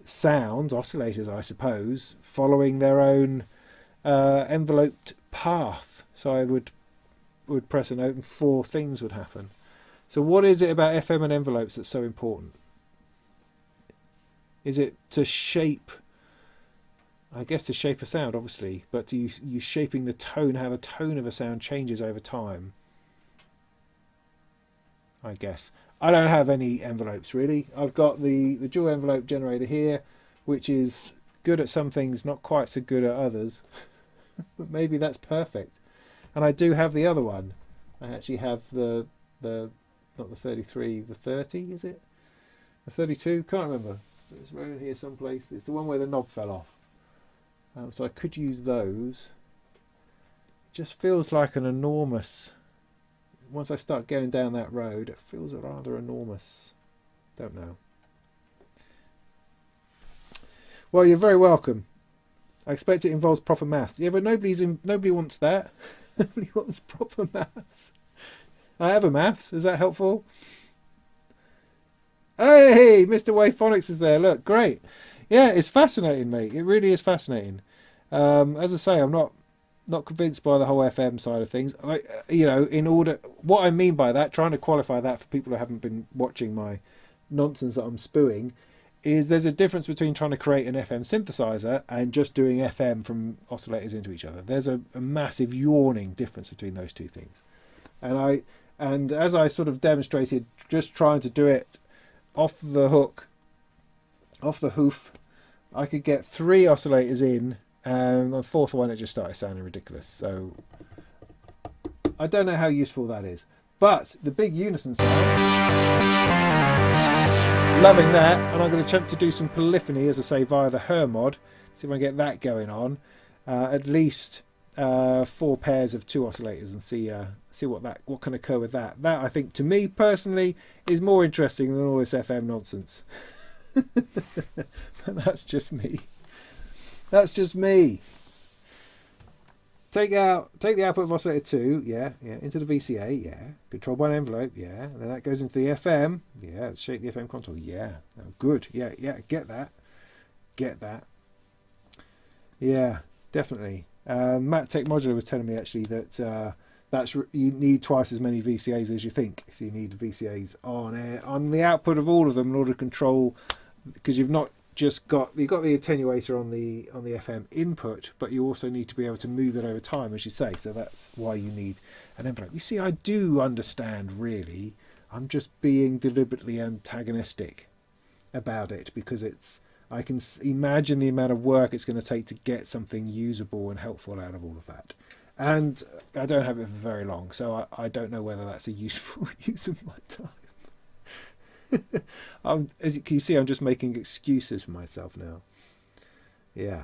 Speaker 1: sounds, oscillators, I suppose, following their own enveloped path. So I would press a note and 4 things would happen. So what is it about FM and envelopes that's so important? Is it to shape, I guess to shape a sound, obviously, but you shaping the tone, how the tone of a sound changes over time? I guess. I don't have any envelopes, really. I've got the dual envelope generator here, which is good at some things, not quite so good at others. But maybe that's perfect. And I do have the other one. I actually have the not the 33, the 30, is it? The 32? Can't remember. It's around here someplace. It's the one where the knob fell off. So I could use those. It just feels like an enormous... Once I start going down that road, it feels rather enormous. Don't know. Well, you're very welcome. I expect it involves proper maths. Yeah, but nobody wants that. Nobody wants proper maths. I have a maths. Is that helpful? Hey, Mr. Wavephonics is there. Look, great. Yeah, it's fascinating, mate. It really is fascinating. As I say, I'm not convinced by the whole FM side of things. What I mean by that, trying to qualify that for people who haven't been watching my nonsense that I'm spewing, is there's a difference between trying to create an FM synthesizer and just doing FM from oscillators into each other. There's a massive yawning difference between those two things. And as I sort of demonstrated, just trying to do it off the hook, off the hoof, I could get 3 oscillators in, and the 4th one it just started sounding ridiculous. So I don't know how useful that is, but the big unison sound, loving that. And I'm going to attempt to do some polyphony, as I say, via the Her mod, see if I can get that going on. At least 4 pairs of 2 oscillators, and see what can occur with that. That, I think, to me personally, is more interesting than all this FM nonsense. But that's just me. That's just me. Take the output of oscillator 2, yeah, into the VCA, yeah. Controlled by an envelope, yeah. And then that goes into the FM, yeah. Shake the FM console, yeah. Oh, good, yeah, get that. Yeah, definitely. Matt Tech Modular was telling me actually that you need twice as many VCAs as you think. So you need VCAs on the output of all of them in order to control, because you've got the attenuator on the FM input, but you also need to be able to move it over time, as you say. So that's why you need an envelope. You see, I do understand, really. I'm just being deliberately antagonistic about it, because I can imagine the amount of work it's going to take to get something usable and helpful out of all of that. And I don't have it for very long, so I don't know whether that's a useful use of my time. As you can see, I'm just making excuses for myself now. Yeah.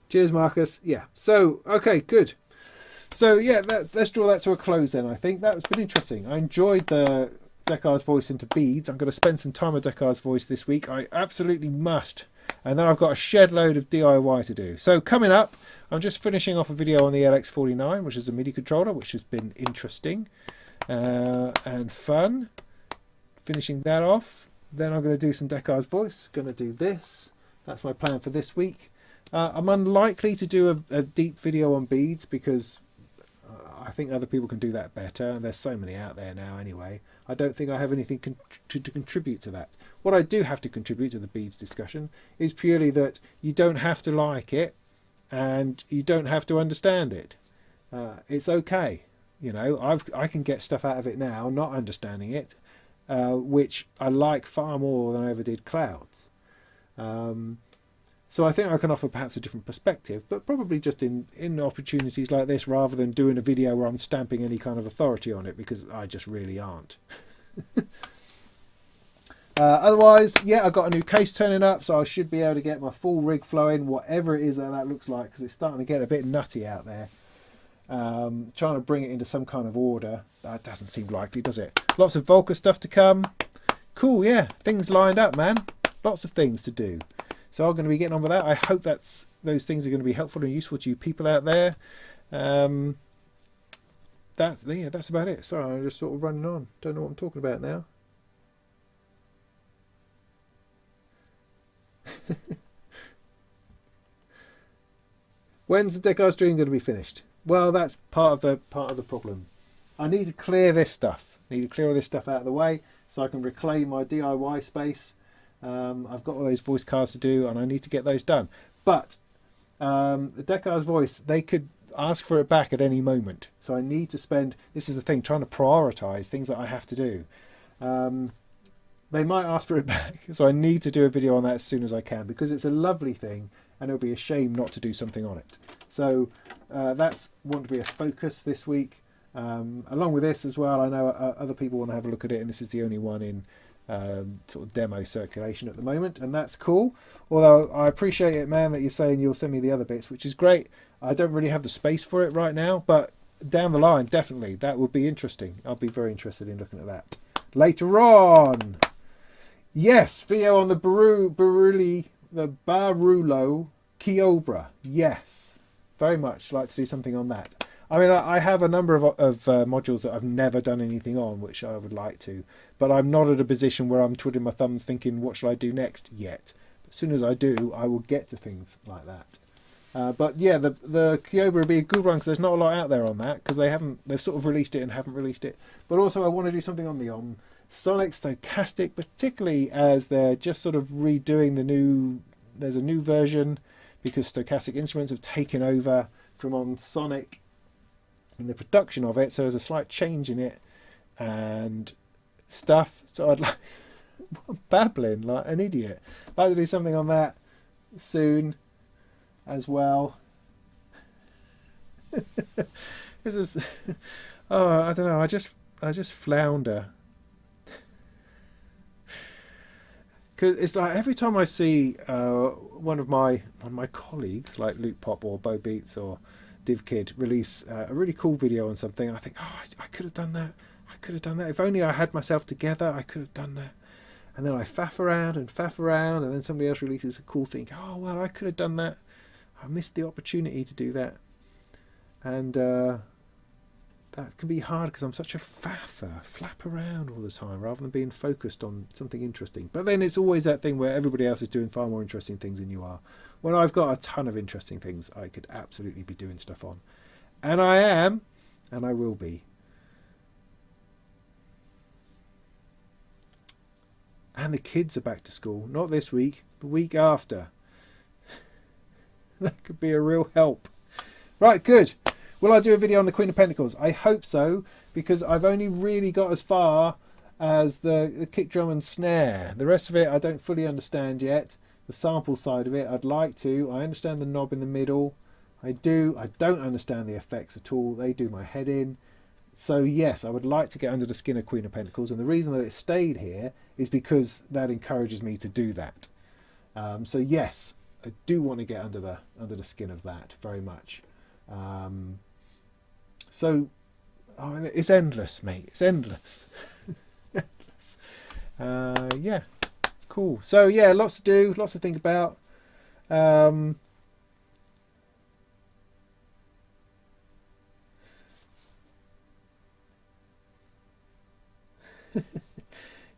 Speaker 1: Cheers, Marcus. Yeah. So, okay, good. So, yeah, let's draw that to a close then, I think. That's been interesting. I enjoyed the Deckard's voice into beads. I'm going to spend some time with Deckard's voice this week. I absolutely must. And then I've got a shed load of DIY to do. So coming up, I'm just finishing off a video on the LX49, which is a MIDI controller, which has been interesting and fun. Finishing that off. Then I'm going to do some Deckard's voice. Going to do this. That's my plan for this week. I'm unlikely to do a deep video on beads, because I think other people can do that better, and there's so many out there now anyway. I don't think I have anything to contribute to that. What I do have to contribute to the beads discussion is purely that you don't have to like it, and you don't have to understand it. It's okay, you know. I can get stuff out of it now, not understanding it, which I like far more than I ever did clouds. So I think I can offer perhaps a different perspective, but probably just in opportunities like this, rather than doing a video where I'm stamping any kind of authority on it, because I just really aren't. Otherwise, yeah, I've got a new case turning up, so I should be able to get my full rig flowing, whatever it is that looks like, because it's starting to get a bit nutty out there. Trying to bring it into some kind of order. That doesn't seem likely, does it? Lots of Volca stuff to come. Cool, yeah, things lined up, man. Lots of things to do. So I'm going to be getting on with that. I hope those things are going to be helpful and useful to you people out there. That's about it. Sorry, I'm just sort of running on. Don't know what I'm talking about now. When's the Deckard stream going to be finished? Well, that's part of the problem. I need to clear this stuff. I need to clear all this stuff out of the way so I can reclaim my DIY space. I've got all those voice cards to do, and I need to get those done. But the Deckard's voice, they could ask for it back at any moment. So I need to spend, this is the thing, trying to prioritise things that I have to do. They might ask for it back, so I need to do a video on that as soon as I can, because it's a lovely thing, and it'll be a shame not to do something on it. So that's want to be a focus this week. Along with this as well, I know other people want to have a look at it, and this is the only one in sort of demo circulation at the moment, and that's cool. Although I appreciate it, man, that you're saying you'll send me the other bits, which is great. I don't really have the space for it right now, but down the line, definitely, that would be interesting. I'll be very interested in looking at that later on. Yes, video on the Barulo Kyobra. Yes, very much like to do something on that. I mean, I have a number of modules that I've never done anything on, which I would like to, but I'm not at a position where I'm twiddling my thumbs thinking, what shall I do next yet? As soon as I do, I will get to things like that. But yeah, the Kyobra would be a good one, because there's not a lot out there on that, because they've sort of released it and haven't released it. But also I want to do something on the Sonic Stochastic, particularly as they're just sort of redoing there's a new version, because Stochastic Instruments have taken over from on Sonic in the production of it, so there's a slight change in it and stuff. So I'd like, I'm babbling like an idiot. I'd like to do something on that soon as well. This is I don't know, I just flounder, because it's like every time I see one of my colleagues like Luke Pop or Bo Beats or DivKid release a really cool video on something, I think, oh, I could have done that. I could have done that. If only I had myself together, I could have done that. And then I faff around, and then somebody else releases a cool thing. Oh, well, I could have done that. I missed the opportunity to do that. And that can be hard because I'm such a faffer, flap around all the time rather than being focused on something interesting. But then it's always that thing where everybody else is doing far more interesting things than you are. When I've got a ton of interesting things I could absolutely be doing stuff on. And I am, and I will be. And the kids are back to school. Not this week, the week after. That could be a real help. Right, good. Will I do a video on the Queen of Pentacles? I hope so, because I've only really got as far as the kick drum and snare. The rest of it I don't fully understand yet. The sample side of it I'd like to. I understand the knob in the middle. I don't understand the effects at all. They do my head in. So yes, I would like to get under the skin of Queen of Pentacles, and the reason that it stayed here is because that encourages me to do that. So yes, I do want to get under the skin of that very much. So it's endless, mate. It's endless. Endless. Yeah, cool. So yeah, lots to do, lots to think about.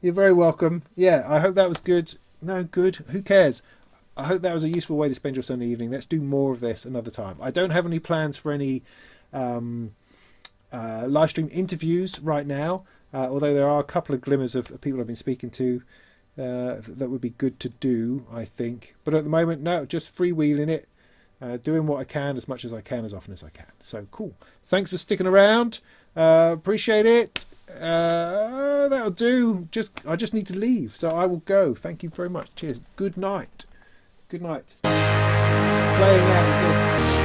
Speaker 1: You're very welcome. Yeah, I hope that was good. No, good. Who cares? I hope that was a useful way to spend your Sunday evening. Let's do more of this another time. I don't have any plans for any live stream interviews right now, although there are a couple of glimmers of people I've been speaking to that would be good to do, I think. But at the moment, no, just freewheeling it, doing what I can as much as I can, as often as I can. So cool. Thanks for sticking around. Appreciate it. That'll do. I just need to leave, so I will go. Thank you very much. Cheers. Good night. Good night. Playing out this.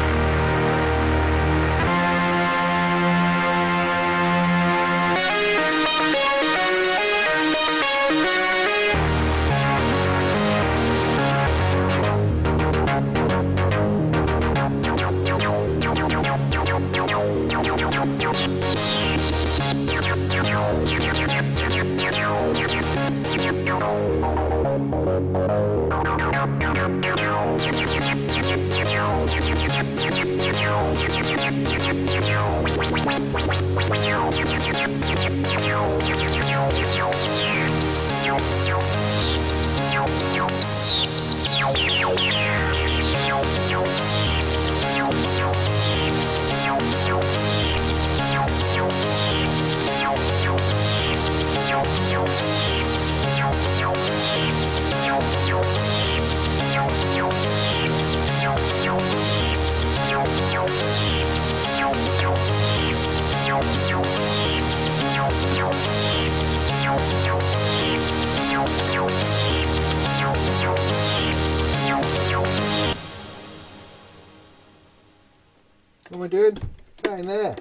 Speaker 1: What am I doing? Getting there.